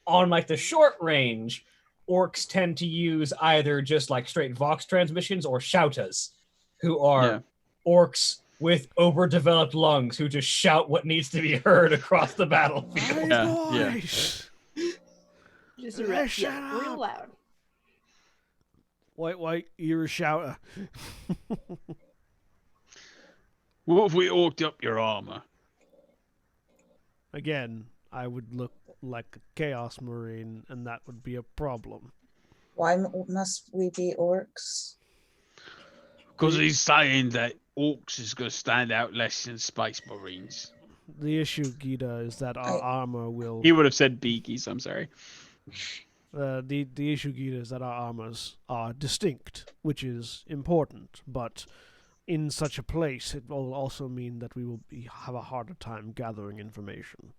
like the short range, orcs tend to use either just like straight Vox transmissions or shoutas, who are orcs with overdeveloped lungs who just shout what needs to be heard across the battlefield. Yeah. Just real loud. White, you're a shouter. What if we orked up your armor? Again, I would look like a Chaos Marine, and that would be a problem. Why must we be orcs? Because he's saying that orcs is going to stand out less than Space Marines. The issue, Gita, is that our armor will... He would have said beakies, I'm sorry. The issue, Gita, is that our armors are distinct, which is important, but in such a place, it will also mean that we will have a harder time gathering information.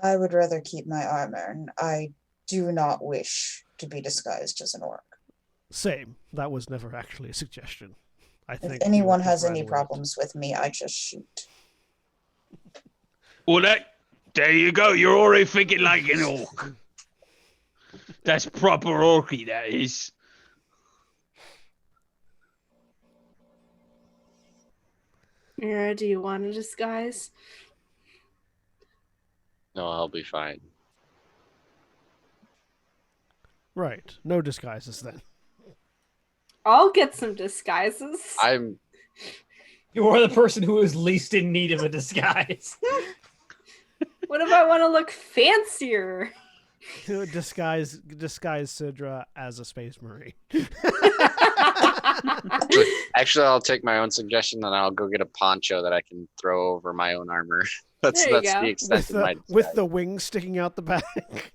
I would rather keep my armor, and I do not wish to be disguised as an orc. Same. That was never actually a suggestion. I think If anyone you has just any ran with it. problems with me, I just shoot. Well, there you go. You're already thinking like an orc. That's proper orky, that is. Mira, do you want to disguise? No, I'll be fine. Right. No disguises then. I'll get some disguises. You are the person who is least in need of a disguise. What if I want to look fancier? disguise Sidra as a Space Marine. Actually, I'll take my own suggestion and I'll go get a poncho that I can throw over my own armor. That's There you go. the extent of my disguise. With the wings sticking out the back.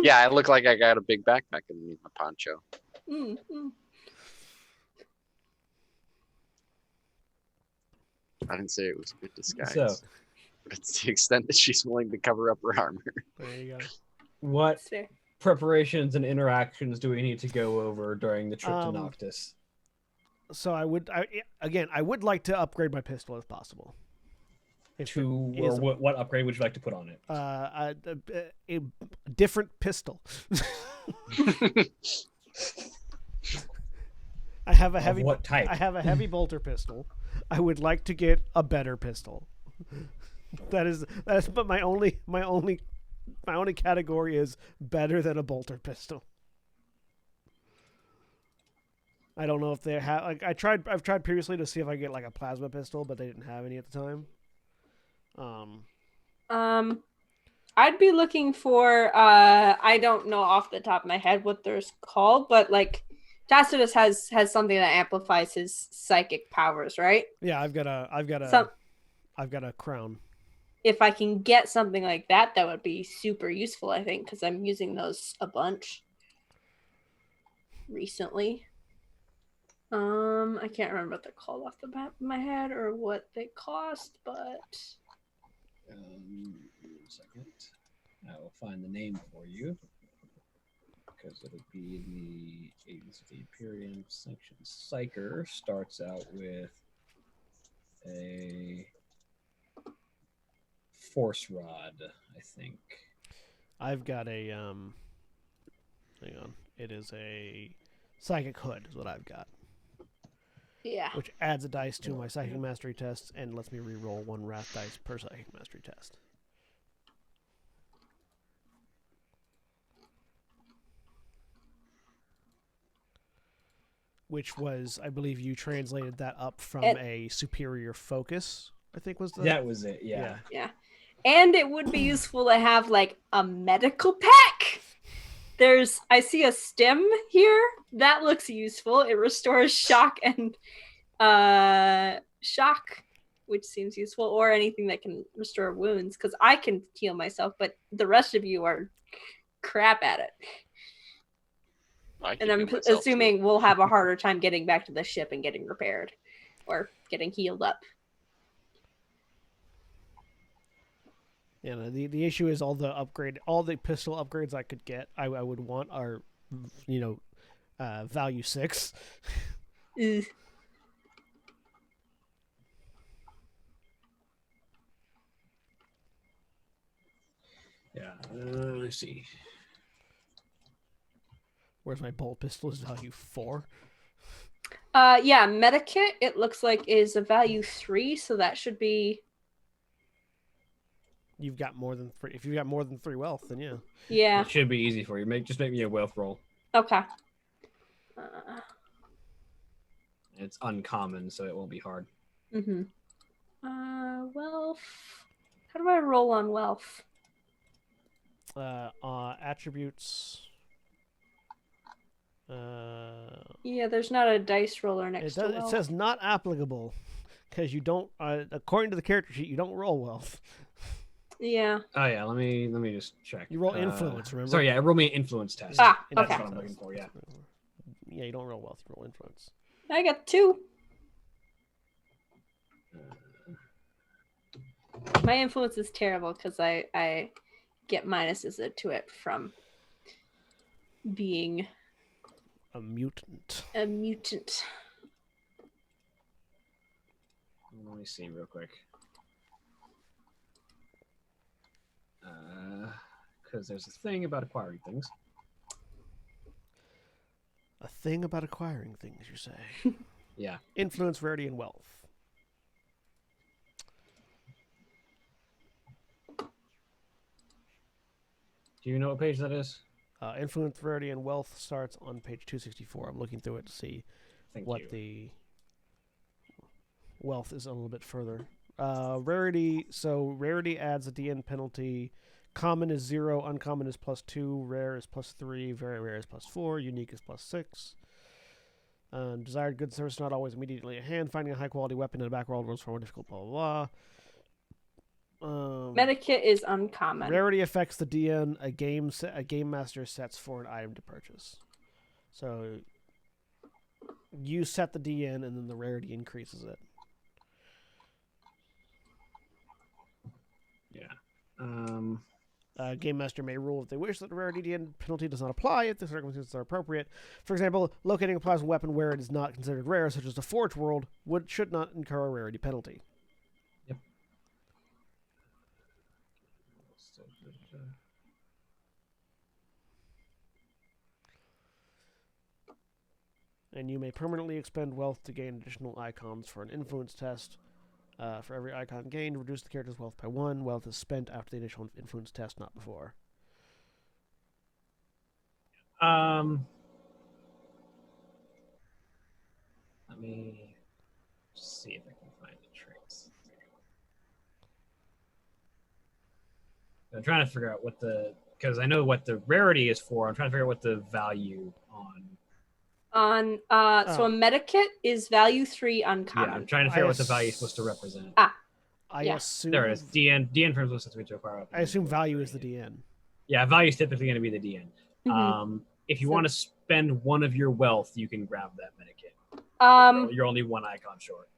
Yeah, I look like I got a big backpack underneath my poncho. Mm-hmm. I didn't say it was a good disguise. So, But it's the extent that she's willing to cover up her armor. There you go. what That's fair. preparations and interactions do we need to go over during the trip to Noctis? So I would like to upgrade my pistol if possible. What upgrade would you like to put on it? A different pistol. I have a heavy. What type? I have a heavy bolter pistol. I would like to get a better pistol. That's but my only category is better than a bolter pistol. I don't know if they have I've tried previously to see if I get like a plasma pistol, but they didn't have any at the time. I'd be looking for I don't know off the top of my head what they're called, but like Tacitus has something that amplifies his psychic powers, right? Yeah, I've got Some a crown. if I can get something like that, that would be super useful, I think, because I'm using those a bunch recently. I can't remember what they're called off the back of my head or what they cost, but 1 second. I will find the name for you because it'll be in the Agents of the Imperium section. Psyker starts out with a force rod, I think. I've got a hang on. It is a psychic hood is what I've got. yeah. Which adds a dice to my psychic mastery test and lets me re-roll 1 wrath dice per psychic mastery test. Which was, I believe you translated that up from a superior focus, I think was the... That was it, yeah. Yeah. And it would be useful to have like a medical pack. I see a stem here. That looks useful. It restores shock and shock, which seems useful, or anything that can restore wounds, because I can heal myself, but the rest of you are crap at it. And I'm assuming we'll have a harder time getting back to the ship and getting repaired or getting healed up. Yeah, no, the issue is all the pistol upgrades I could get, I would want are, value 6. Ugh. Yeah, let's see. Where's my bolt pistol is value 4. Yeah, medikit, it looks like, is a value 3, so that should be... You've got more than 3. If you've got more than 3 wealth, then yeah. Yeah. It should be easy for you. Just make me a wealth roll. Okay. It's uncommon, so it won't be hard. Mm-hmm. Wealth. How do I roll on wealth? Attributes. Yeah, there's not a dice roller next to wealth. It says not applicable because you don't. According to the character sheet, you don't roll wealth. Yeah. Oh yeah, let me just check. You roll influence, remember? Sorry, yeah, roll me an influence test. Ah, That's okay. what I'm looking for. Yeah. Yeah, you don't roll wealth. You roll influence. I got 2. My influence is terrible because I get minuses to it from being a mutant. A mutant. Let me see real quick. Because there's a thing about acquiring things. A thing about acquiring things, you say? Yeah. Influence, rarity, and wealth. Do you know what page that is? Influence, rarity, and wealth starts on page 264. I'm looking through it to see the wealth is a little bit further. Rarity, so rarity adds a DN penalty. Common is 0, uncommon is +2, rare is +3, very rare is +4, unique is +6. Desired goods service not always immediately at hand. Finding a high quality weapon in a backworld rules for more difficult, blah blah blah. Medikit is uncommon. Rarity affects the DN a game master sets for an item to purchase. So you set the DN and then the rarity increases it. Yeah. Game Master may rule if they wish that the rarity DN penalty does not apply if the circumstances are appropriate. For example, locating a plasma weapon where it is not considered rare, such as the Forge World, should not incur a rarity penalty. Yep. And you may permanently expend wealth to gain additional icons for an influence test. For every icon gained, reduce the character's wealth by 1. Wealth is spent after the initial influence test, not before. Let me see if I can find the traits. I'm trying to figure out because I know what the rarity is for. I'm trying to figure out what the value on so a medikit is value 3 uncommon. Yeah, I'm trying to figure out what the value is supposed to represent. I Yeah. assume There it is. DN firms listed to acquire. I assume value is the DN. Yeah, value is typically going to be the DN. Mhm. If you So- want to spend one of your wealth, you can grab that medikit. You're only one icon short.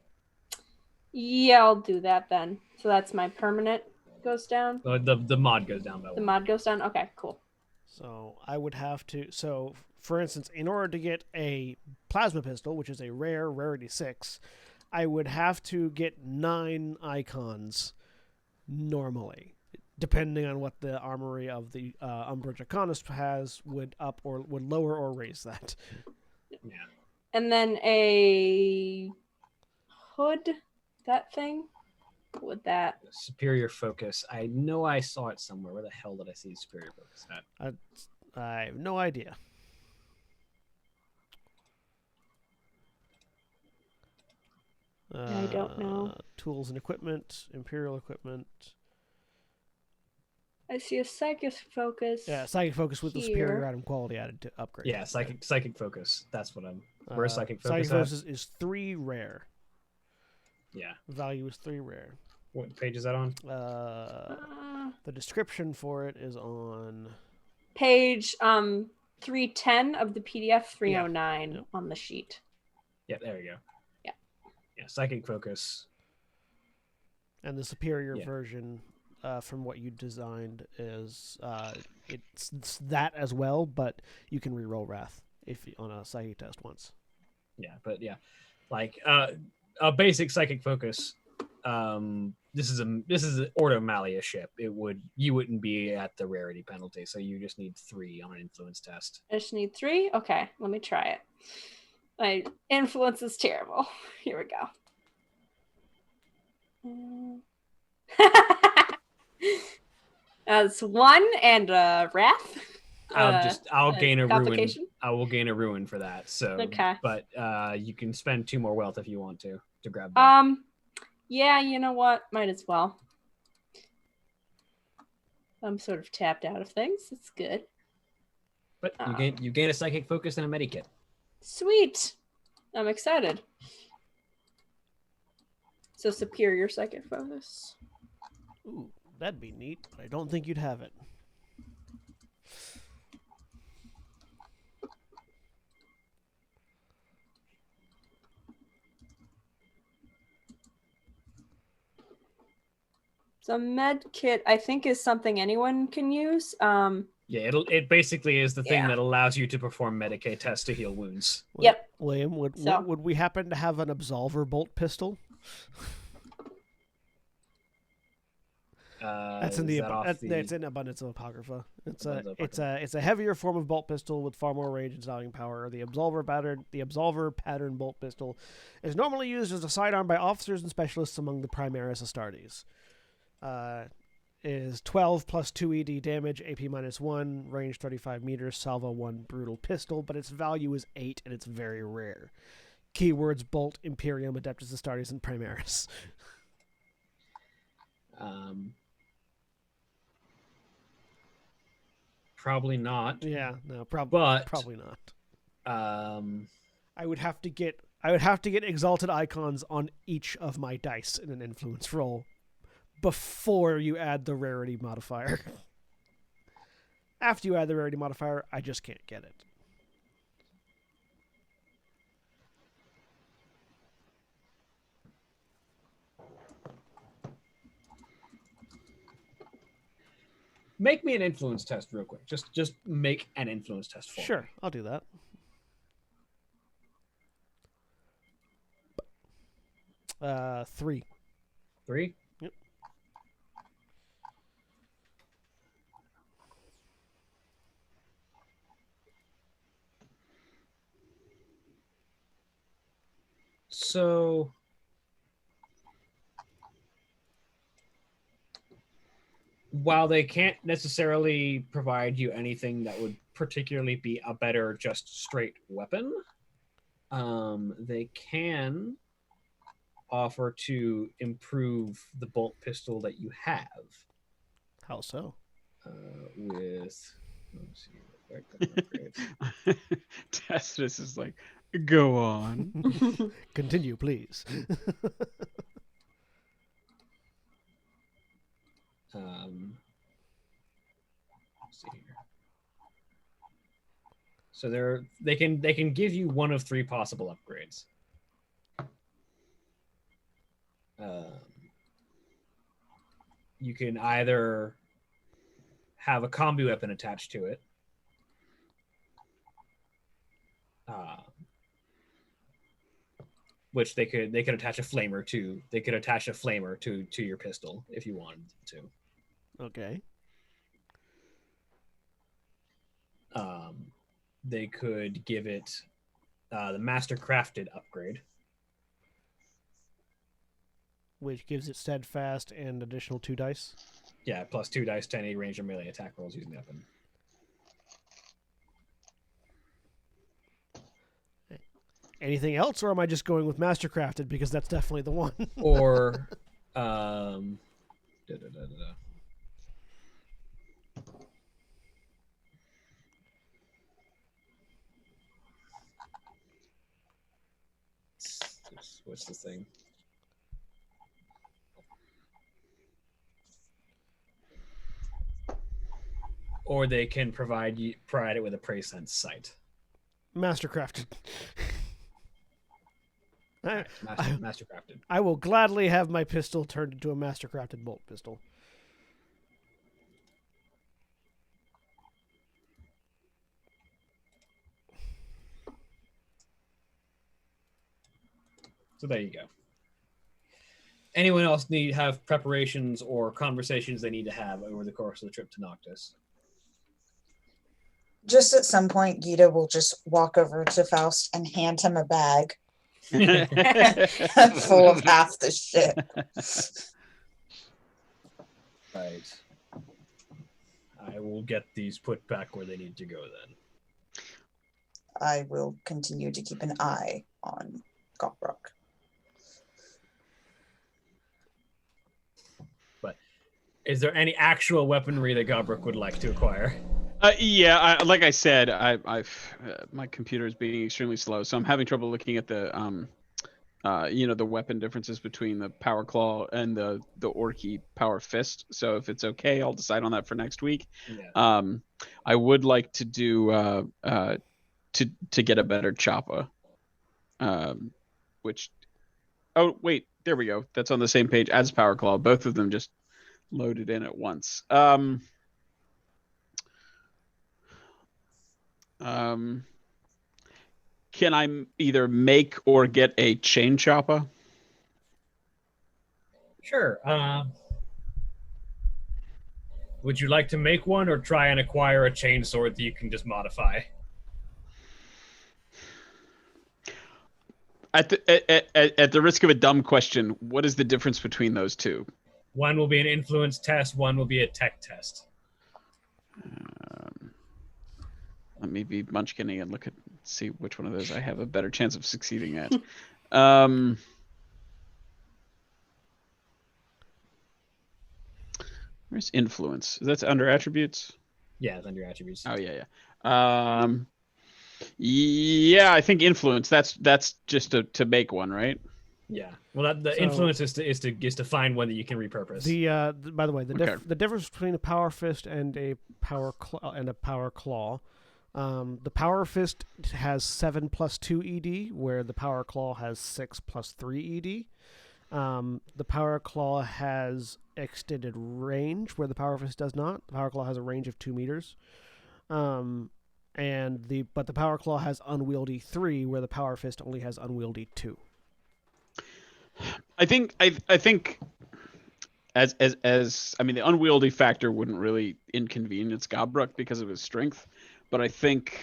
Yeah, I'll do that then. So that's my permanent goes down. The mod goes down by The one. mod goes down. Okay, cool. So I would have to. So, for instance, in order to get a plasma pistol, which is a rarity 6, I would have to get 9 icons normally, depending on what the armory of the Umbra Draconis has. Would up or would lower or raise that. Yeah. And then a hood, that thing. With that, Superior focus. I know I saw it somewhere. Where the hell did I see superior focus at? I have no idea. I don't know. Tools and equipment, Imperial equipment. I see a psychic focus. Yeah, psychic focus with the superior here. item quality added to upgrade. Yeah, psychic focus. That's what I'm. Where's psychic focus? Psychic focus is 3 rare. Yeah. Value is 3 rare. What page is that on? The description for it is on Page 310 of the PDF 309 Yep. on the sheet. Yeah, there you go. Yeah. Yeah, psychic focus. and the superior Yeah. version from what you designed is it's that as well, but you can reroll Wrath if on a psychic test once. Yeah, but yeah, like a basic psychic focus. This is an Ordo Malia ship. You wouldn't be at the rarity penalty, so you just need 3 on an influence test. I just need 3? Okay, let me try it. My influence is terrible. Here we go. That's 1 and Wrath. I'll gain a ruin. complication? I will gain a ruin for that. So, Okay. But you can spend 2 more wealth if you want to grab that. Yeah, you know what? Might as well. I'm sort of tapped out of things. It's good. But you gain a psychic focus and a medikit. Sweet. I'm excited. So superior psychic focus. Ooh, that'd be neat, but I don't think you'd have it. So med kit, I think, is something anyone can use. Yeah, it basically is the thing Yeah. that allows you to perform Medicaid tests to heal wounds. Yep. William, would we happen to have an Absolver bolt pistol? That's in the it's in Abundance of Apocrypha. It's a heavier form of bolt pistol with far more range and styling power. The Absolver pattern bolt pistol is normally used as a sidearm by officers and specialists among the Primaris Astartes. Is 12 plus 2 ED damage, AP -1, range 35 meters, salvo 1 brutal pistol, but its value is 8 and it's very rare. Keywords Bolt, Imperium, Adeptus Astartes, and Primaris. Probably not. Yeah, no, But probably not. I would have to get exalted icons on each of my dice in an influence roll before you add the rarity modifier. After you add the rarity modifier, I just can't get it. Make me an influence test real quick. Just make an influence test for me. Sure, I'll do that. Three. 3? Yep. So while they can't necessarily provide you anything that would particularly be a better just straight weapon, they can offer to improve the bolt pistol that you have. How so? With let's see, Tacitus is like, go on. Continue, please. Let's see here. So they can give you one of three possible upgrades. You can either have a combi weapon attached to it, which they could attach a flamer to. They could attach a flamer to your pistol if you wanted to. Okay. They could give it the Master Crafted upgrade, which gives it steadfast and additional 2 dice. Yeah, plus 2 dice to any range or melee attack rolls using the weapon. Anything else, or am I just going with Mastercrafted because that's definitely the one? Or, what's the thing? Or they can provide it with a prey sense sight. Mastercrafted. Mastercrafted. I will gladly have my pistol turned into a Mastercrafted bolt pistol. So there you go. Anyone else have preparations or conversations they need to have over the course of the trip to Noctis? Just at some point, Gita will just walk over to Faust and hand him a bag full of half the shit. Right. I will get these put back where they need to go then. I will continue to keep an eye on Gobrok. But is there any actual weaponry that Gobrok would like to acquire? Yeah, like I said, my computer is being extremely slow, so I'm having trouble looking at the the weapon differences between the power claw and the orky power fist. So if it's okay, I'll decide on that for next week. Yeah. I would like to do to get a better choppa, which wait, there we go. That's on the same page as power claw. Both of them just loaded in at once. Can I either make or get a chain chopper? Sure. Would you like to make one or try and acquire a chain sword that you can just modify? At the risk of a dumb question, what is the difference between those two? One will be an influence test, one will be a tech test. Let me be munchkinny and see which one of those I have a better chance of succeeding at. Where's influence? That's under attributes? Yeah, it's under attributes. Oh yeah. Yeah, I think influence. That's just to make one, right? Yeah. Well, the influence is to find one that you can repurpose. By the way, the difference between a power fist and a power claw. The power fist has 7 + 2 ED, where the power claw has 6 + 3 ED. The power claw has extended range, where the power fist does not. The power claw has a range of 2 meters. But the power claw has unwieldy 3, where the power fist only has unwieldy 2. I think as I mean, the unwieldy factor wouldn't really inconvenience Gobrok because of his strength, but I think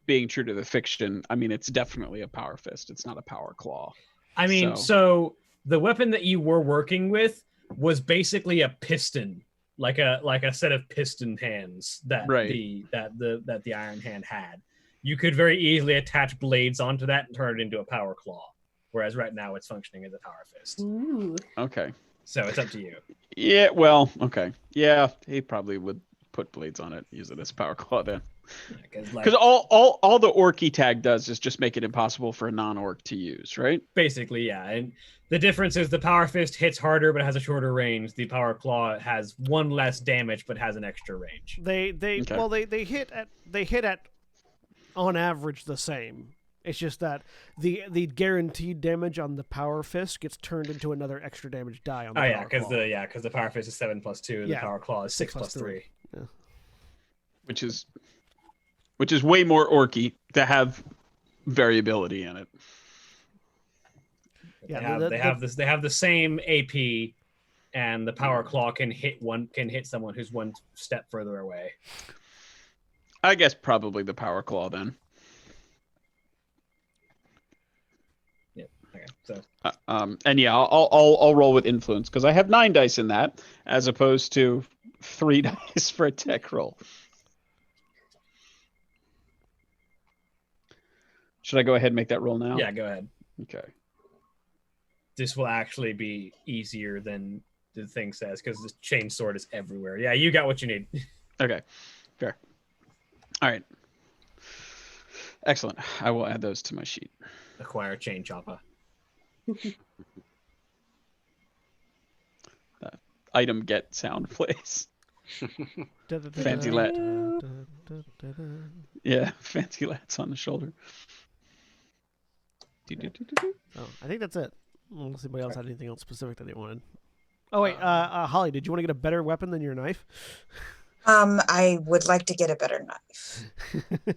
being true to the fiction, I mean, it's definitely a power fist. It's not a power claw. I mean, so the weapon that you were working with was basically a piston, like a set of piston hands that the Iron Hand had. You could very easily attach blades onto that and turn it into a power claw. Whereas right now it's functioning as a power fist. Ooh. Okay. So it's up to you. Yeah, well, okay. Yeah, he probably would put blades on it, use it as power claw then. Because Because all the orky tag does is just make it impossible for a non-orc to use, right? basically, yeah. And the difference is the power fist hits harder but has a shorter range. The power claw has one less damage but has an extra range. They Okay. well they hit at on average the same. It's just that the guaranteed damage on the power fist gets turned into another extra damage die on the power claw. Because the power fist is 7+2, the power claw is 6+3. Yeah. Which is way more orky to have variability in it. Yeah, They have the same AP, and the power claw can hit someone who's one step further away. I guess probably the power claw then. Okay, so And yeah, I'll roll with influence because I have 9 dice in that as opposed to 3 dice for a tech roll. Should I go ahead and make that roll now? yeah, go ahead. Okay. This will actually be easier than the thing says because the chain sword is everywhere. Yeah, you got what you need. Okay. Fair. All right. Excellent. I will add those to my sheet. Acquire chain chopper. Item get sound plays. Fancy lad. Yeah, fancy lads on the shoulder. Oh, I think that's it. Unless anybody else had anything else specific that they wanted. Oh wait, Holly, did you want to get a better weapon than your knife? I would like to get a better knife. Would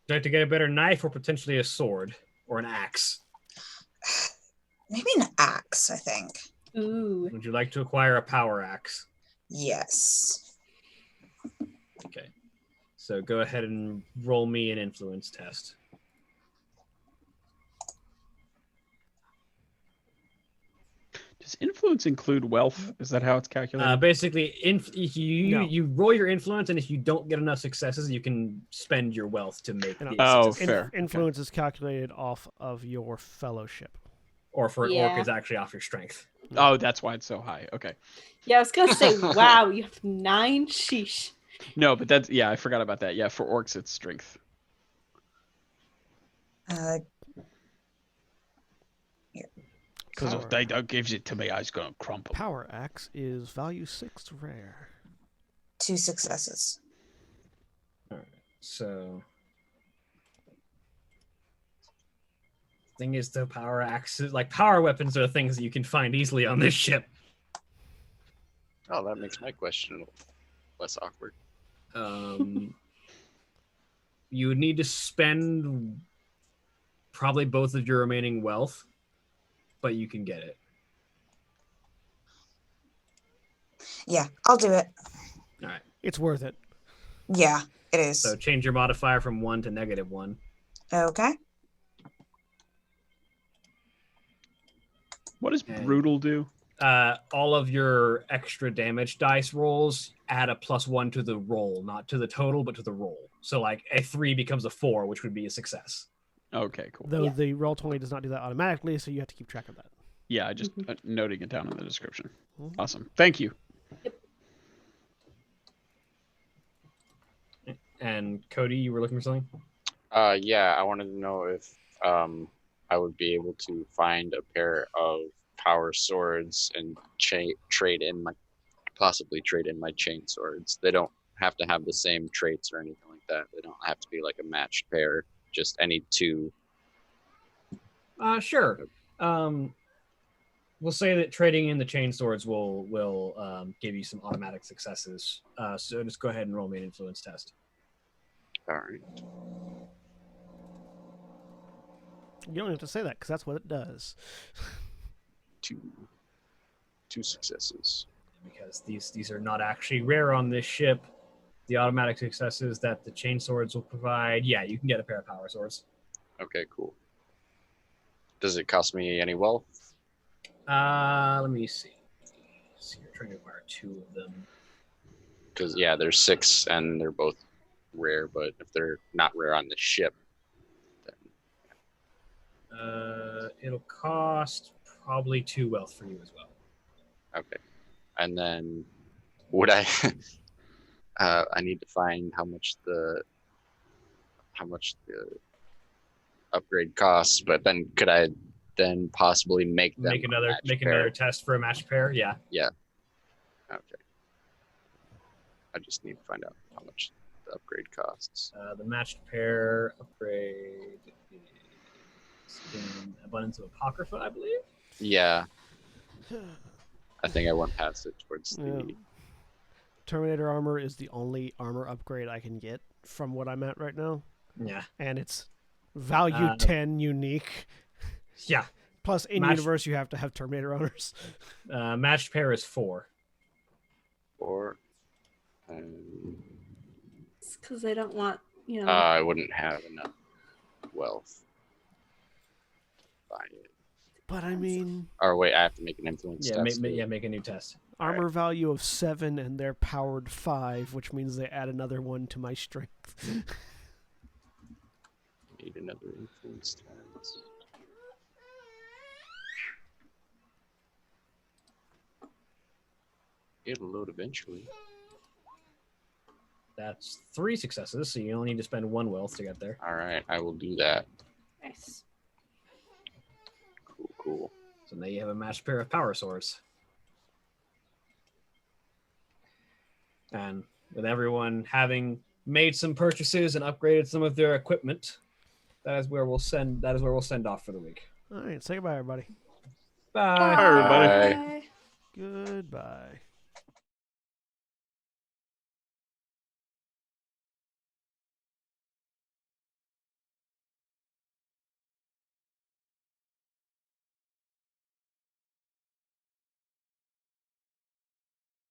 you like to get a better knife or potentially a sword or an axe? Maybe an axe, I think. Ooh. Would you like to acquire a power axe? Yes. Okay. So go ahead and roll me an influence test. Does influence include wealth? Is that how it's calculated? Basically, No. you roll your influence, and if you don't get enough successes, you can spend your wealth to make You know, the Oh, success. fair. Influence is calculated off of your fellowship. Or for an Yeah. orc, is actually off your strength. Oh, that's why it's so high. Okay. Yeah, I was gonna say, wow, you have 9. Sheesh. No, but that's I forgot about that. Yeah, for orcs it's strength. Because if they don't give it to me, I was gonna crumple. Power axe is value 6 rare. 2 successes. So, thing is, the power axes, like power weapons, are things that you can find easily on this ship. Oh, that makes my question less awkward. You would need to spend probably both of your remaining wealth, but you can get it. Yeah, I'll do it. All right. It's worth it. Yeah, it is. So change your modifier from 1 to -1. Okay. What does And- brutal do? All of your extra damage dice rolls add a +1 to the roll, not to the total, but to the roll. So like a 3 becomes a 4, which would be a success. Okay, cool. Though Yeah. the Roll20 does not do that automatically, so you have to keep track of that. Yeah, I just noting it down in the description. Mhm. Awesome. Thank you. And Cody, you were looking for something? Yeah, I wanted to know if I would be able to find a pair of power swords and possibly trade in my chain swords. They don't have to have the same traits or anything like that. They don't have to be like a matched pair. Just any 2. Sure. We'll say that trading in the chain swords will give you some automatic successes. So just go ahead and roll me an influence test. All right. You don't have to say that because that's what it does. 2 successes. Because these are not actually rare on this ship. The automatic successes that the chain swords will provide, yeah, you can get a pair of power swords. Okay, cool. Does it cost me any wealth? Let me see. So you're trying to acquire 2 of them. Because yeah, there's 6 and they're both rare, but if they're not rare on the ship, then It'll cost probably 2 wealth for you as well. okay. And then would I I need to find how much the upgrade costs. But then could I then possibly make them Make another a match pair? another test for a match pair. Yeah. Yeah. Okay. I just need to find out how much the upgrade costs. The matched pair upgrade is in Abundance of Apocrypha, I believe. Yeah. I think I went past it towards the. Terminator armor is the only armor upgrade I can get from what I'm at right now. Yeah. And it's value 10 unique. Yeah. Plus, in universe, you have to have Terminator honors. Matched pair is 4. 4. It's because they don't want, I wouldn't have enough wealth to buy it. But I mean... Or wait, I have to make an influence yeah, test. make a new test. Armor value of 7 and they're powered 5, which means they add another 1 to my strength. Need another influence test. It'll load eventually. That's 3 successes, so you only need to spend 1 wealth to get there. All right, I will do that. Nice. Cool. So now you have a matched pair of power swords. And with everyone having made some purchases and upgraded some of their equipment, that is where we'll send off for the week. All right, say goodbye, everybody. Bye. Bye, everybody. Bye. Goodbye.